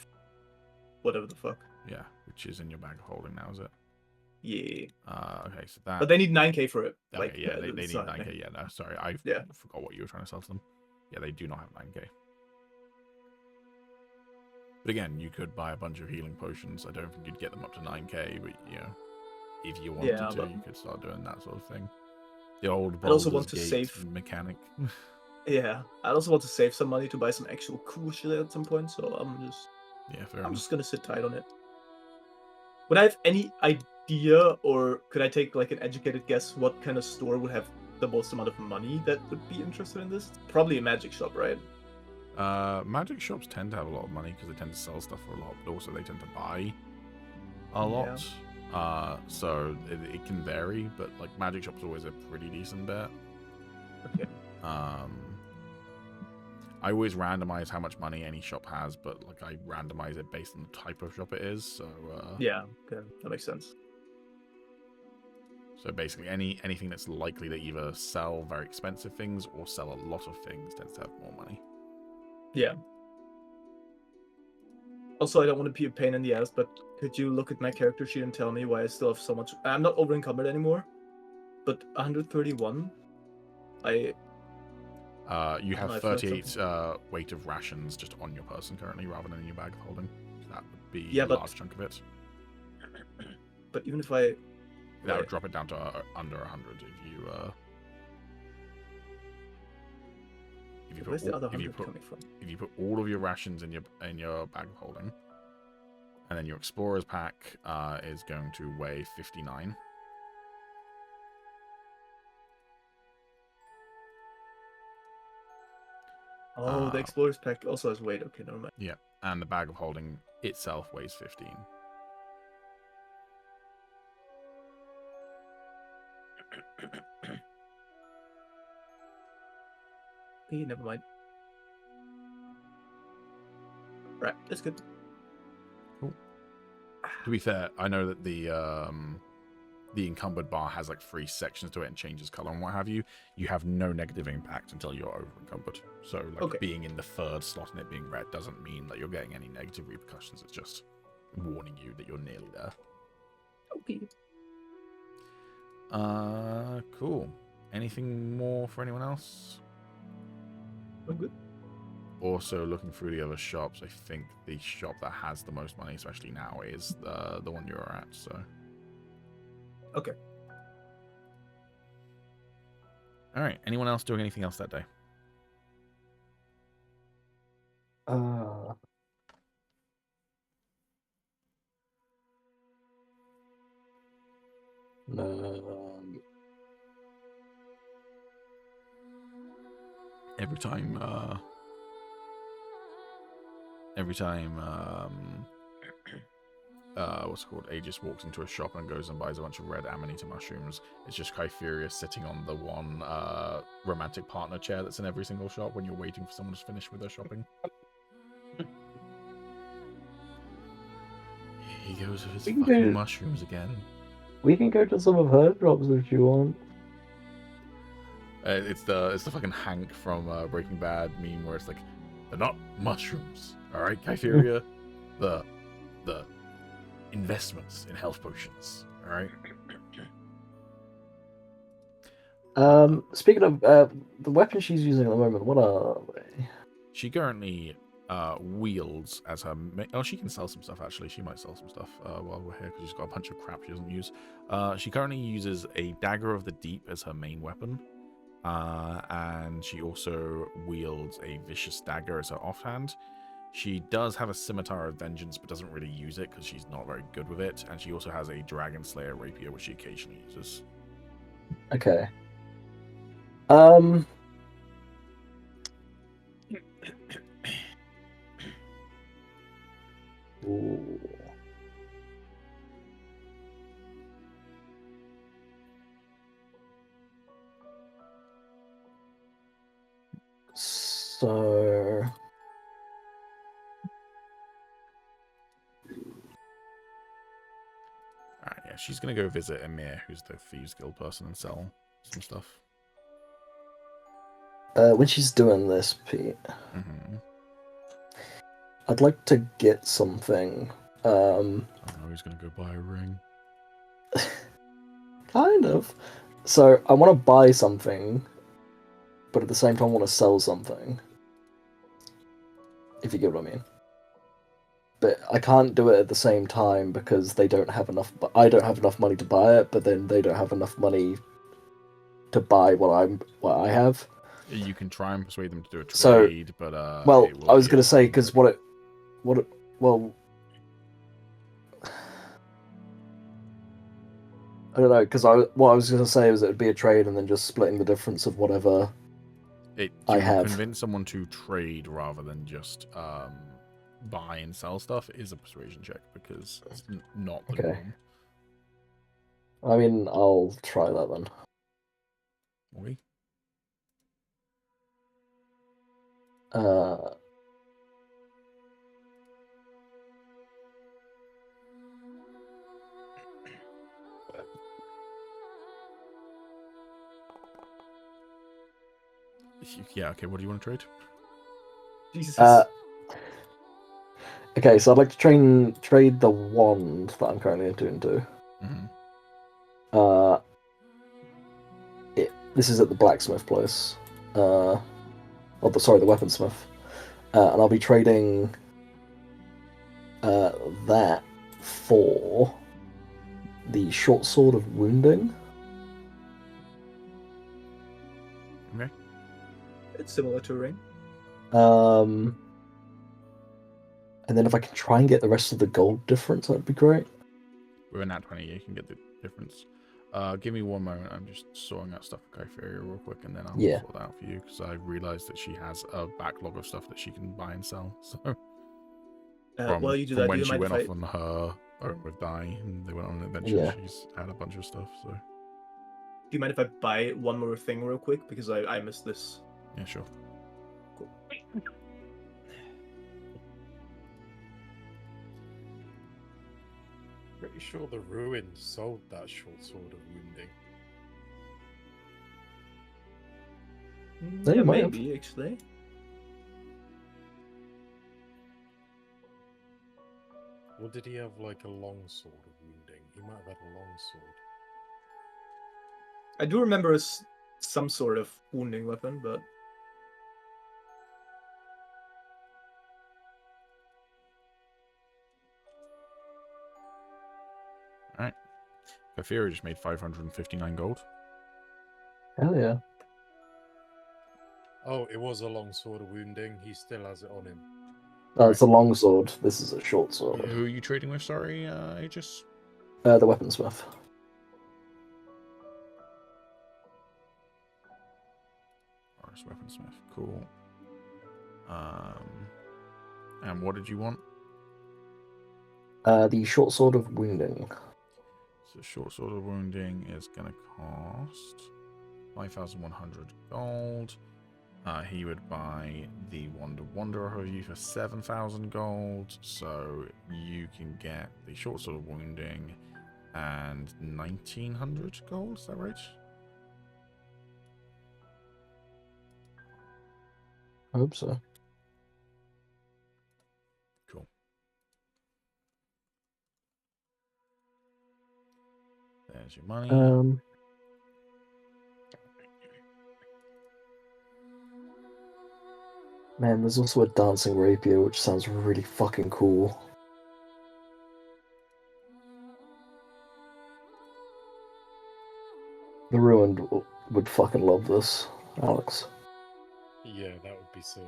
whatever the fuck. Yeah, which is in your bag of holding now, is it? Yeah. Okay, so that. But they need 9k for it. Okay, Like, yeah, they need it's not 9k. Yeah, no, sorry, I Yeah. forgot what you were trying to sell to them. Yeah, they do not have 9k. But again, you could buy a bunch of healing potions. I don't think you'd get them up to 9k, but you know, if you wanted Yeah, to, but- you could start doing that sort of thing. The old I'd also Baldur's want to Gate save- mechanic. Yeah. I also want to save some money to buy some actual cool shit at some point, so Yeah, fair I'm enough. just gonna sit tight on it. Would I have any idea, or could I take like an educated guess what kind of store would have the most amount of money that would be interested in this? Probably a magic shop, right? Magic shops tend to have a lot of money because they tend to sell stuff for a lot, but also they tend to buy a lot. So it can vary, but like magic shops always a pretty decent bet. Okay. I always randomize how much money any shop has, but like I randomize it based on the type of shop it is. So Yeah, okay, that makes sense. So basically, anything that's likely to either sell very expensive things or sell a lot of things tends to have more money. Yeah. Also, I don't want to be a pain in the ass, but could you look at my character sheet and tell me why I still have so much? I'm not over encumbered anymore, but 131. You have I feel like 38 weight of rations just on your person currently, rather than in your bag of holding. So that would be a large chunk of it. But even if I... That would drop it down to under 100 Where's the other 100 coming from? if you put all of your rations in your bag of holding, and then your explorer's pack is going to weigh 59. Oh, the explorer's pack also has weight. Okay, never mind. Yeah, and the bag of holding itself weighs 15. Hey, never mind. Right, that's good. Cool. To be fair, I know that the encumbered bar has like 3 sections to it and changes color and what have you. You have no negative impact until you're over encumbered. So like being in the 3rd slot and it being red doesn't mean that you're getting any negative repercussions. It's just warning you that you're nearly there. Okay. Cool. Anything more for anyone else? I'm good. Also, looking through the other shops, I think the shop that has the most money, especially now, is the one you're at. So. Okay. All right. Anyone else doing anything else that day? No. Every time what's it called? Agis walks into a shop and goes and buys a bunch of red amanita mushrooms. It's just Kytheria sitting on the one romantic partner chair that's in every single shop when you're waiting for someone to finish with their shopping. He goes with his fucking mushrooms again. We can go to some of her drops if you want. It's the fucking Hank from Breaking Bad meme where it's like, they're not mushrooms, all right, Kytheria, the investments in health potions, all right. Speaking of the weapons she's using at the moment, what are they? She currently wields as her. Oh, she can sell some stuff actually. She might sell some stuff while we're here because she's got a bunch of crap she doesn't use. She currently uses a dagger of the deep as her main weapon. And she also wields a vicious dagger as her offhand. She does have a scimitar of vengeance, but doesn't really use it because she's not very good with it. And she also has a dragon slayer rapier, which she occasionally uses. Okay. Ooh. So Alright, yeah, she's gonna go visit Emir, who's the Thieves Guild person, and sell some stuff. when she's doing this, Pete, I'd like to get something. I know he's gonna go buy a ring. Kind of. So I want to buy something, but at the same time I want to sell something. If you get what I mean. But I can't do it at the same time because they don't have enough. I don't have enough money to buy it, but then they don't have enough money to buy what I have. You can try and persuade them to do a So, trade, but well, I was gonna say because well, I don't know, because what I was gonna say was it would be a trade and then just splitting the difference of whatever I To have. convince someone to trade rather than just buy and sell stuff is a persuasion check because it's not the Okay. norm. I mean, I'll try that then. Okay. Uh, Yeah, okay, what do you want to trade? Jesus. okay, so I'd like to trade the wand that I'm currently into. Mm-hmm. This is at the blacksmith place. The weaponsmith. And I'll be trading that for the short sword of wounding. Okay. It's similar to a ring. And then if I can try and get the rest of the gold difference, that'd be great. With a nat 20, you can get the difference. Give me one moment. I'm just sorting out stuff for Kypheria real quick, and then I'll sort that out for you, because I realized that she has a backlog of stuff that she can buy and sell. So While you do from that, do when you she mind went if off on her own with Dai, and they went on an adventure, Yeah. she's had a bunch of stuff. So do you mind if I buy one more thing real quick, because I missed this? yeah, sure. Cool. Pretty sure the Ruin sold that short sword of wounding. They Yeah, might have. maybe actually. Or did he have like a long sword of wounding? He might have had a long sword. I do remember some sort of wounding weapon, but Alright. Kypheria just made 559 gold. Hell yeah. Oh, it was a long sword of wounding. He still has it on him. It's a long sword. This is a short sword. Who are you trading with, sorry, Agis? The weaponsmith. Oriss Weaponsmith, cool. And what did you want? The short sword of wounding. So short sword of wounding is gonna cost 5,100 gold. He would buy the Wand of Wanderer of you for 7,000 gold. So you can get the short sword of wounding and 1,900 gold. Is that right? I hope so. Cool. There's your money. Man, there's also a dancing rapier, which sounds really fucking cool. The Ruined would fucking love this, Alex. Yeah, that would be sick.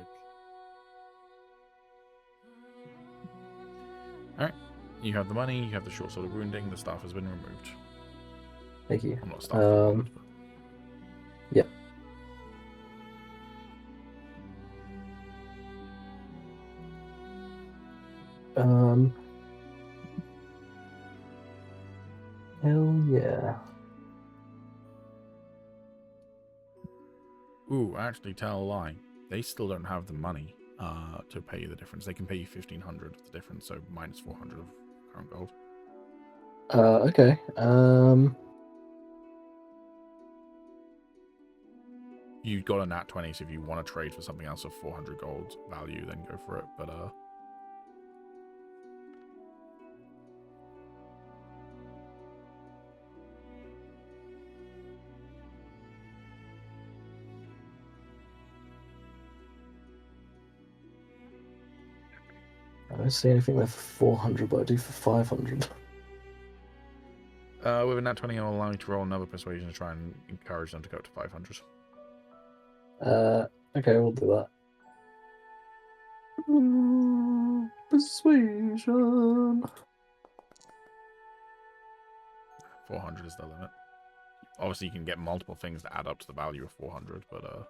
Alright. You have the money, you have the short sword of wounding, the staff has been removed. Thank you. I'm not staff for wand, but... Yep. Hell yeah. Ooh, actually, tell a lie. They still don't have the money to pay you the difference. They can pay you 1,500 of the difference, so minus 400 of current gold. Okay. You got a nat 20, so if you want to trade for something else of 400 gold value, then go for it. But I don't see anything there for 400, but I do for 500. with a nat 20, I'll allow you to roll another persuasion to try and encourage them to go up to 500. Okay, we'll do that. Persuasion. 400 is the limit. Obviously, you can get multiple things that add up to the value of 400, but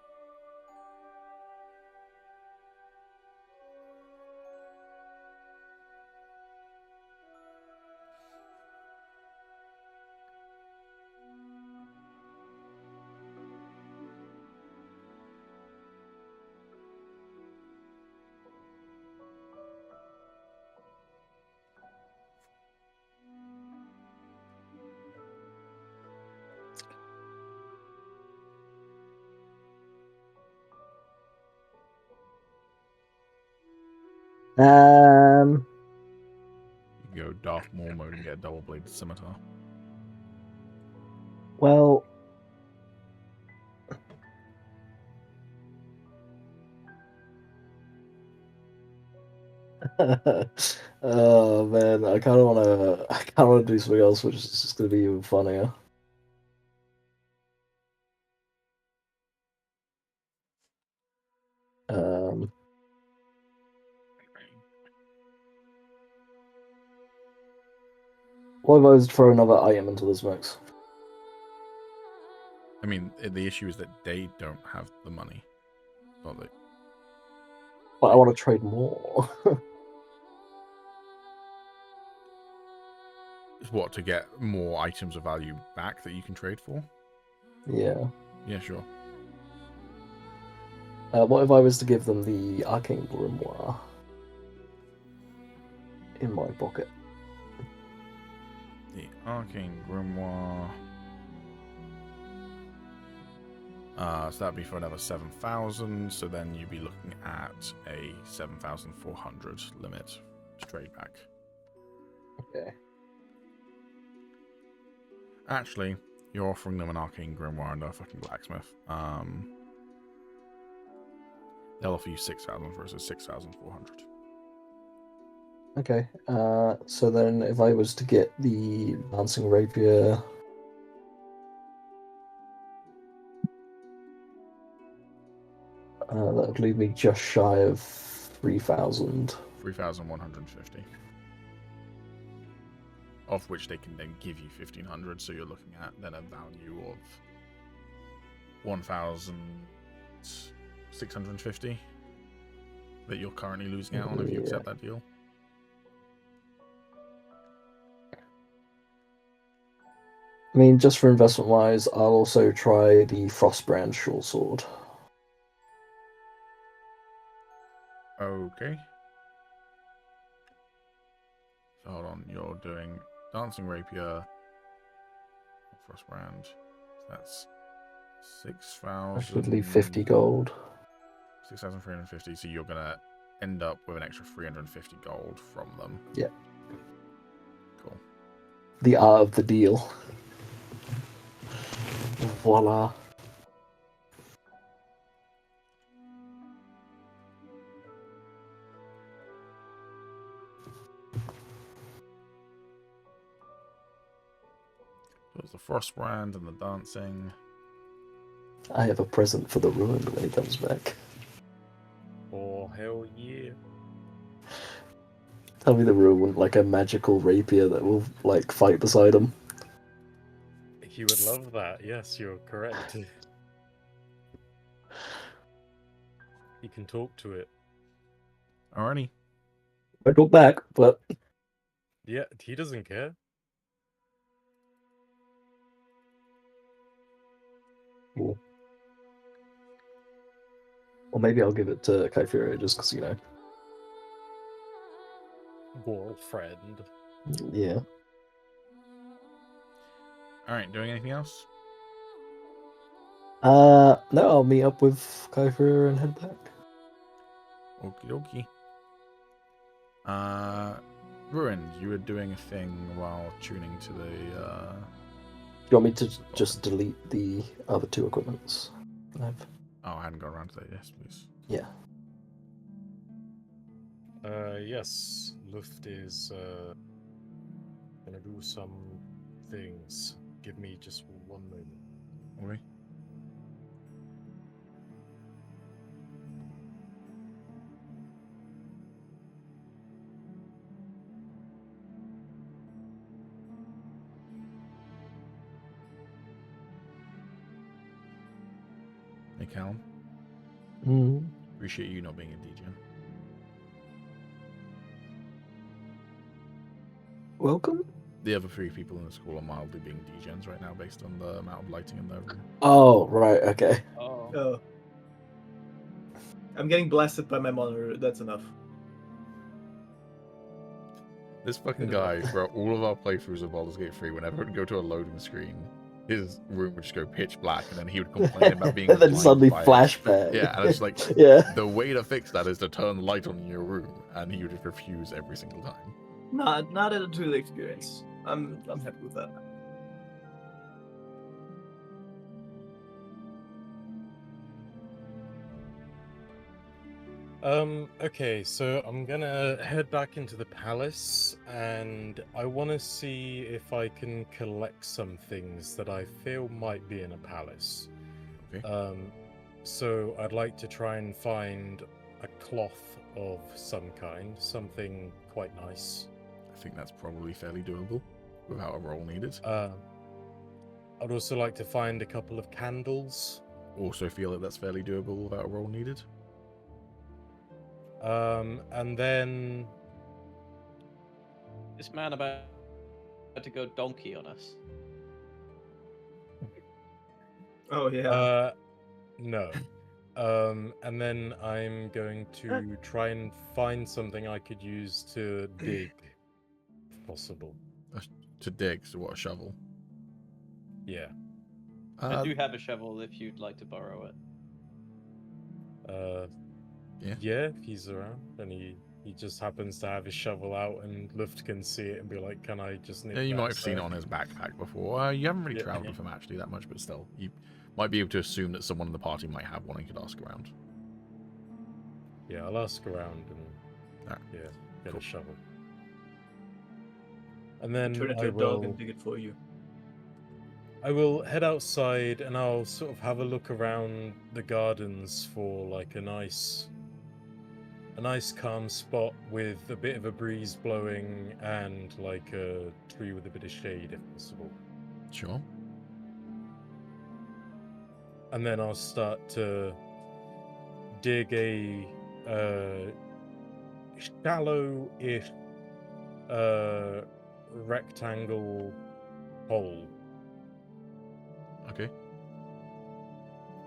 Um. You can go Darth Maul mode and get a double-bladed scimitar. Well. Oh man, I kind of wanna. I kind of wanna do something else, which is just gonna be even funnier. Um. What if I was to throw another item into this mix? I mean, the issue is that they don't have the money. Not they. But I want to trade more. What, to get more items of value back that you can trade for? Yeah. Yeah, sure. What if I was to give them the arcane grimoire in my pocket? The Arcane Grimoire. So that'd be for another 7,000. So then you'd be looking at a 7,400 limit to trade back. Okay. Actually, you're offering them an Arcane Grimoire and a fucking blacksmith. They'll offer you 6,000 versus 6,400. Okay. So then if I was to get the dancing rapier, that would leave me just shy of 3,000. 3,150. Of which they can then give you 1,500, so you're looking at then a value of 1,650 that you're currently losing out on if you accept that deal. I mean, just for investment wise, I'll also try the Frostbrand short sword. Okay. So hold on, you're doing Dancing Rapier, Frostbrand. That's 6,000. I should leave 50 gold. 6,350. So you're gonna end up with an extra 350 gold from them. Yeah. Cool. The art of the deal. Voila. There's the Frostbrand and the dancing. I have a present for the ruined when he comes back. Oh, hell yeah. Tell me the ruined like a magical rapier that will like fight beside him. He would love that. Yes, you're correct. He can talk to it. Alrighty. I go back, but Yeah, he doesn't care. or maybe I'll give it to Kyphira just because, you know. Girlfriend. Yeah. Alright, doing anything else? No, I'll meet up with Kyphira and head back. Okie dokie. Ruined, you were doing a thing while tuning to the, Do you want me to just delete the other two equipments? Oh, I hadn't gone around to that. Yes, please. Yeah. Yes. Luft is gonna do some things. Give me just one moment. Okay. Hey, Calum. Mm. Appreciate you not being a degen. Welcome. The other 3 people in the school are mildly being degens right now based on the amount of lighting in their room. Oh, right, okay. Oh. Oh. I'm getting blasted by my monitor. That's enough. This fucking Good enough. guy, throughout all of our playthroughs of Baldur's Gate 3, whenever it would go to a loading screen, his room would just go pitch black, and then he would complain about being and then suddenly blinded by it. flashback. Yeah, and it's like yeah. the way to fix that is to turn the light on in your room, and he would just refuse every single time. Not a true experience. I'm happy with that. Okay, so I'm gonna head back into the palace, and I want to see if I can collect some things that I feel might be in a palace. Okay. So I'd like to try and find a cloth of some kind, something quite nice. I think that's probably fairly doable without a roll needed. I'd also like to find a couple of candles. Also feel that that's fairly doable without a roll needed. And then This man about to go donkey on us. Oh yeah. no. And then I'm going to try and find something I could use to dig, if possible. To dig, so what, a shovel? Yeah. I do have a shovel if you'd like to borrow it. Yeah, if he's around, and he just happens to have his shovel out, and Luft can see it and be like, "Can I just?" Yeah, you might have seen it on his backpack before. You haven't really traveled with him actually that much, but still, you might be able to assume that someone in the party might have one and could ask around. Yeah, I'll ask around and get cool. a shovel. And then Turn it into a dog and dig it for you. I will head outside and I'll sort of have a look around the gardens for like a nice calm spot with a bit of a breeze blowing and like a tree with a bit of shade if possible. Sure. And then I'll start to dig a shallow-ish rectangle hole. Okay.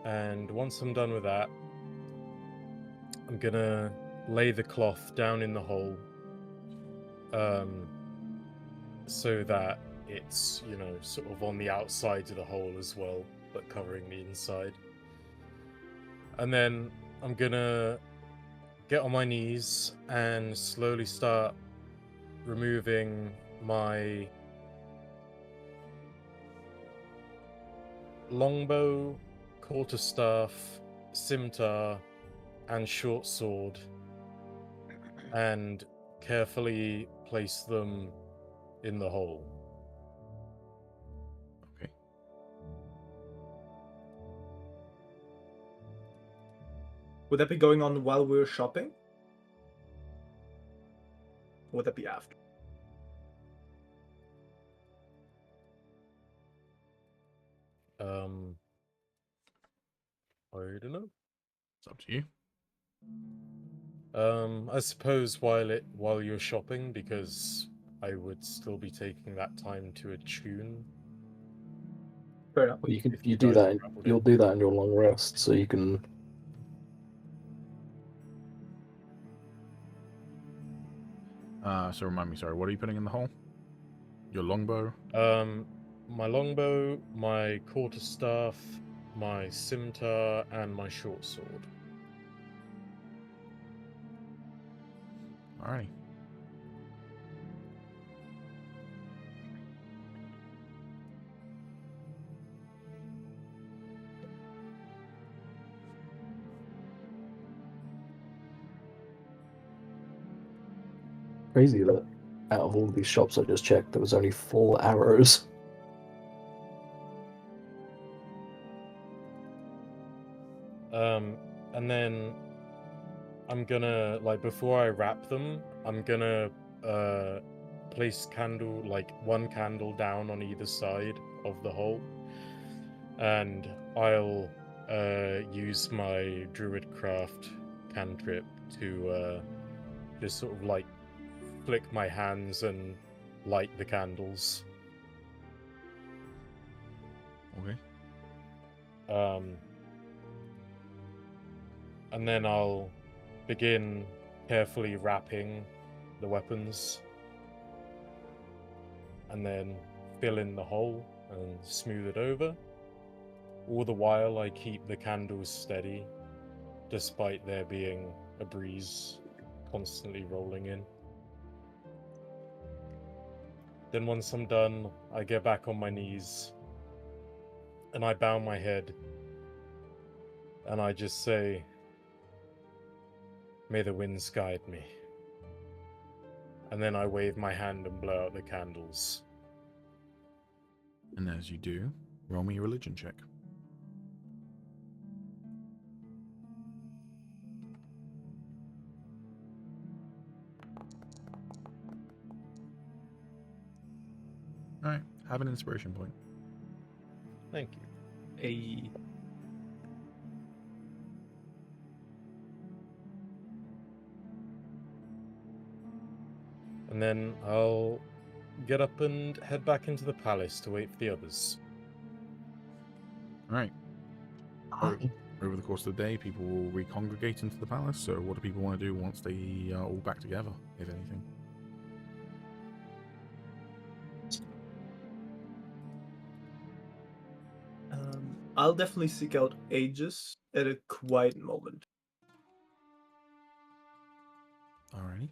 And once I'm done with that, I'm gonna lay the cloth down in the hole, so that it's, sort of on the outside of the hole as well, but covering the inside. And then I'm gonna get on my knees and slowly start removing my longbow, quarterstaff, scimitar, and short sword, and carefully place them in the hole. Okay. Would that be going on while we're shopping? Or would that be after? I don't know. It's up to you. I suppose while you're shopping, because I would still be taking that time to attune. Fair enough. Well, If you you do guys that. traveled You'll in. do that in your long rest, so you can. So remind me, sorry, what are you putting in the hole? Your longbow? My longbow, my quarterstaff, my scimitar, and my short sword. Alrighty. Crazy that out of all these shops I just checked, there was only 4 arrows. And then I'm gonna, like, before I wrap them, I'm gonna place one candle down on either side of the hole, and I'll use my druidcraft cantrip to just sort of like flick my hands and light the candles. Okay. And then I'll begin carefully wrapping the weapons, and then fill in the hole and smooth it over. All the while, I keep the candles steady, despite there being a breeze constantly rolling in. Then once I'm done, I get back on my knees, and I bow my head, and I just say, "May the winds guide me." And then I wave my hand and blow out the candles. And as you do, roll me a religion check. Alright, have an inspiration point. Thank you. A And then I'll get up and head back into the palace to wait for the others. Alright. Over the course of the day, people will recongregate into the palace, so what do people want to do once they are all back together, if anything? I'll definitely seek out Agis at a quiet moment. Alrighty.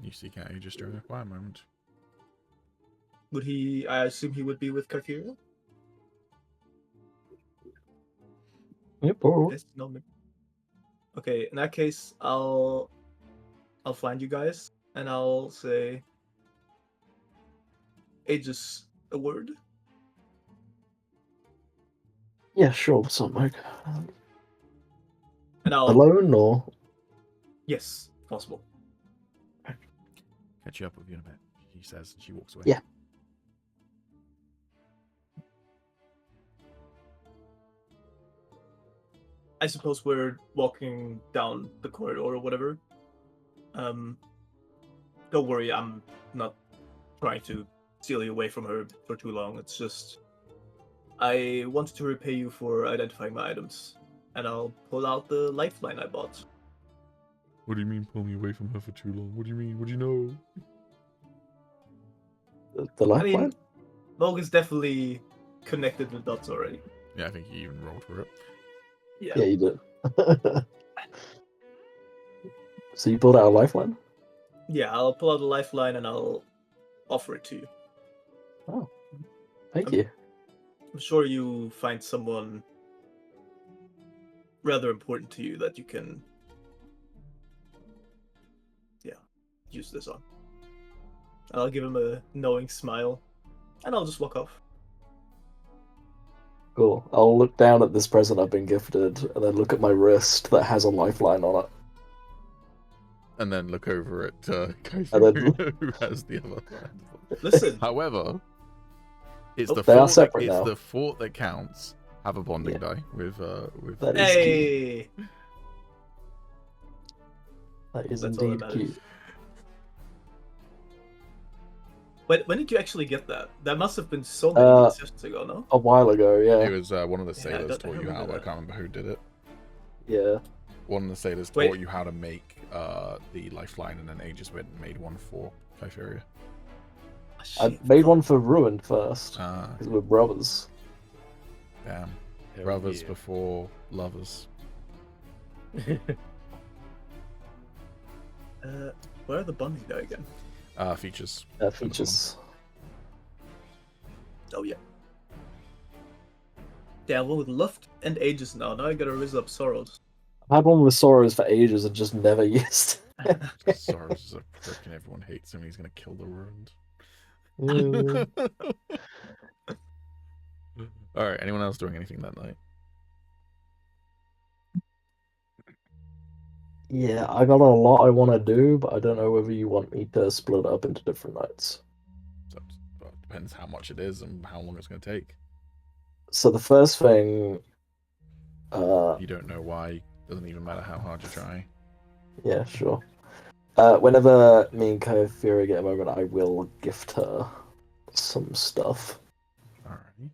You seek out Agis during a quiet moment. Would he? I assume he would be with Kythera? Yep, or Yes, no. Okay, in that case, I'll find you guys and I'll say, Agis, a word. yeah, sure. What's up, Mike? And I'll Alone or? yes, possible. Catch you up with you in a bit, she says, and she walks away. Yeah. I suppose we're walking down the corridor or whatever. Don't worry, I'm not trying to steal you away from her for too long. It's just I wanted to repay you for identifying my items, and I'll pull out the lifeline I bought. What do you mean pull me away from her for too long? What do you mean? What do you know? The I lifeline? mean, Moog is definitely connected the dots already. Yeah, I think he even rolled for it. Yeah. Yeah, you did. So you pulled out a lifeline? Yeah, I'll pull out the lifeline and I'll offer it to you. Oh, thank you. I'm sure you find someone rather important to you that you can, use this on. I'll give him a knowing smile, and I'll just walk off. Cool. I'll look down at this present I've been gifted, and then look at my wrist that has a lifeline on it. And then look over at And Kythera, who has the other hand. Listen, However, it's Oh, the they are fort that, separate it's now. the fort that counts. Have a bonding Yeah. die with That is cute. hey, That is That's all that indeed matters. cute. when did you actually get that? That must have been so many sessions ago, no? A while ago, It yeah. was one of the Yeah, I sailors don't taught you how. remember I that. can't remember who did it. Yeah. One of the sailors Wait. taught you how to make the lifeline, and then Agis went and made one for Kythera. Ah, I shit, made fuck. one for Ruined first, Ah, because we're brothers. damn. Hell Brothers yeah. before lovers. Where are the bonding die again? Features. Features. Oh yeah. Yeah, one with Luft and Aegis now. Now I gotta raise up Sorrows. I've had one with Sorrows for ages and just never used. Sorrows is a prick and everyone hates him. He's gonna kill the ruined. Alright, anyone else doing anything that night? Yeah, I got a lot I want to do, but I don't know whether you want me to split it up into different nights. So, well, it depends how much it is and how long it's gonna take. So the first thing, You don't know why. Doesn't even matter how hard you try. yeah, sure. Whenever me and Kythera get a moment, I will gift her some stuff. Alrighty.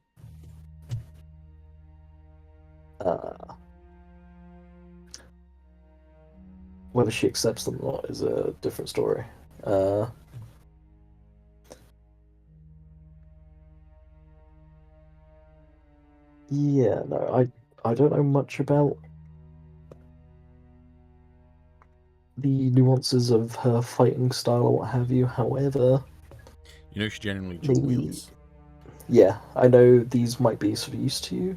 Whether she accepts them or not is a different story. Yeah, no, I don't know much about the nuances of her fighting style or what have you. However, You know she generally dual maybe, wields. yeah, I know these might be sort of used to you.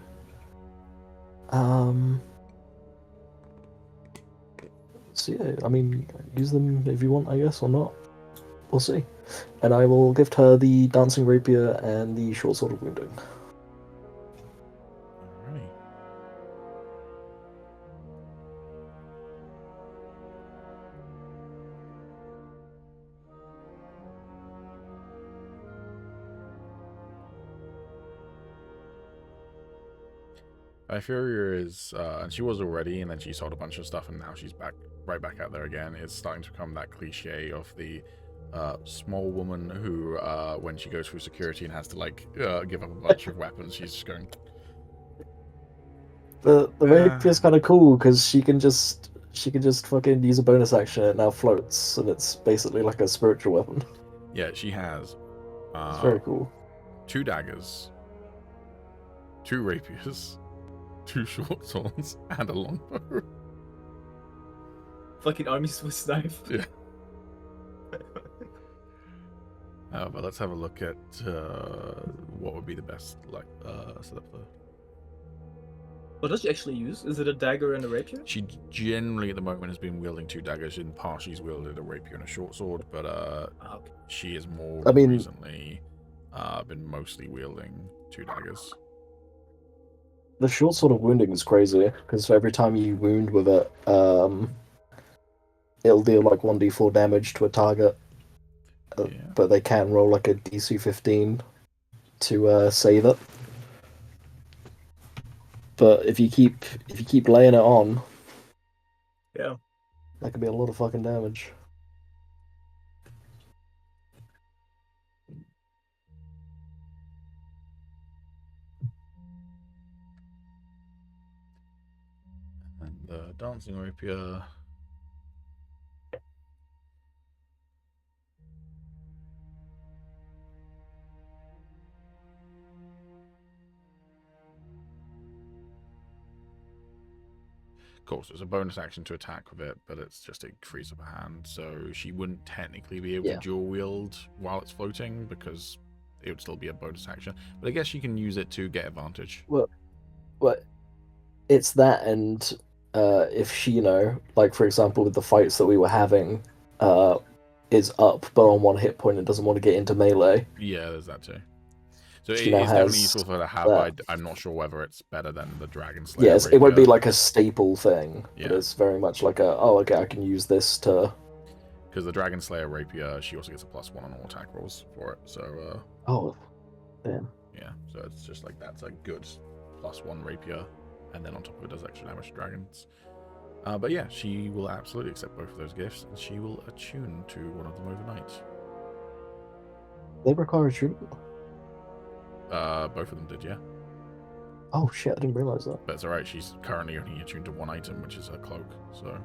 So yeah, I mean, use them if you want, I guess, or not. We'll see. And I will gift her the dancing rapier and the short sword of wounding. Alrighty. Hyperia is, and she was already, and then she sold a bunch of stuff, and now she's right back out there again. It's starting to become that cliche of the small woman who, when she goes through security and has to like give up a bunch of weapons, she's just going. The rapier is kind of cool because she can just fucking use a bonus action. It now floats, and it's basically like a spiritual weapon. Yeah, she has. It's very cool. 2 daggers, 2 rapiers, 2 short swords, and a longbow. Fucking army Swiss knife. Yeah. But let's have a look at what would be the best setup there. What does she actually use? Is it a dagger and a rapier? She generally at the moment has been wielding 2 daggers. In the past, she's wielded a rapier and a short sword, but Okay. she is more I mean- recently been mostly wielding 2 daggers. The short sword of wounding is crazy because every time you wound with it, it'll deal like 1d4 damage to a target. Yeah. But they can roll like a DC 15 to save it. But if you keep laying it on, Yeah. that could be a lot of fucking damage. And the dancing rapier. Of course, it's a bonus action to attack with it, but it's just it frees up a hand, so she wouldn't technically be able to dual wield while it's floating because it would still be a bonus action. But I guess she can use it to get advantage. Well, it's that, and if she, like for example, with the fights that we were having, is up but on 1 hit point and doesn't want to get into melee. Yeah, there's that too. So She it's now definitely has useful for her to have. that. I'm not sure whether it's better than the Dragon Slayer. Yes, it won't be like a staple thing, Yeah. but it's very much like okay, I can use this to. Because the Dragon Slayer rapier, she also gets a +1 on all attack rolls for it. So. Oh, damn. Yeah, so it's just like that's a good +1 rapier, and then on top of it does extra damage to dragons. But yeah, she will absolutely accept both of those gifts, and she will attune to one of them overnight. They require attunement. Both of them did, yeah. Oh shit! I didn't realize that. But it's alright, she's currently only attuned to 1 item, which is her cloak, so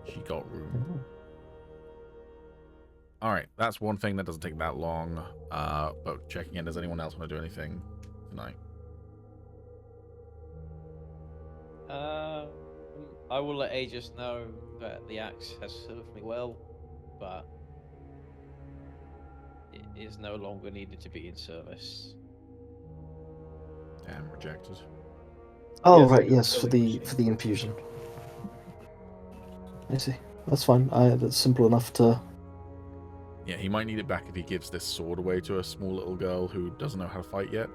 she got room. Alright, that's one thing that doesn't take that long. But checking in, does anyone else want to do anything tonight? I will let Agis know that the axe has served me well, but it is no longer needed to be in service. Damn, rejected. Oh Yes, right, good. yes, for Building the infusion. I see. That's fine. That's simple enough to. Yeah, he might need it back if he gives this sword away to a small little girl who doesn't know how to fight yet.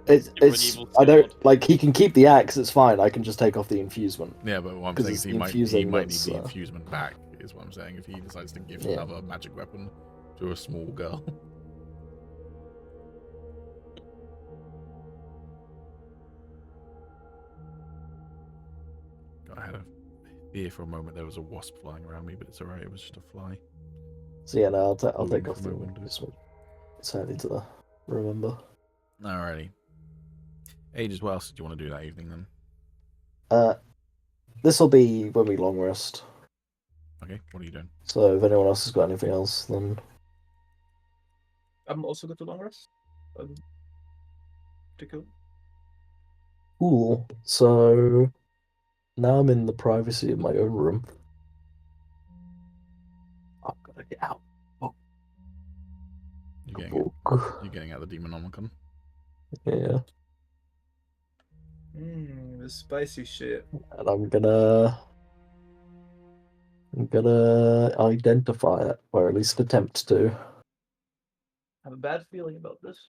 It's medieval I don't sword. like. He can keep the axe. It's fine. I can just take off the infusement. Yeah, but what I'm 'Cause saying it's is he the might infusing need that's, the infusement back, is what I'm saying, if he decides to give Yeah. another magic weapon to a small girl. God, I had a fear for a moment there was a wasp flying around me, but it's alright, it was just a fly. So yeah, no, I'll Moving take off from the my windows. infusement. Sadly to remember. Alrighty. Ages, what else did you want to do that evening then? This will be when we long rest. Okay, what are you doing? So if anyone else has got anything else, then I'm also good to long rest. Particular. cool. So now I'm in the privacy of my own room. I'm gonna get out. Oh, You're book. getting out the Demonomicon. Yeah, The spicy shit. and I'm gonna identify it, or at least attempt to. I have a bad feeling about this.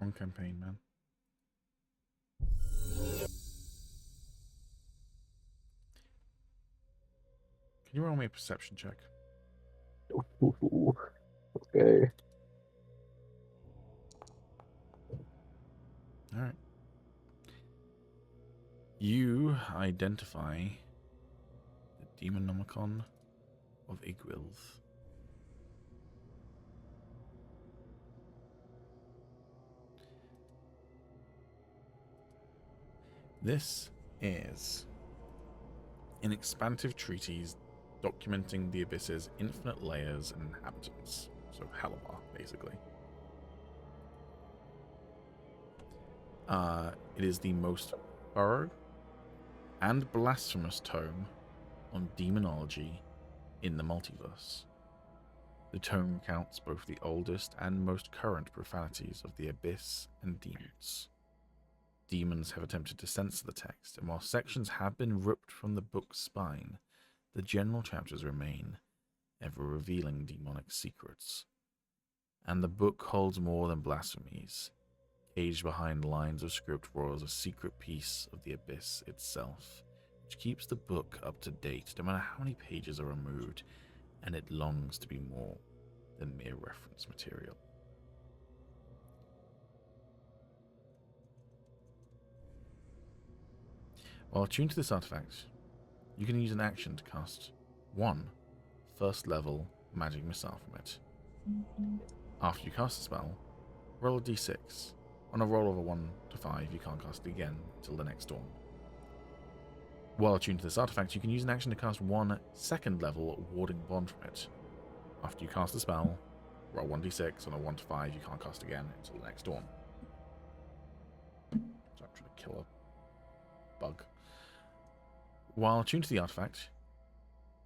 Wrong campaign, man. Can you roll me a perception check? Ooh, okay. All right. You identify the Demonomicon of Igwilth. This is an expansive treatise documenting the Abyss's infinite layers and inhabitants. So Halabar, basically. It is the most thorough and blasphemous tome on demonology in the multiverse. The tome recounts both the oldest and most current profanities of the Abyss and demons. Demons have attempted to censor the text, and while sections have been ripped from the book's spine, the general chapters remain, ever revealing demonic secrets. And the book holds more than blasphemies. Caged behind lines of script roils a secret piece of the Abyss itself, which keeps the book up to date no matter how many pages are removed, and it longs to be more than mere reference material. While attuned to this artifact, you can use an action to cast one first-level magic missile from it. After you cast the spell, roll a d6. On a roll of a 1 to 5, you can't cast it again until the next dawn. While attuned to this artifact, you can use an action to cast one second-level warding bond from it. After you cast the spell, roll 1d6. On a 1 to 5, you can't cast again until the next dawn. So I'm trying to kill a bug. While attuned to the artifact,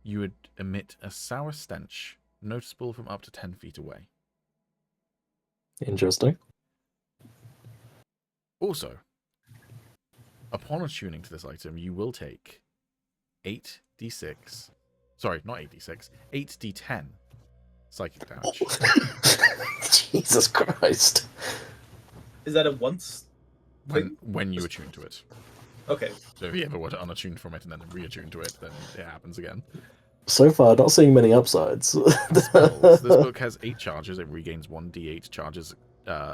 you would emit a sour stench noticeable from up to 10 feet away. Interesting. Also, upon attuning to this item, you will take 8d6. Sorry, not 8d6. 8d10 psychic damage. Jesus Christ. Is that a once? When you attune to it. Okay. So if you ever were to unattune from it and then reattune to it, then it happens again. So far, not seeing many upsides. Spells. This book has 8 charges. It regains 1d8 charges,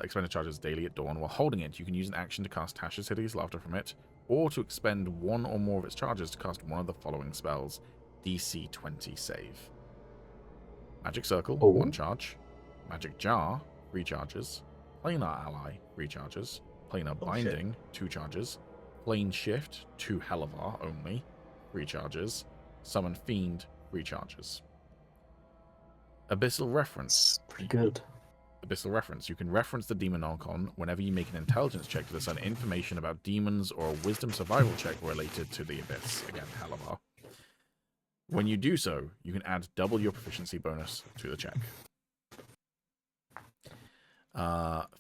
expended charges daily at dawn. While holding it, you can use an action to cast Tasha's Hideous Laughter from it, or to expend one or more of its charges to cast one of the following spells. DC 20 save. Magic Circle, 1 charge. Magic Jar, 3 charges. Planar Ally, 3 charges. Planar Binding, 2 charges. Plane Shift, 2 Halavar only, 3 charges. Summon Fiend, 3 charges. Abyssal Reference. Pretty good. Abyssal Reference. You can reference the Demonomicon whenever you make an intelligence check to discern information about demons or a wisdom survival check related to the Abyss. Again, Halavar. When you do so, you can add double your proficiency bonus to the check.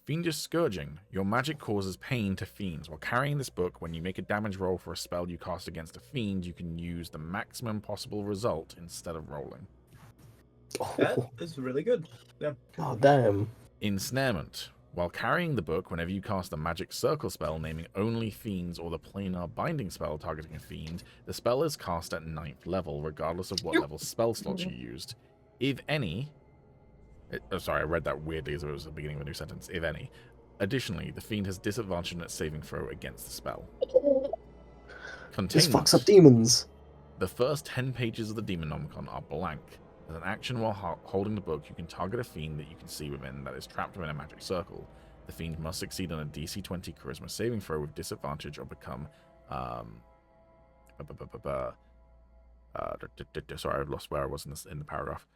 Fiendish Scourging. Your magic causes pain to fiends. While carrying this book, when you make a damage roll for a spell you cast against a fiend, you can use the maximum possible result instead of rolling. That is really good. Yeah. God damn. Ensnarement. While carrying the book, whenever you cast a magic circle spell naming only fiends or the planar binding spell targeting a fiend, the spell is cast at 9th level, regardless of what level spell slots you used. If any... sorry, I read that weirdly as if it was the beginning of a new sentence. If any. Additionally, the fiend has disadvantage in its saving throw against the spell. This Containment. fucks up demons. The first 10 pages of the Demonomicon are blank. As an action while holding the book, you can target a fiend that you can see within that is trapped within a magic circle. The fiend must succeed on a DC 20 charisma saving throw with disadvantage or become Sorry, I've lost where I was in the paragraph.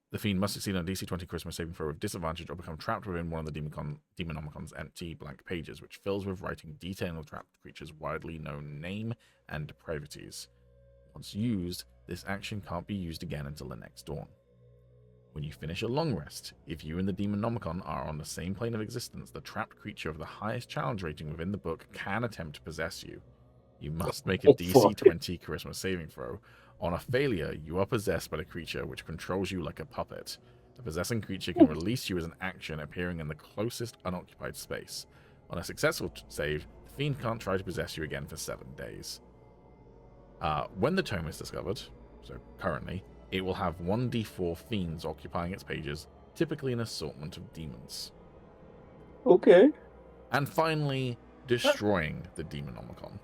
The fiend must succeed on DC 20 charisma saving throw with disadvantage or become trapped within one of the Demonomicon's empty blank pages, which fills with writing detailing the trapped creature's widely known name and depravities. Once used, this action can't be used again until the next dawn. When you finish a long rest, if you and the Demonomicon are on the same plane of existence, the trapped creature of the highest challenge rating within the book can attempt to possess you. You must make a DC 20 charisma saving throw. On a failure, you are possessed by the creature, which controls you like a puppet. The possessing creature can release you as an action appearing in the closest unoccupied space. On a successful save, the fiend can't try to possess you again for 7 days. When the tome is discovered, so currently, it will have 1d4 fiends occupying its pages, typically an assortment of demons. Okay. And finally, destroying the Demonomicon.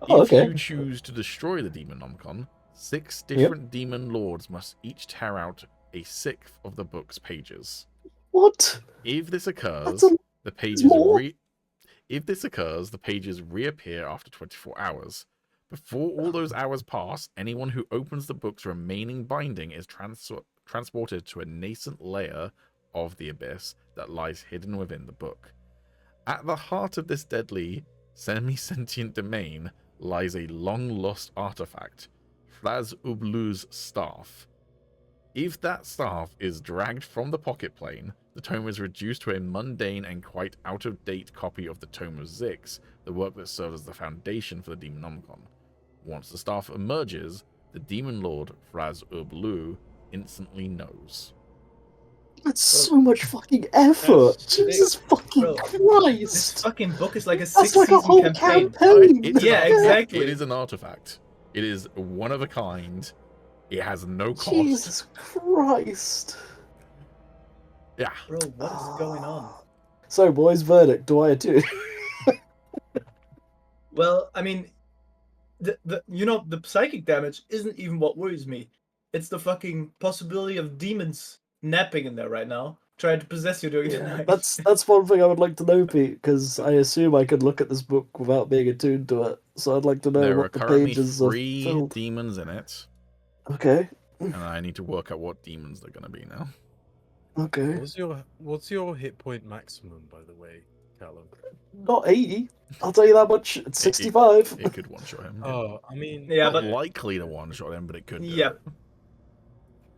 Oh, If okay. you choose to destroy the Demonomicon, 6 different demon lords must each tear out a sixth of the book's pages. What? If this occurs, That's the pages more? the pages reappear after 24 hours. Before all those hours pass, anyone who opens the book's remaining binding is transported to a nascent layer of the abyss that lies hidden within the book. At the heart of this deadly, semi-sentient domain lies a long-lost artifact, Fraz Ublu's staff. If that staff is dragged from the pocket plane, the tome is reduced to a mundane and quite out-of-date copy of the Tome of Zix, the work that serves as the foundation for the Demonomicon. Once the staff emerges, the Demon Lord, Fraz Ublu, instantly knows. That's so much fucking effort. That's Jesus fucking Bro, Christ. This fucking book is like a That's six like a season whole campaign. campaign. It's an Yeah, artifact. exactly. It is an artifact. It is one of a kind. It has no cost. Jesus Christ. Yeah. Bro, what is going on? So, boys, verdict. Do I do? Well, I mean, the psychic damage isn't even what worries me. It's the fucking possibility of demons napping in there right now, trying to possess you during the night. That's one thing I would like to know, Pete, because I assume I could look at this book without being attuned to it. So I'd like to know There are what the currently pages are 3 filled. demons in it, Okay. and I need to work out what demons they're going to be now. Okay. What's your hit point maximum, by the way, Calum? Not 80. I'll tell you that much. It's 65. It could one-shot him. Oh, I mean, Yeah, Not but likely to one-shot him, but it could do Yeah. it.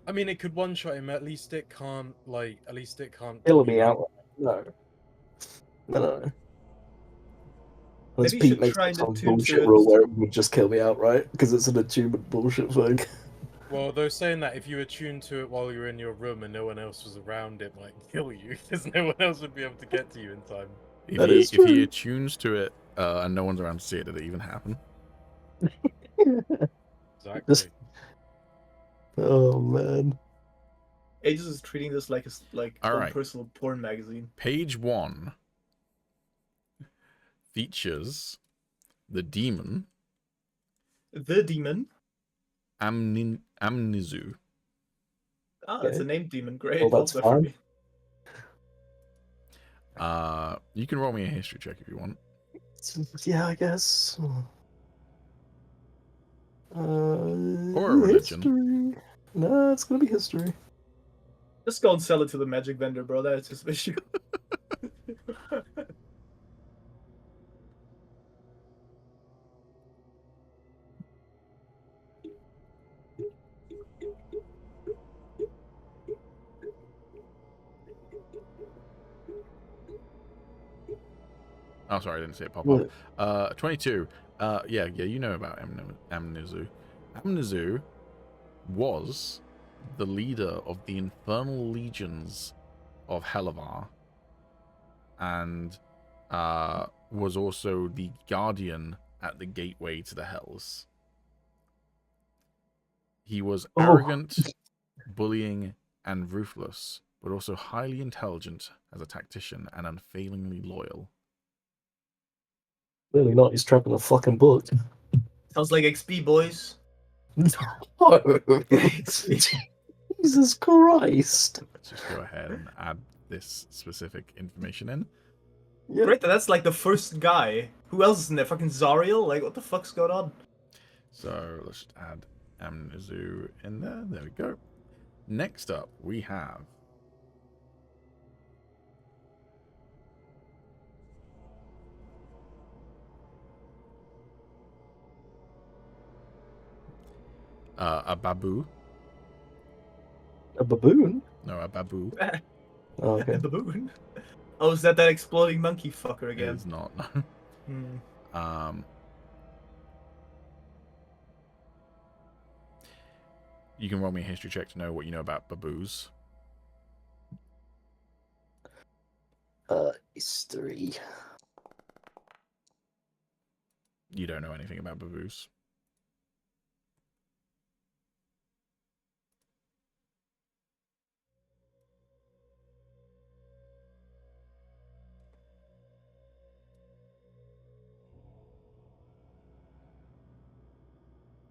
I mean, it could one shot him. At least it can't Kill be me like- out. No. No. Unless Maybe you Pete should makes try up some and attune to bullshit it. rule where it would just kill me outright, because it's an attunement bullshit thing. Well, they're saying that if you attune to it while you're in your room and no one else was around, it might kill you, because no one else would be able to get to you in time. That is If he true. attunes to it and no one's around to see it, did it even happen? Exactly. Just- Oh, man. Agis is treating this like All own right. personal porn magazine. Page 1 features the demon The demon. Amnizu. Ah, it's a Okay. named demon. Great. Well, that's Love that for fine. me. You can roll me a history check if you want. Yeah, I guess. Or a religion. History. No, it's gonna be history. Just go and sell it to the magic vendor, bro. That's his issue. Oh, sorry, I didn't see it pop What? up. 22. Yeah, you know about Amnizu. Amnizu was the leader of the infernal legions of Helavar, and was also the guardian at the gateway to the Hells. He was Oh. arrogant, bullying, and ruthless, but also highly intelligent as a tactician and unfailingly loyal. Clearly not. He's trapping a fucking book. Sounds like XP, boys. No. Jesus Christ. Let's just go ahead and add this specific information in. Yeah. Great, that's like the first guy. Who else is in there? Fucking Zariel? Like, what the fuck's going on? So let's just add Amnizu in there. There we go. Next up, we have a babu. A baboon? No, a babu. Oh, okay. A baboon. Oh, is that exploding monkey fucker It again? is not. No. Hmm. You can roll me a history check to know what you know about baboos. History. You don't know anything about baboos.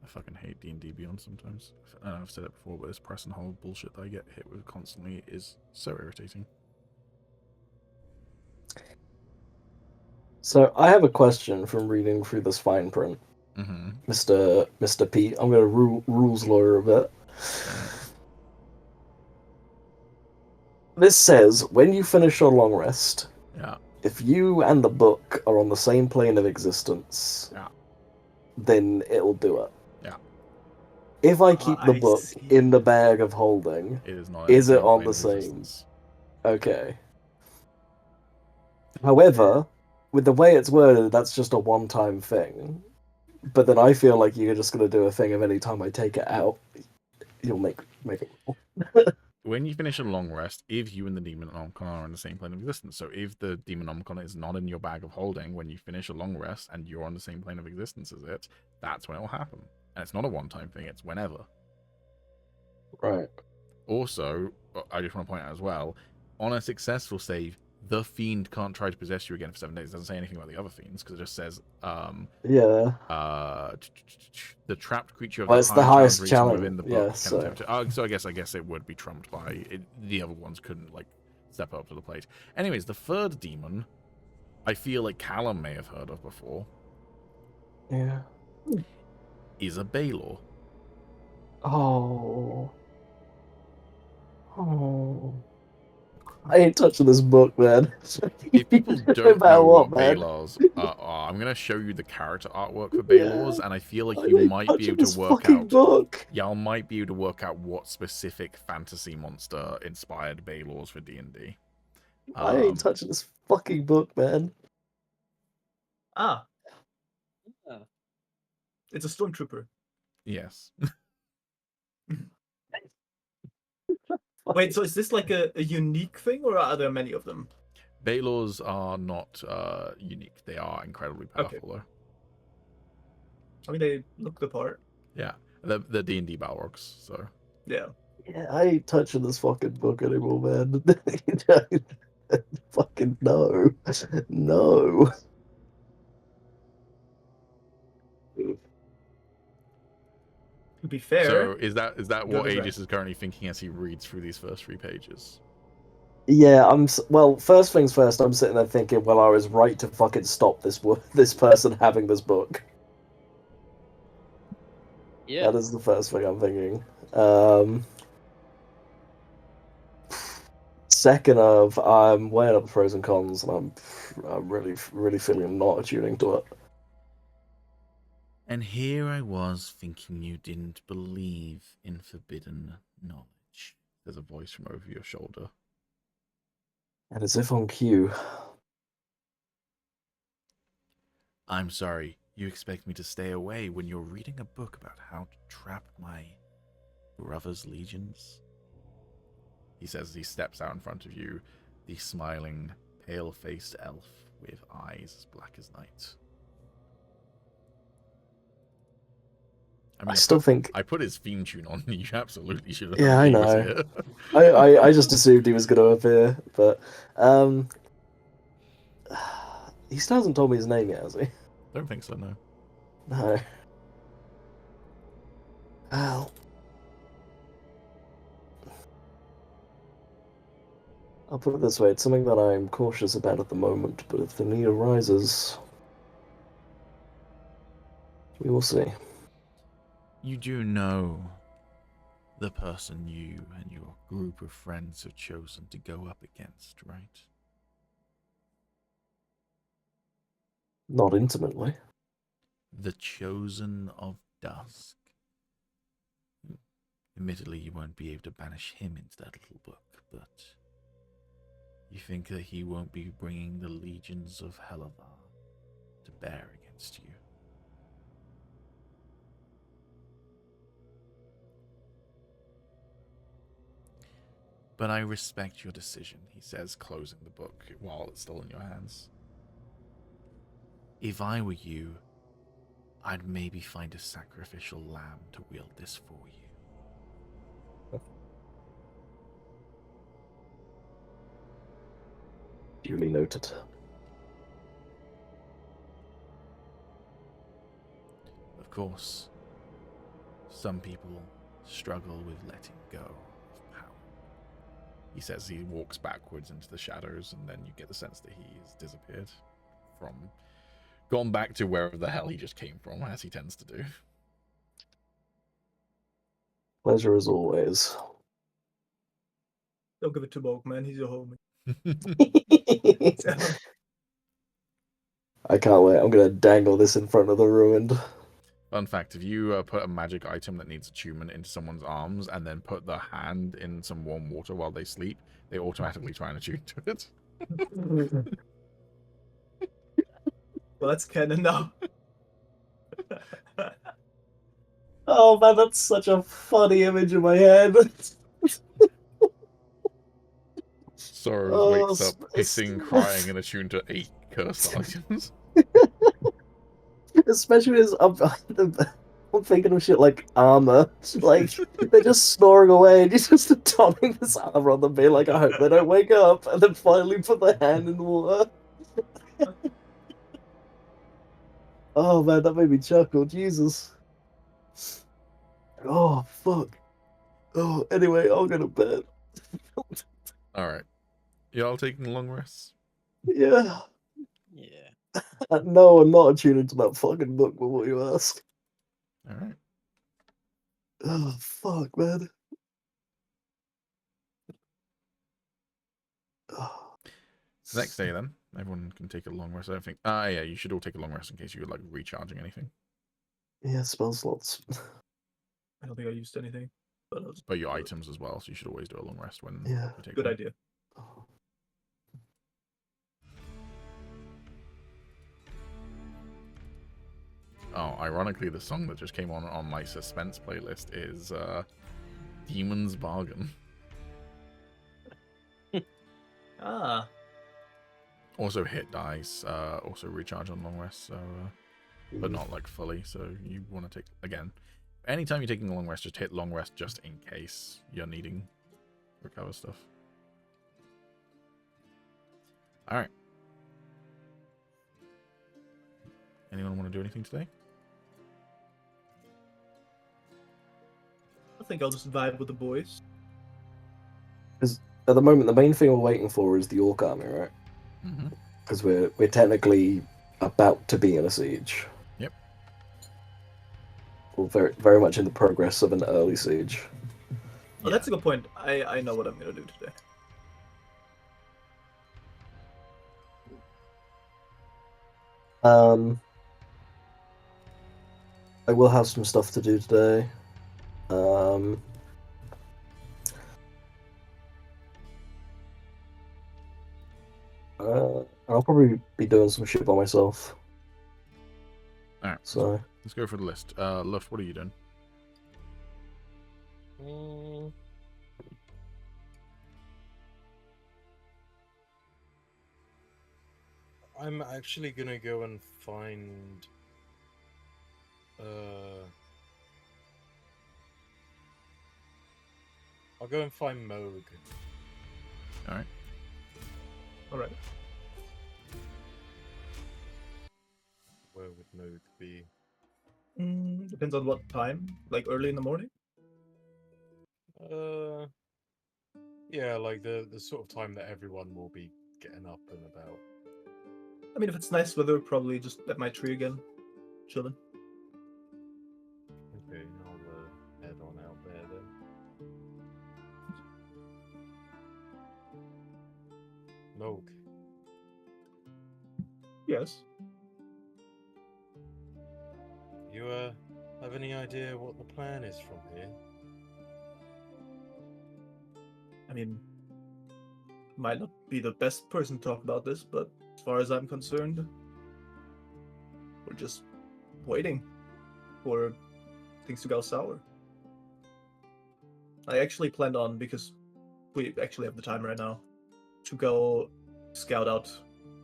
I fucking hate D&D Beyond sometimes. I know I've said it before, but this press and hold bullshit that I get hit with constantly is so irritating. So I have a question from reading through this fine print, Mm-hmm. Mr. Pete. I'm gonna rules lawyer a bit. This says when you finish your long rest, Yeah. if you and the book are on the same plane of existence, Yeah. then it'll do it. Yeah. If I keep the I book see. in the bag of holding, It is not. is it on plane the of same? existence. Okay. However, with the way it's worded, that's just a one-time thing. But then I feel like you're just gonna do a thing of any time I take it out, you'll make it. When you finish a long rest, if you and the demon Omicron are on the same plane of existence, so if the demon Omicron is not in your bag of holding when you finish a long rest and you're on the same plane of existence as it, that's when it will happen. And it's not a one-time thing; it's whenever. Right. Also, I just want to point out as well, on a successful save, the fiend can't try to possess you again for 7 days. It doesn't say anything about the other fiends because it just says, Yeah. the trapped creature of Well, the it's the highest highest challenge challenge. within the book Yeah, can so attempt to. So I guess it would be trumped by it, the other ones couldn't like step up to the plate. Anyways, the third demon, I feel like Calum may have heard of before, yeah. is a Baelor. Oh. Oh. I ain't touching this book, man. If people No don't matter know what man. Baelors are, I'm going to show you the character artwork for Yeah. Baelors, and I feel like I you ain't might be touching able to this work fucking out. book. Y'all might be able to work out what specific fantasy monster inspired Baelors for D&D. I ain't touching this fucking book, man. Ah, Ah. it's a stormtrooper. Yes. Wait, so is this like a unique thing, or are there many of them? Baelors are not unique. They are incredibly powerful, Okay. though. I mean, they look the part. Yeah. They're D&D Balrogs, so. Yeah. Yeah, I ain't touching this fucking book anymore, man. Fucking no. No. To be fair, So is that what Good as Agis is currently thinking as he reads through these first 3 pages? Yeah, well, first things first, I'm sitting there thinking, well, I was right to fucking stop this person having this book. Yeah. That is the first thing I'm thinking. Second of, I'm weighing up the pros and cons, and I'm really feeling not attuning to it. And here I was thinking you didn't believe in forbidden knowledge. There's a voice from over your shoulder. And as if on cue. I'm sorry, you expect me to stay away when you're reading a book about how to trap my brother's legions? He says as he steps out in front of you, the smiling, pale-faced elf with eyes as black as night. I still think I put his theme tune on. You absolutely should have. Yeah, I He was know. here. I just assumed he was going to appear, but he still hasn't told me his name yet, has he? Don't think so. No. No. Well, I'll put it this way, it's something that I'm cautious about at the moment, but if the need arises, we will see. You do know the person you and your group of friends have chosen to go up against, right? Not intimately. The Chosen of Dusk. Admittedly, you won't be able to banish him into that little book, but you think that he won't be bringing the legions of Helavar to bear against you. But I respect your decision, he says, closing the book while it's still in your hands. If I were you, I'd maybe find a sacrificial lamb to wield this for you. Duly noted. Of course, some people struggle with letting go of power. He says he walks backwards into the shadows, and then you get the sense that he's disappeared from, gone back to wherever the hell he just came from, as he tends to do. Pleasure as always. Don't give it to Moog, man. He's your homie. I can't wait. I'm gonna dangle this in front of the ruined. Fun fact, if you put a magic item that needs attunement into someone's arms and then put the hand in some warm water while they sleep, they automatically try and attune to it. Well, that's canon now. Oh man, that's such a funny image in my head. Sorrows wakes up, hissing, crying, and attuned to 8 cursed items. Especially as I'm thinking of shit like armor. Like, they're just snoring away and you're just donning this armor on them, being like, I hope they don't wake up, and then finally put their hand in the water. Oh man, that made me chuckle. Jesus. Oh, fuck. Oh, anyway, I'll go to bed. Alright. Y'all taking long rests? Yeah. Yeah. No, I'm not attuned into that fucking book, but what you ask. Alright. Oh, fuck, man. Oh. The next day, then, everyone can take a long rest. I don't think. Yeah, you should all take a long rest in case you're like recharging anything. Yeah, spell slots. I don't think I used anything. But your items as well, so you should always do a long rest when Yeah. you take Good one. idea. Oh, ironically, the song that just came on my suspense playlist is Demon's Bargain. Ah. Also hit dice, also recharge on long rest, so but not like fully, so you want to take, again, anytime you're taking a long rest, just hit long rest just in case you're needing recover stuff. Alright. Anyone want to do anything today? I think I'll just vibe with the boys. Because at the moment, the main thing we're waiting for is the Orc army, right? Mm-hmm. Because we're technically about to be in a siege. Yep. We're very, very much in the progress of an early siege. Oh, that's a good point. I know what I'm gonna do today. I will have some stuff to do today. I'll probably be doing some shit by myself. Alright, So let's go for the list. Luft, what are you doing? I'm actually gonna go and find I'll go and find Moog. Alright. Alright. Where would Moog be? Depends on what time. Like early in the morning? Yeah, like the sort of time that everyone will be getting up and about. I mean, if it's nice weather, probably just at my tree again, chilling. Okay, I'll head on out there then. Nog, Yes. you have any idea what the plan is from here? I mean, might not be the best person to talk about this, but as far as I'm concerned, we're just waiting for things to go sour. I actually planned on, because we actually have the time right now, to go scout out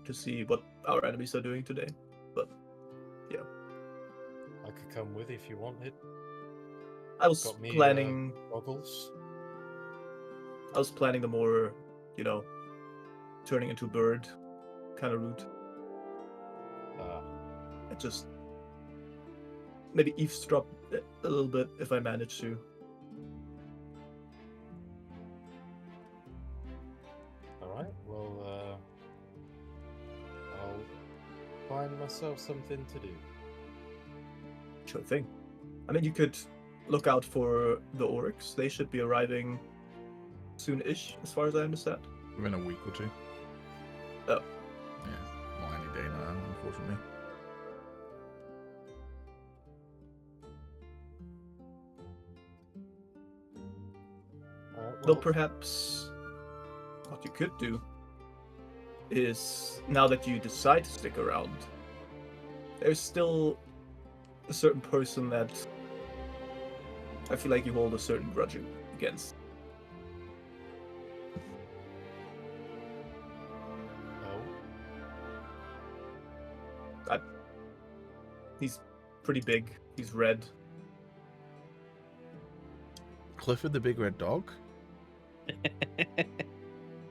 to see what our enemies are doing today. But yeah, I could come with if you wanted. I was Got me planning. goggles. I was planning the more, turning into a bird kind of route. I just maybe eavesdrop a little bit if I manage to. Alright, well, I'll find myself something to do. Sure thing. I mean, you could look out for the Oryx. They should be arriving soon-ish, as far as I understand. Within a week or two. Oh. Yeah, not any day now, unfortunately. Though perhaps what you could do is, now that you decide to stick around, there's still a certain person that I feel like you hold a certain grudge against. Oh? He's pretty big. He's red. Clifford the Big Red Dog?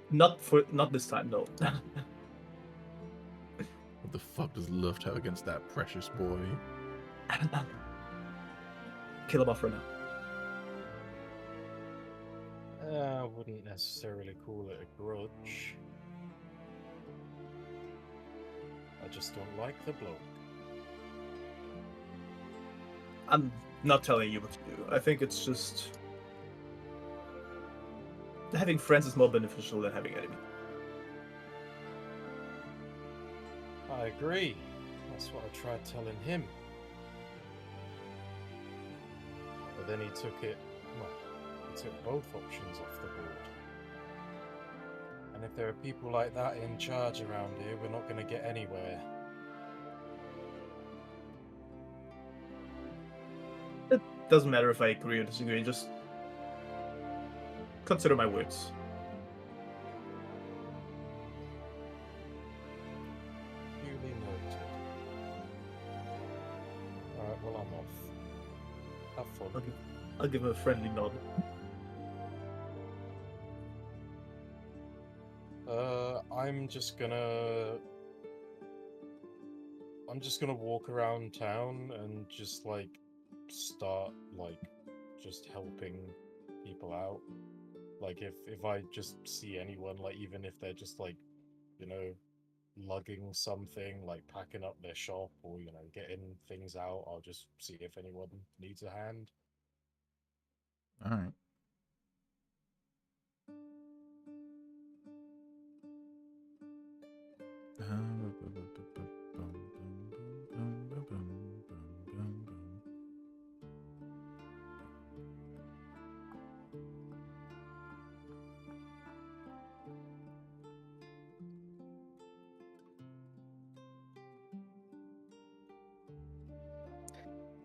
Not this time, no. What the fuck does Luft have against that precious boy? Kill him off right now. I wouldn't necessarily call it a grudge. I just don't like the bloke. I'm not telling you what to do. I think it's just having friends is more beneficial than having enemies. I agree. That's what I tried telling him. But then he took both options off the board. And if there are people like that in charge around here, we're not going to get anywhere. It doesn't matter if I agree or disagree, just consider my words. Duly noted. Alright, well, I'm off. Have fun. I'll give him a friendly nod. I'm just gonna walk around town and just start just helping people out. Like if I just see anyone, even if they're just lugging something, packing up their shop or getting things out, I'll just see if anyone needs a hand. All right.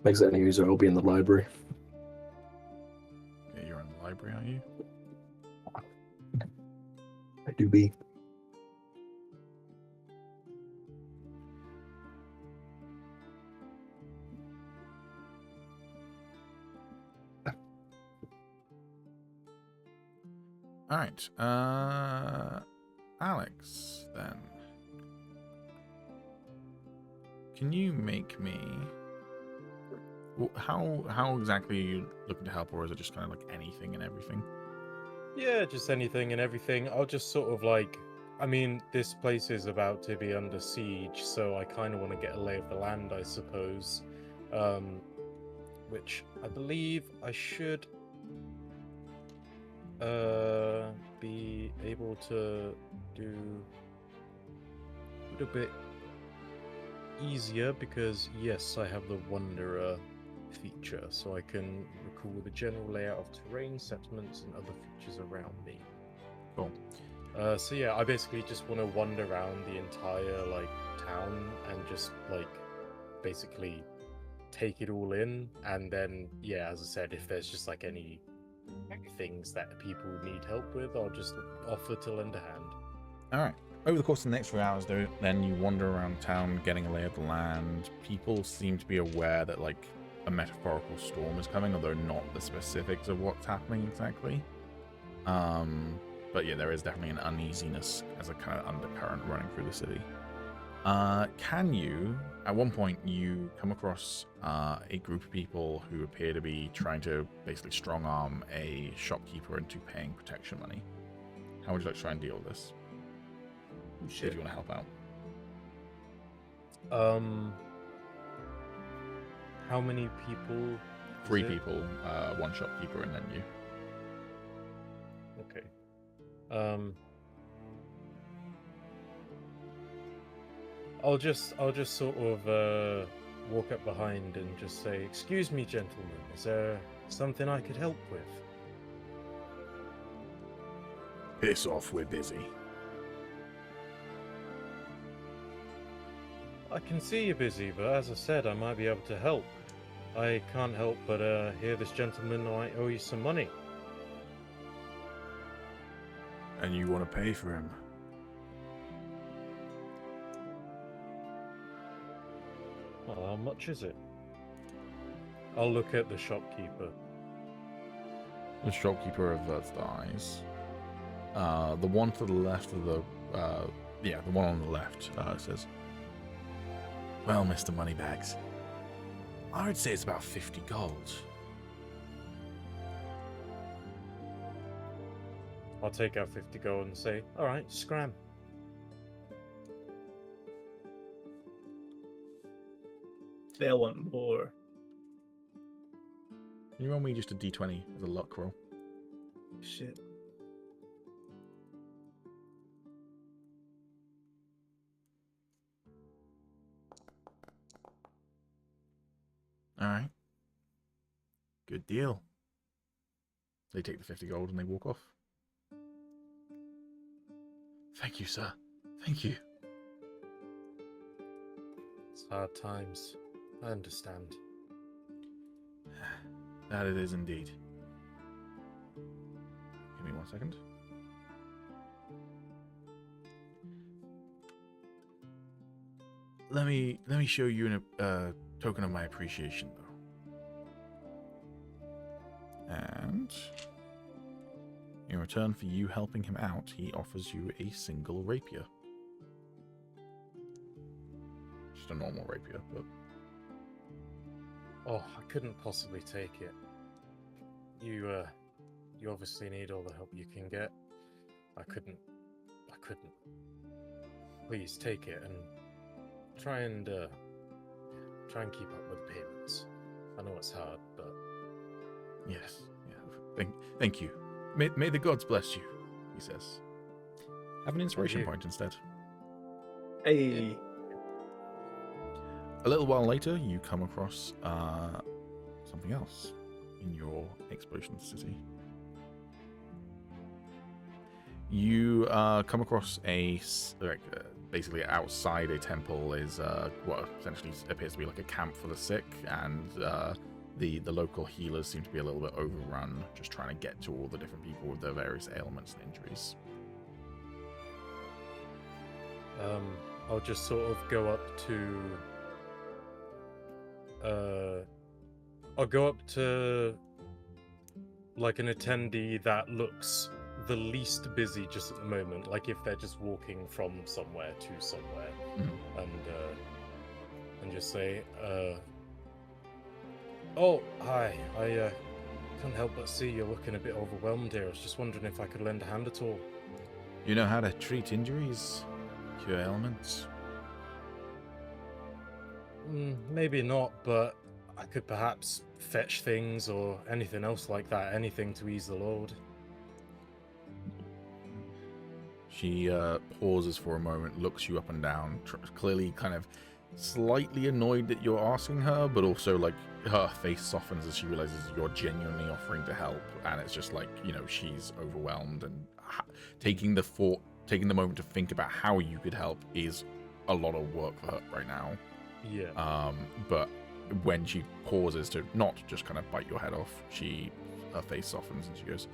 Makes any user will be in the library. Yeah, you're in the library, aren't you? I do be. All right. Alex, then. Can you make me... Well, how exactly are you looking to help, or is it just kind of like anything and everything? Yeah, just anything and everything. I'll just sort of like, I mean, this place is about to be under siege, so I kind of want to get a lay of the land, I suppose. Which I believe I should be able to do a bit easier because yes, I have the Wanderer feature, so I can recall the general layout of terrain, settlements, and other features around me. Cool. So yeah, I basically just want to wander around the entire like town and just like basically take it all in, and then yeah, as I said, if there's just like any things that people need help with, I'll just offer to lend a hand. All right. Over the course of the next few hours, though, then you wander around town, getting a lay of the land. People seem to be aware that like a metaphorical storm is coming, although not the specifics of what's happening exactly. But yeah, there is definitely an uneasiness as a kind of undercurrent running through the city. Can you, at one point, you come across a group of people who appear to be trying to basically strong arm a shopkeeper into paying protection money. How would you like to try and deal with this? Shit. Do you want to help out? How many people? 3 is it? people, 1 shopkeeper, and then you. Okay. I'll just sort of walk up behind and just say, "Excuse me, gentlemen, is there something I could help with?" Piss off, we're busy. I can see you're busy, but as I said, I might be able to help. I can't help but hear this gentleman might owe you some money. And you want to pay for him? Well, how much is it? I'll look at the shopkeeper. The shopkeeper averts the eyes. The one to the left of the, the one on the left says, "Well, Mr. Moneybags, I would say it's about 50 gold." I'll take out 50 gold and say, "All right, scram." They'll want more. Can you roll me just a d20 as a luck roll? Shit. Alright. Good deal. They take the 50 gold and they walk off. Thank you, sir. Thank you. It's hard times. I understand. That it is indeed. Give me 1 second. Let me show you a token of my appreciation, though. And in return for you helping him out, he offers you a single rapier. Just a normal rapier, but Oh, I couldn't possibly take it. You obviously need all the help you can get. I couldn't. Please take it and try and keep up with the payments. I know it's hard, but yes, yeah. Thank you. May the gods bless you, he says. Have an inspiration you. point instead. Hey. A little while later, you come across something else in your explosion city. You come across basically outside a temple is what essentially appears to be like a camp for the sick, and the local healers seem to be a little bit overrun, just trying to get to all the different people with their various ailments and injuries. I'll just sort of go up to. I'll go up to like an attendee that looks the least busy just at the moment, like if they're just walking from somewhere to somewhere, and just say, "Oh, hi, Can't help but see you're looking a bit overwhelmed here. I was just wondering if I could lend a hand at all. You know how to treat injuries, cure ailments. Maybe not, but I could perhaps fetch things or anything else like that. Anything to ease the load. She pauses for a moment, looks you up and down, clearly kind of slightly annoyed that you're asking her, but also like her face softens as she realizes you're genuinely offering to help, and it's just like, you know, she's overwhelmed, and taking the moment to think about how you could help is a lot of work for her right now. Yeah. But when she pauses to not just kind of bite your head off, her face softens and she goes,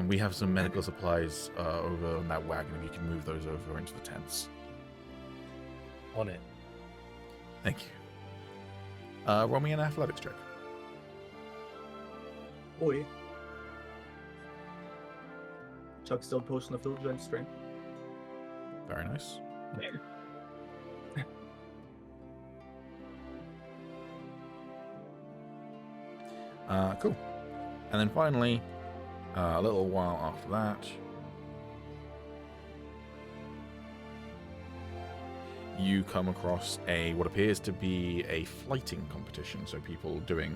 we have some medical supplies over on that wagon. If you can move those over into the tents. On it. Thank you. Roll me an athletics check. Boy. Chuck's still posting a field giant strength. Very nice. Cool. And then finally, a little while after that, you come across what appears to be a flighting competition. So people doing,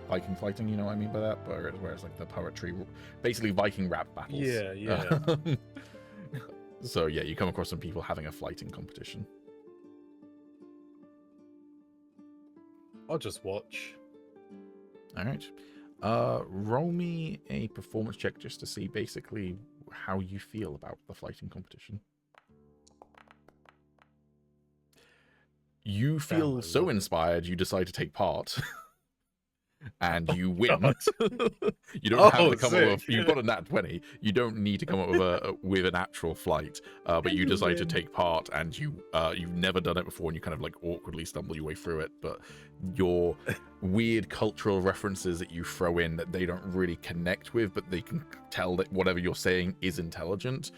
Viking fighting, you know what I mean by that? Where it's like the poetry, basically Viking rap battles. Yeah. So yeah, you come across some people having a flighting competition. I'll just watch. All right. Roll me a performance check just to see basically how you feel about the flighting competition. You feel so inspired, you decide to take part. And you win. You don't have to come up with. You've got a nat 20. You don't need to come up with an actual flight, but you decide to take part, and you've never done it before, and you kind of like awkwardly stumble your way through it. But your weird cultural references that you throw in that they don't really connect with, but they can tell that whatever you're saying is intelligent,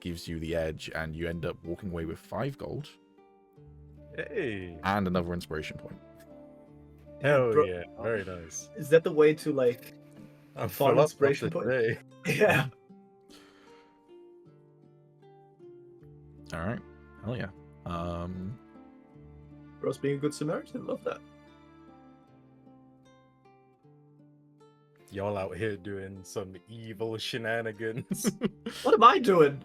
gives you the edge, and you end up walking away with 5 gold. Hey. And another inspiration point. Hell yeah, very nice. Is that the way to like I'm farm full inspiration up point? today. Yeah. All right. Hell yeah. Bros being a good Samaritan, love that. Y'all out here doing some evil shenanigans. What am I doing?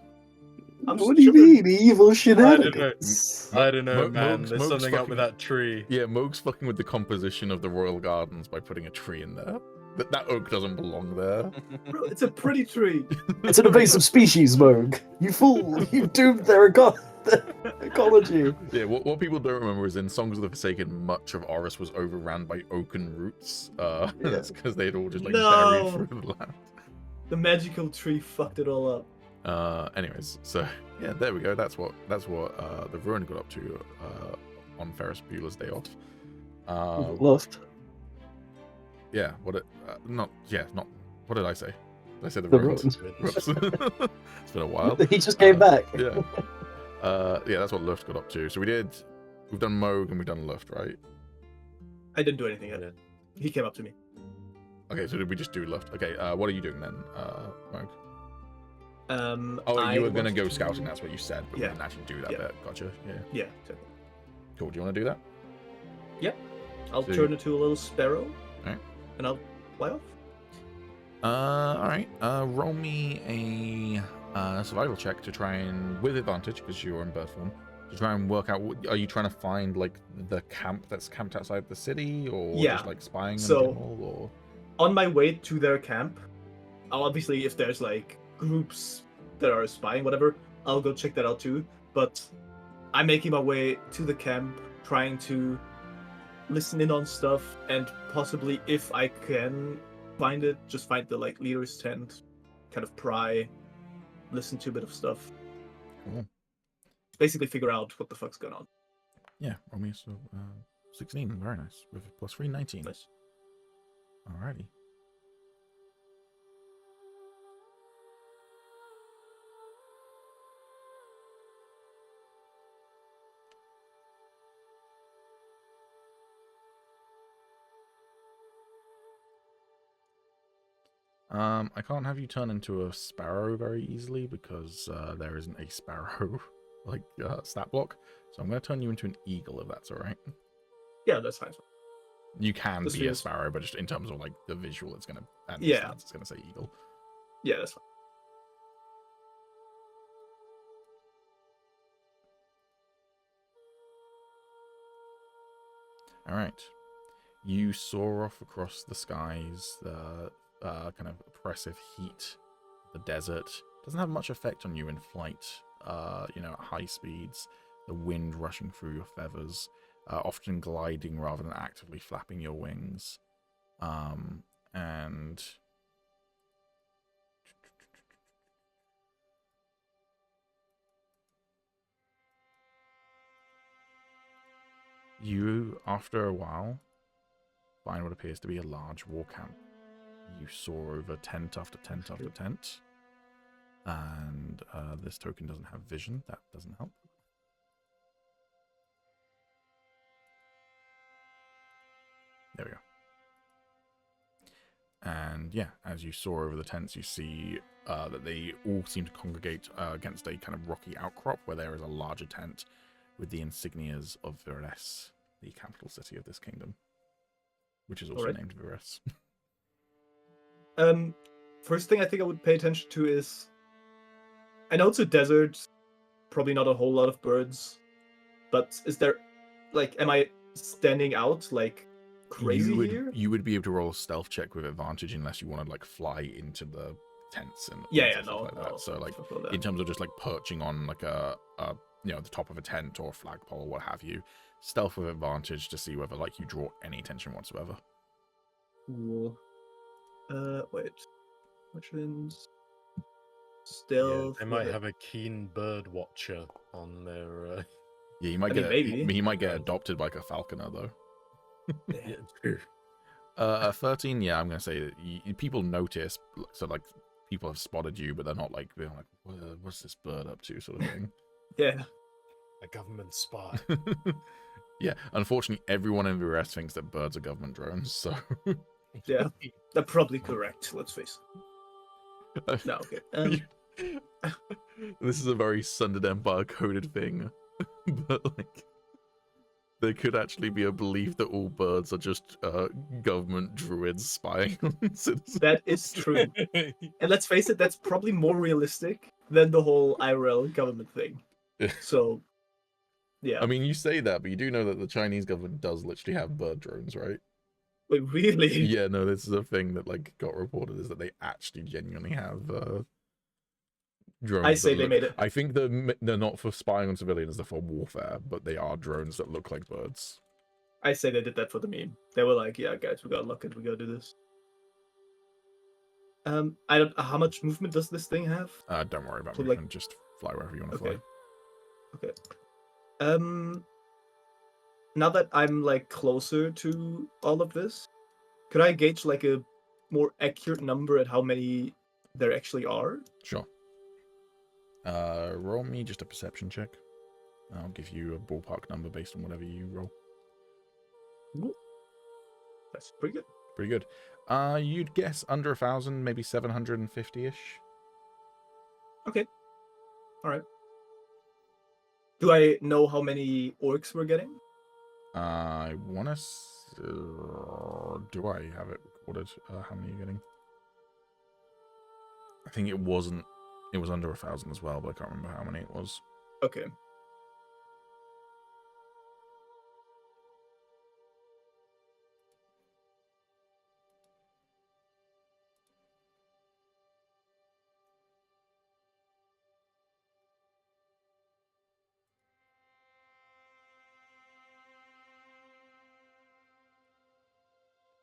What do you mean, evil shenanigans? I don't know, man. Moog's There's something up fucking- with that tree. Yeah, Moog's fucking with the composition of the royal gardens by putting a tree in there. That oak doesn't belong there. Bro, it's a pretty tree. It's an invasive species, Moog. You fool! You've doomed their ecology. Yeah, what people don't remember is in Songs of the Forsaken, much of Oriss was overran by oaken roots. That's because they'd all just like buried through the land. The magical tree fucked it all up. Anyways, so yeah, there we go. That's what the Ruin got up to on Ferris Bueller's Day Off. Lost. Yeah, what did I say? Did I say the The Ruin? Ruin. Whoops. It's been a while. He just came back. Yeah. Yeah, that's what Luft got up to. So we've done Moog and we've done Luft, right? I didn't do anything yet. Yeah. He came up to me. Okay, so did we just do Luft? Okay, what are you doing then, Moog? I You were gonna wanted go to- scouting, that's what you said, but Yeah. we didn't actually do that Yeah. bit. Gotcha. Yeah. Yeah, exactly. Cool. Do you want to do that? I'll So- turn into a little sparrow. Alright. And I'll fly off. Alright. Roll me a survival check to try and, with advantage, because you're in bird form, to try and work out, are you trying to find, like, the camp that's camped outside the city, or Yeah. just, like, spying in So- general, or... On my way to their camp, I'll obviously, if there's like groups that are spying, whatever, I'll go check that out too. But I'm making my way to the camp, trying to listen in on stuff, and possibly, if I can find it, just find the like leader's tent, kind of pry, listen to a bit of stuff. Cool. Basically, figure out what the fuck's going on. Yeah, roll me, so, 16, very nice, with plus 3, 19. Nice. Alrighty. I can't have you turn into a sparrow very easily because there isn't a sparrow like stat block. So I'm going to turn you into an eagle if that's all right. Yeah, that's fine. You can This be a feels- sparrow, but just in terms of like the visual, it's going to and the Yeah. stats, it's going to say eagle. Yeah, that's fine. All right. You soar off across the skies. The kind of oppressive heat, the desert doesn't have much effect on you in flight. You know, at high speeds, the wind rushing through your feathers, often gliding rather than actively flapping your wings. And you, after a while, find what appears to be a large war camp. You soar over tent after tent after tent. And this token doesn't have vision. That doesn't help. There we go. And yeah, as you soar over the tents, you see that they all seem to congregate against a kind of rocky outcrop where there is a larger tent with the insignias of Oriss, the capital city of this kingdom, which is also Alright. named Oriss. First thing I think I would pay attention to is, I know it's a desert, probably not a whole lot of birds, but is there, like, am I standing out like crazy here? You would be able to roll a stealth check with advantage unless you want to like fly into the tents and Yeah, stuff no, like that. So like fuck all that. in terms of just like perching on like a you know, the top of a tent or a flagpole or what have you, stealth with advantage to see whether like you draw any attention whatsoever. Cool. Wait. Which ones? Yeah, Stealth. they might have a keen bird watcher on their. Yeah, you might I get mean, maybe. he might get adopted by like a falconer though. Yeah, true. 13, yeah, I'm gonna say that people notice, so like people have spotted you, but they're not like what's this bird up to, sort of thing. Yeah. A government spy. Yeah, unfortunately, everyone in the Oriss thinks that birds are government drones. So Yeah. They're probably correct. Let's face it. No, okay. This is a very Sundered Empire coded thing, but like there could actually be a belief that all birds are just government druids spying on citizens. That is true. And let's face it, that's probably more realistic than the whole IRL government thing. Yeah. So, yeah. I mean, you say that, but you do know that the Chinese government does literally have bird drones, right? Wait, really? Yeah, no, this is a thing that like got reported, is that they actually genuinely have drones. I say that they look- made it. I think they're not for spying on civilians, they're for warfare, but they are drones that look like birds. I say they did that for the meme. They were like, yeah, guys, we gotta look it, we gotta do this. I don't. How much movement does this thing have? Don't worry about So, movement, like- just fly wherever you want to Okay. fly. Okay. Now that I'm like closer to all of this, could I gauge like a more accurate number at how many there actually are? Sure. Roll me just a perception check. I'll give you a ballpark number based on whatever you roll. That's pretty good. Pretty good. You'd guess under 1,000, maybe 750-ish. Okay. All right. Do I know how many orcs we're getting? I want to... do I have it recorded? How many are you getting? I think it wasn't... It was under 1,000 as well, but I can't remember how many it was. Okay.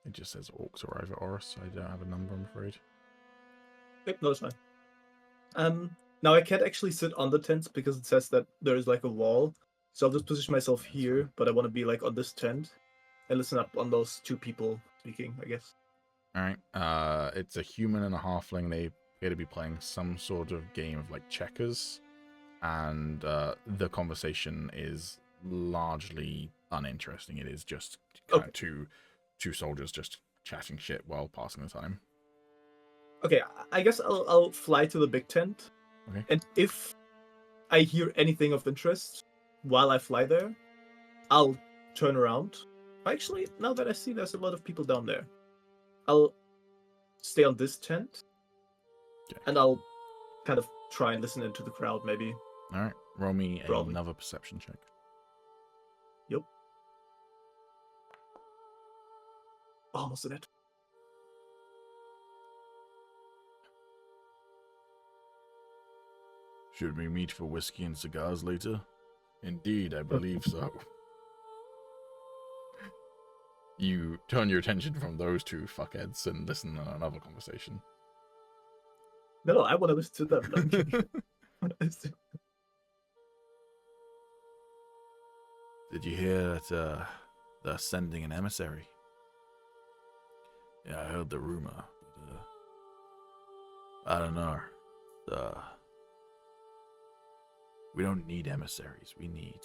It just says orcs arrive at Oriss. I don't have a number, I'm afraid. Yep, no, it's fine. Now I can't actually sit on the tent because it says that there is like a wall. So I'll just position myself here, but I want to be like on this tent and listen up on those two people speaking, I guess. Alright. It's a human and a halfling. They appear to be playing some sort of game of like checkers. And the conversation is largely uninteresting. It is just kind of two soldiers just chatting shit while passing the time. Okay, I guess I'll fly to the big tent, Okay. and if I hear anything of interest while I fly there, I'll turn around. Actually, now that I see there's a lot of people down there, I'll stay on this tent, Okay. and I'll kind of try and listen into the crowd, maybe. All right. Roll me Probably. another perception check. Yep. Almost in it. Should we meet for whiskey and cigars later? Indeed, I believe so. You turn your attention from those two fuckheads and listen to another conversation. No, I want to listen to them. Did you hear that they're sending an emissary? Yeah, I heard the rumor. But, I don't know. We don't need emissaries. We need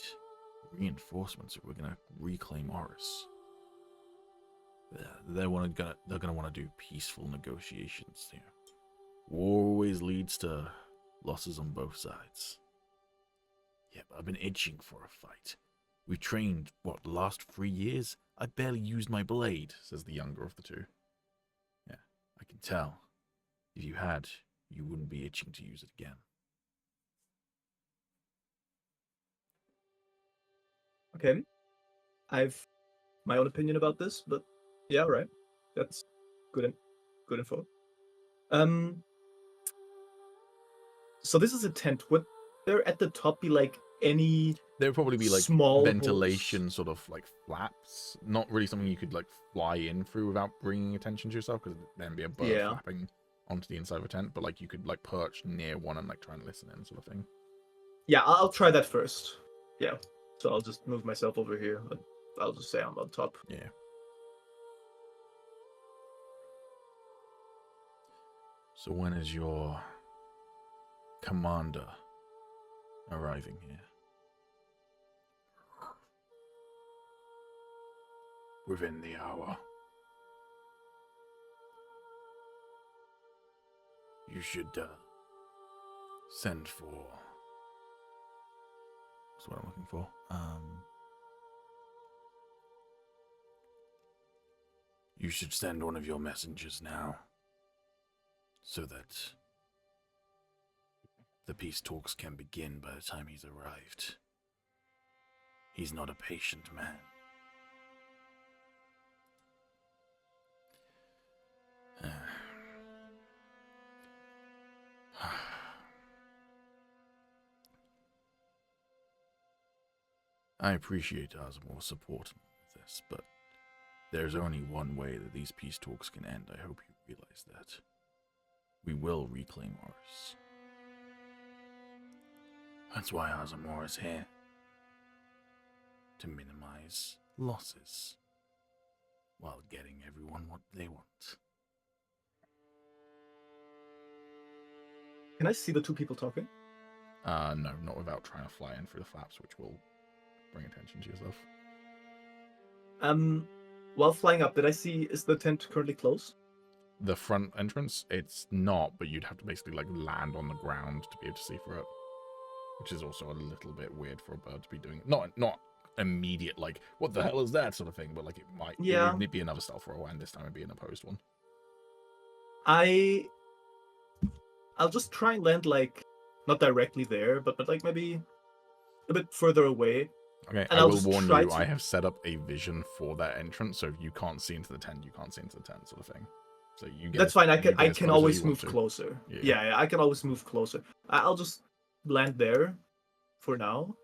reinforcements if we're gonna reclaim Oriss. They're gonna want to do peaceful negotiations here. War always leads to losses on both sides. Yeah, but I've been itching for a fight. We trained, what, the last 3 years? I barely used my blade, says the younger of the two. Yeah, I can tell. If you had, you wouldn't be itching to use it again. Okay. I've my own opinion about this, but yeah, right. That's good info. So this is a tent. Would there at the top be like any There would probably be like small ventilation holes? sort of like flaps. Not really something you could like fly in through without bringing attention to yourself, because then be a bird Yeah. flapping onto the inside of a tent, but like you could like perch near one and like try and listen in, sort of thing. Yeah, I'll try that first. Yeah. So I'll just move myself over here. I'll just say I'm on top. Yeah. So when is your commander arriving here? Within the hour. You should send for. That's what I'm looking for. You should send one of your messengers now, so that the peace talks can begin by the time he's arrived. He's not a patient man. I appreciate Ozmore's support with this, but there's only one way that these peace talks can end. I hope you realize that. We will reclaim Oriss. That's why Ozmore is here. To minimize losses, while getting everyone what they want. Can I see the two people talking? No, not without trying to fly in through the flaps, which will bring attention to yourself. While flying up, did I see, is the tent currently closed? The front entrance, it's not, but you'd have to basically like land on the ground to be able to see through it, which is also a little bit weird for a bird to be doing. Not immediate, like, what the hell is that sort of thing, but like it might. Yeah. It would be another stealth roll, and this time it'd be an opposed one. I'll just try and land like not directly there, but like maybe a bit further away. Okay, And I I'll will just warn try you, to- I have set up a vision for that entrance, so if you can't see into the tent, you can't see into the tent, sort of thing. So you get That's as- fine. I you can get as close as always you want move to. closer. Yeah. Yeah, I can always move closer. I'll just land there for now,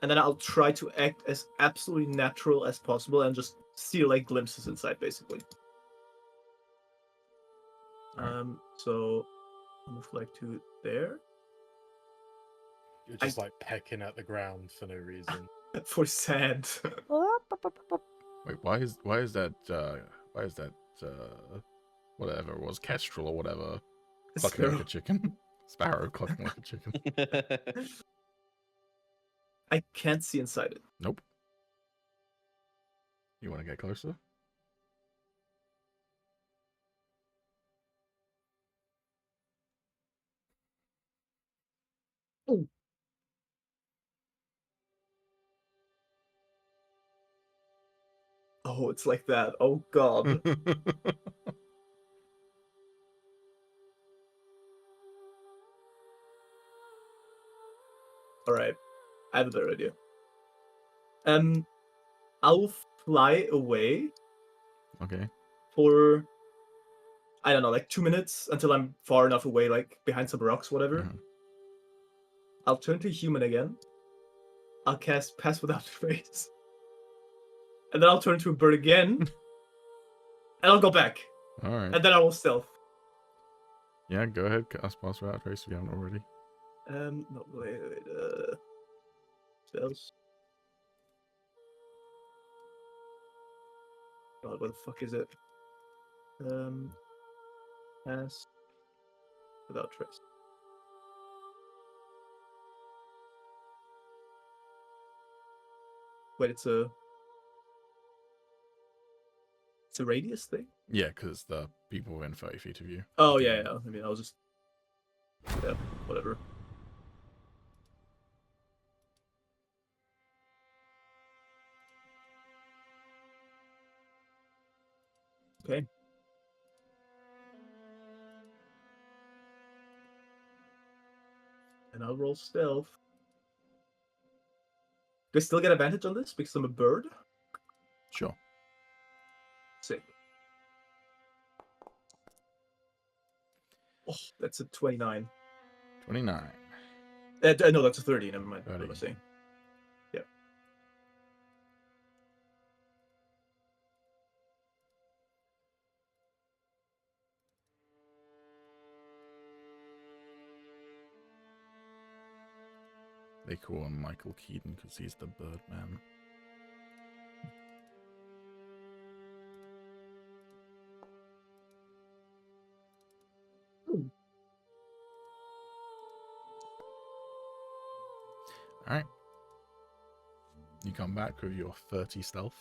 and then I'll try to act as absolutely natural as possible and just steal like glimpses inside, basically. Alright. So I'll move like to there You're just like pecking at the ground for no reason. for sand. Wait, why is that whatever it was, kestrel or whatever, clucking like a chicken? Sparrow clucking like a chicken. I can't see inside it. Nope. You want to get closer? Oh, it's like that. Oh god. Alright. I have a better idea. I'll fly away Okay. for, I don't know, like 2 minutes until I'm far enough away, like behind some rocks, whatever. Mhm. I'll turn to human again. I'll cast Pass Without Trace. And then I'll turn to a bird again. And I'll go back. All right. And then I will stealth. Yeah, go ahead. Cast Pass Without Trace if you haven't already. No, wait. Spells. God, what the fuck is it? Pass Without Trace. Wait, it's a radius thing? Yeah, because the people within 30 feet of you. Oh, yeah. I mean, I was just... Yeah, whatever. Okay. And I'll roll stealth. Do I still get advantage on this because I'm a bird? Sure. Sick. Oh, that's a 29. 29. No, that's a 30. Never mind. 30. What am I saying? Yeah. They call him Michael Keaton because he's the Birdman. All right. You come back with your 30 stealth.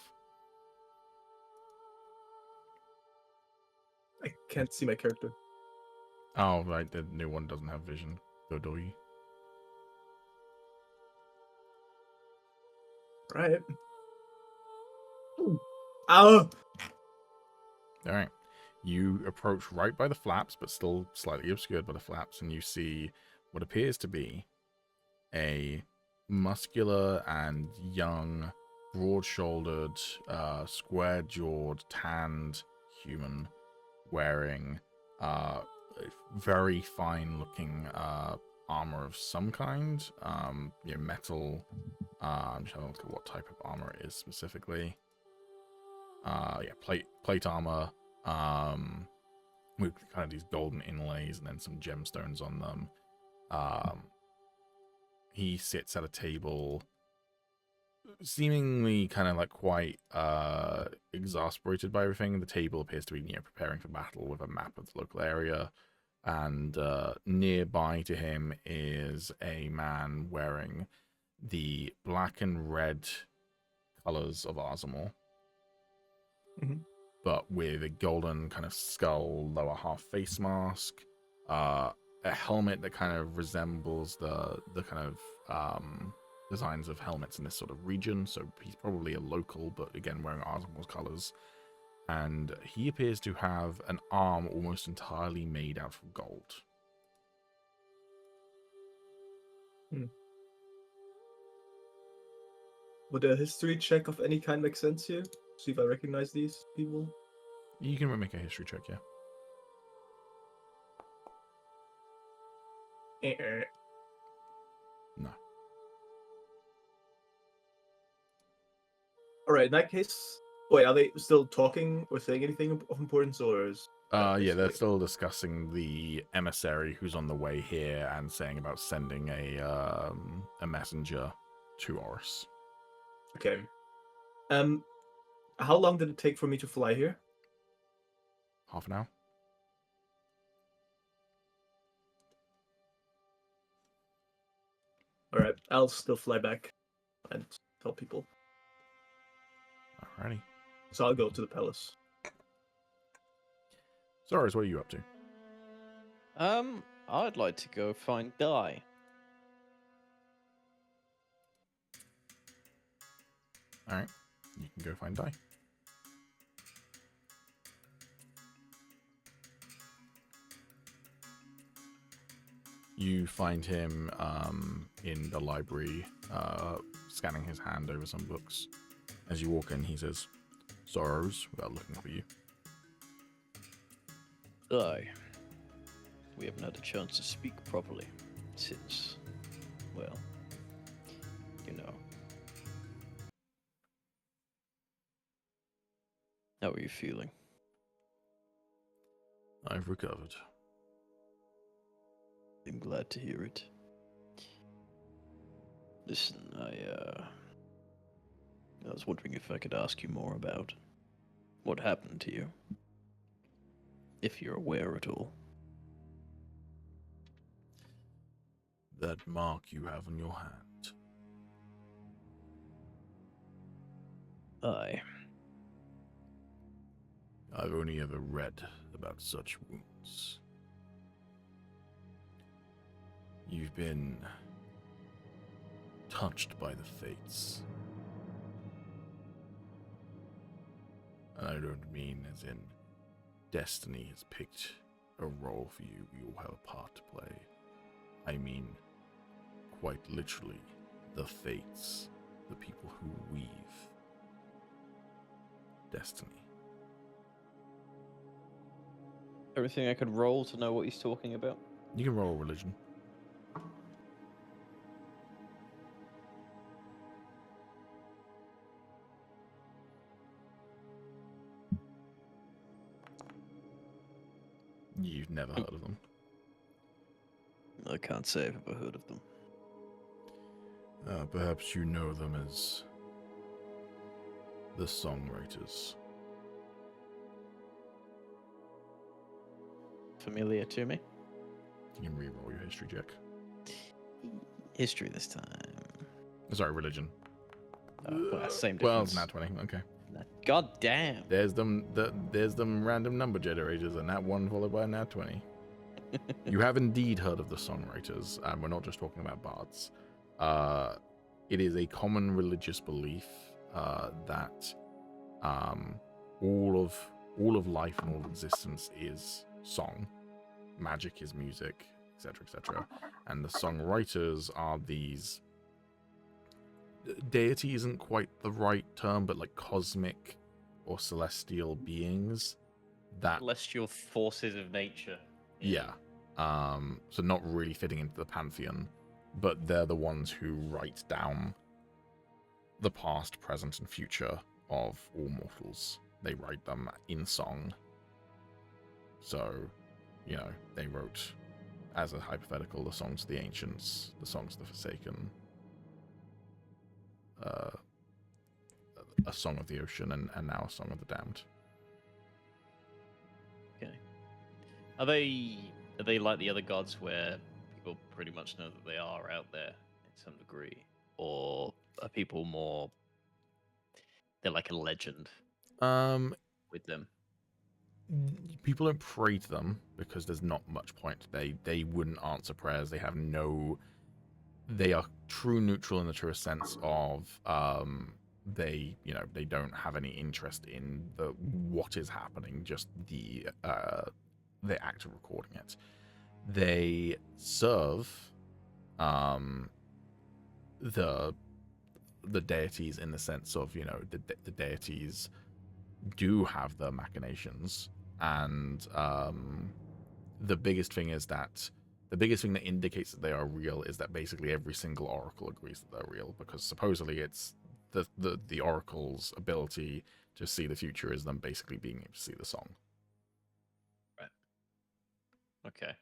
I can't see my character. Oh, right. The new one doesn't have vision. Do you? Right. Ow! All right. You approach right by the flaps, but still slightly obscured by the flaps, and you see what appears to be a muscular and young, broad-shouldered, square-jawed, tanned human wearing very fine-looking armor of some kind. Metal. I'm just having a look at what type of armor it is specifically. Plate armor. With kind of these golden inlays and then some gemstones on them. He sits at a table, seemingly kind of like quite exasperated by everything. The table appears to be preparing for battle with a map of the local area, and nearby to him is a man wearing the black and red colors of Arzamal, but with a golden kind of skull, lower half face mask, a helmet that kind of resembles the kind of designs of helmets in this sort of region. So he's probably a local, but again wearing Arzamal's colors. And he appears to have an arm almost entirely made out of gold. Would a history check of any kind make sense here? See if I recognize these people. You can make a history check, yeah. No. Alright, in that case... Wait, are they still talking or saying anything of importance, or is... Yeah, they're still discussing the emissary who's on the way here and saying about sending a messenger to Oriss. Okay. How long did it take for me to fly here? Half an hour. Alright, I'll still fly back and tell people. Alrighty. So I'll go to the palace. Sorry, what are you up to? I'd like to go find Di. Alright. You can go find Di. You find him in the library, scanning his hand over some books. As you walk in, he says, "Sorrows," without looking for you. Aye. We haven't had a chance to speak properly since, well, you know. How are you feeling? I've recovered. I'm glad to hear it. Listen, I was wondering if I could ask you more about what happened to you. If you're aware at all. That mark you have on your hand. Aye. I've only ever read about such wounds. You've been touched by the fates. And I don't mean as in destiny has picked a role for you, you'll have a part to play. I mean, quite literally, the fates, the people who weave destiny. Everything I could roll to know what he's talking about? You can roll religion. You've never heard of them. I can't say I've ever heard of them. Perhaps you know them as the Songwriters. Familiar to me? You can re-roll your history check. History this time. Sorry, religion. Well, same Well, difference. it's not 20. Okay. God damn. There's them random number generators, and that one followed by a nat 20. You have indeed heard of the Songwriters, and we're not just talking about bards. It is a common religious belief that all of life and all of existence is song, magic is music, etc., etc. And the Songwriters are these deity isn't quite the right term, but like cosmic or celestial beings that Celestial forces of nature. yeah. So not really fitting into the pantheon, but they're the ones who write down the past, present, and future of all mortals. They write them in song. So, you know, they wrote, as a hypothetical, the songs of the ancients, the songs of the forsaken, a song of the ocean, and now a song of the damned. Okay. Are they like the other gods where people pretty much know that they are out there in some degree? Or are people more they're like a legend with them? People don't pray to them because there's not much point. They wouldn't answer prayers. They have no. They are true neutral in the truest sense of they don't have any interest in what is happening. Just the act of recording it. They serve the deities in the sense of the deities do have their machinations. And the biggest thing that indicates that they are real is that basically every single oracle agrees that they're real, because supposedly it's the oracle's ability to see the future is them basically being able to see the song. Right. Okay.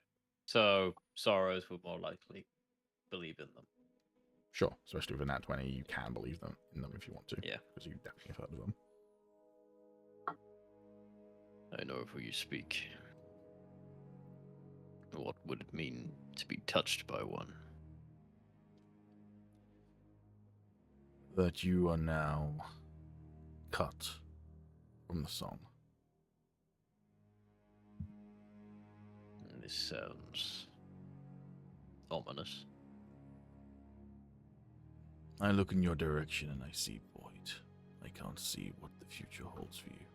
So sorrows would more likely believe in them. Sure, especially with a nat 20, you can believe in them if you want to. Yeah. Because you definitely have heard of them. I know of who you speak. What would it mean to be touched by one? That you are now cut from the song. This sounds ominous. I look in your direction and I see void. I can't see what the future holds for you.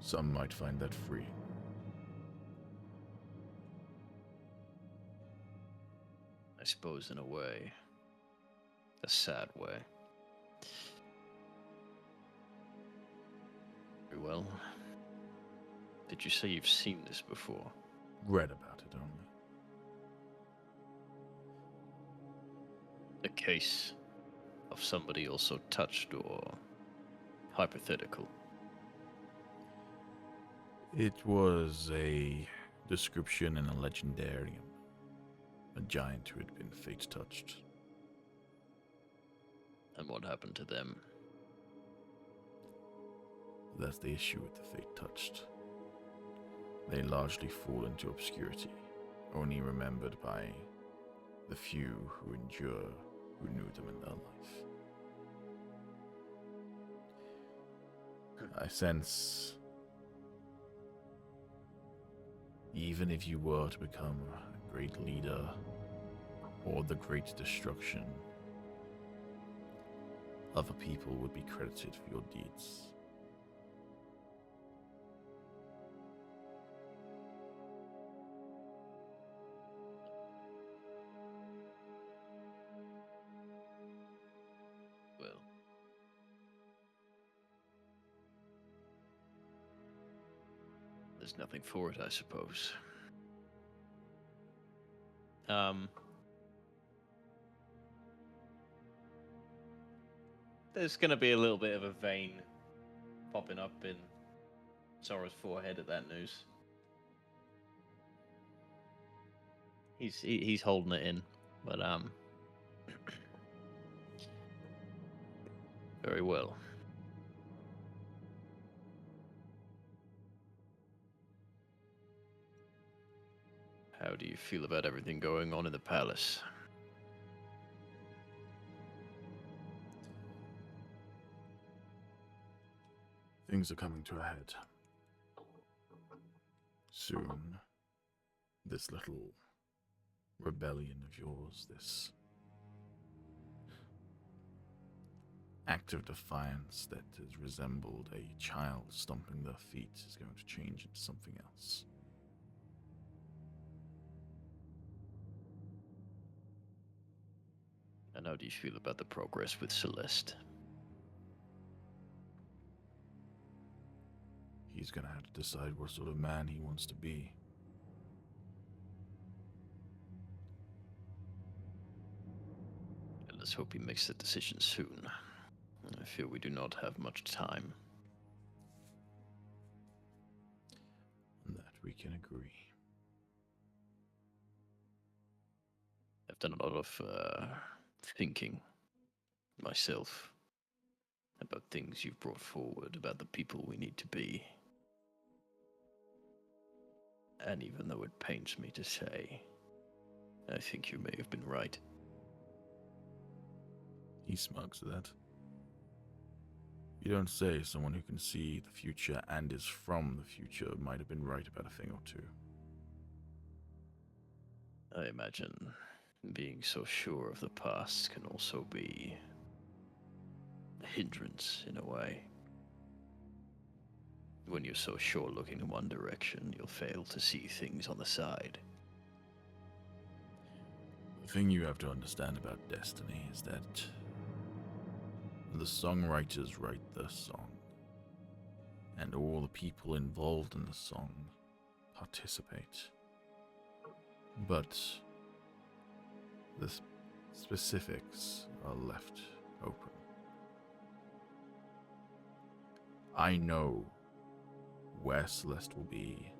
Some might find that freeing. I suppose in a way. A sad way. Very well. Did you say you've seen this before? Read about it only. A case of somebody also touched or hypothetical? It was a description in a legendarium. A giant who had been fate touched. And what happened to them? That's the issue with the fate touched. They largely fall into obscurity, only remembered by the few who endure, who knew them in their life. I sense, even if you were to become a great leader or the great destruction, other people would be credited for your deeds. Well, there's nothing for it, I suppose. There's going to be a little bit of a vein popping up in Sora's forehead at that news. He's holding it in, but very well. How do you feel about everything going on in the palace? Things are coming to a head. Soon, this little rebellion of yours, this act of defiance that has resembled a child stomping their feet, is going to change into something else. And how do you feel about the progress with Celeste? He's going to have to decide what sort of man he wants to be. Let's hope he makes the decision soon. I feel we do not have much time. On that we can agree. I've done a lot of thinking myself about things you've brought forward, about the people we need to be. And even though it pains me to say, I think you may have been right. He smugs that. You don't say someone who can see the future and is from the future might have been right about a thing or two. I imagine being so sure of the past can also be a hindrance in a way. When you're so sure looking in one direction, you'll fail to see things on the side. The thing you have to understand about destiny is that the songwriters write the song, and all the people involved in the song participate. But the specifics are left open. I know where Celeste will be,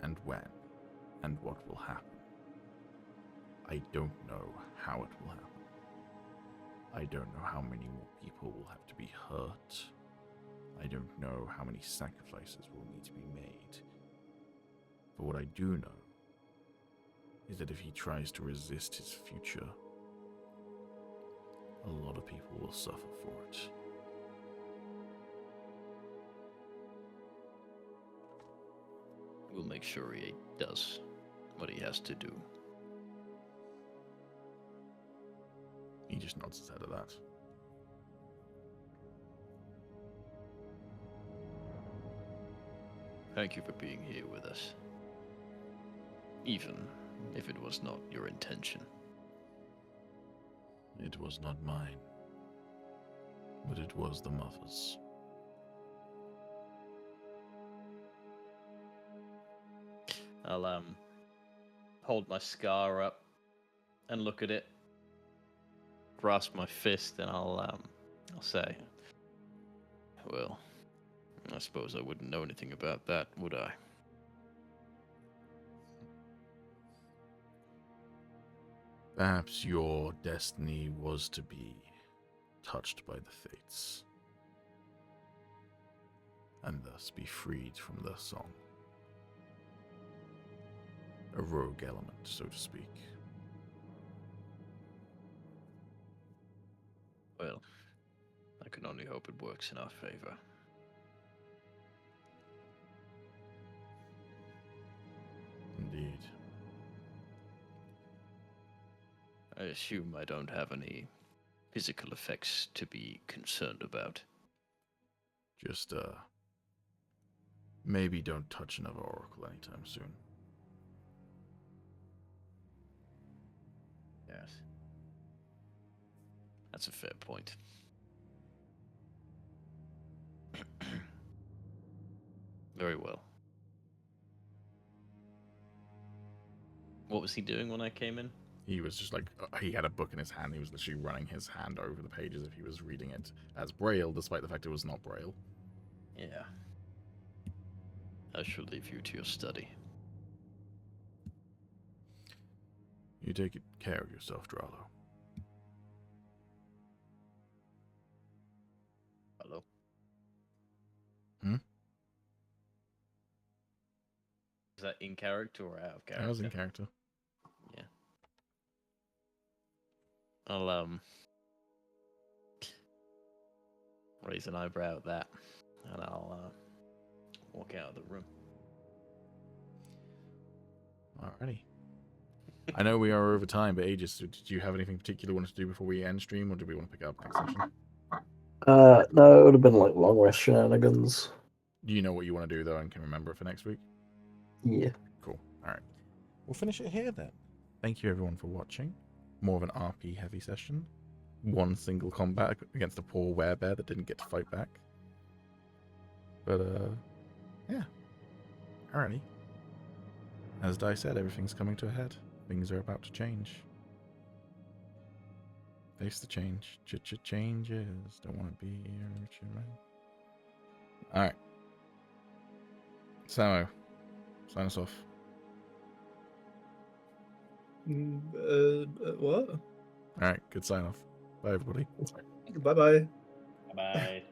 and when, and what will happen. I don't know how it will happen. I don't know how many more people will have to be hurt. I don't know how many sacrifices will need to be made. But what I do know is that if he tries to resist his future, a lot of people will suffer for it. We'll make sure he does what he has to do. He just nods his head at that. Thank you for being here with us. Even if it was not your intention. It was not mine, but it was the mother's. I'll hold my scar up and look at it, grasp my fist, and I'll say, well, I suppose I wouldn't know anything about that, would I? Perhaps your destiny was to be touched by the fates, and thus be freed from the song. A rogue element, so to speak. Well, I can only hope it works in our favor. Indeed. I assume I don't have any physical effects to be concerned about. Just, maybe don't touch another oracle anytime soon. Yes. That's a fair point. Very well. What was he doing when I came in? He was just like, he had a book in his hand. He was literally running his hand over the pages if he was reading it as Braille, despite the fact it was not Braille. Yeah. I shall leave you to your study. You take care of yourself, Drallo. Hello? Hmm? Is that in character or out of character? I was in character. Yeah. I'll, raise an eyebrow at that, and I'll, walk out of the room. Alrighty. I know we are over time, but Agis, did you have anything particular you wanted to do before we end stream, or do we want to pick up next session? No, it would have been like long rest shenanigans. Do you know what you want to do, though, and can remember it for next week? Yeah. Cool. Alright. We'll finish it here, then. Thank you, everyone, for watching. More of an RP-heavy session. One single combat against a poor werebear that didn't get to fight back. But, yeah. Alrighty. As Dai said, everything's coming to a head. Things are about to change. Face the change. Changes. Don't want to be here. Alright. Samo, sign us off. What? Alright, good sign off. Bye, everybody. Bye bye. Bye.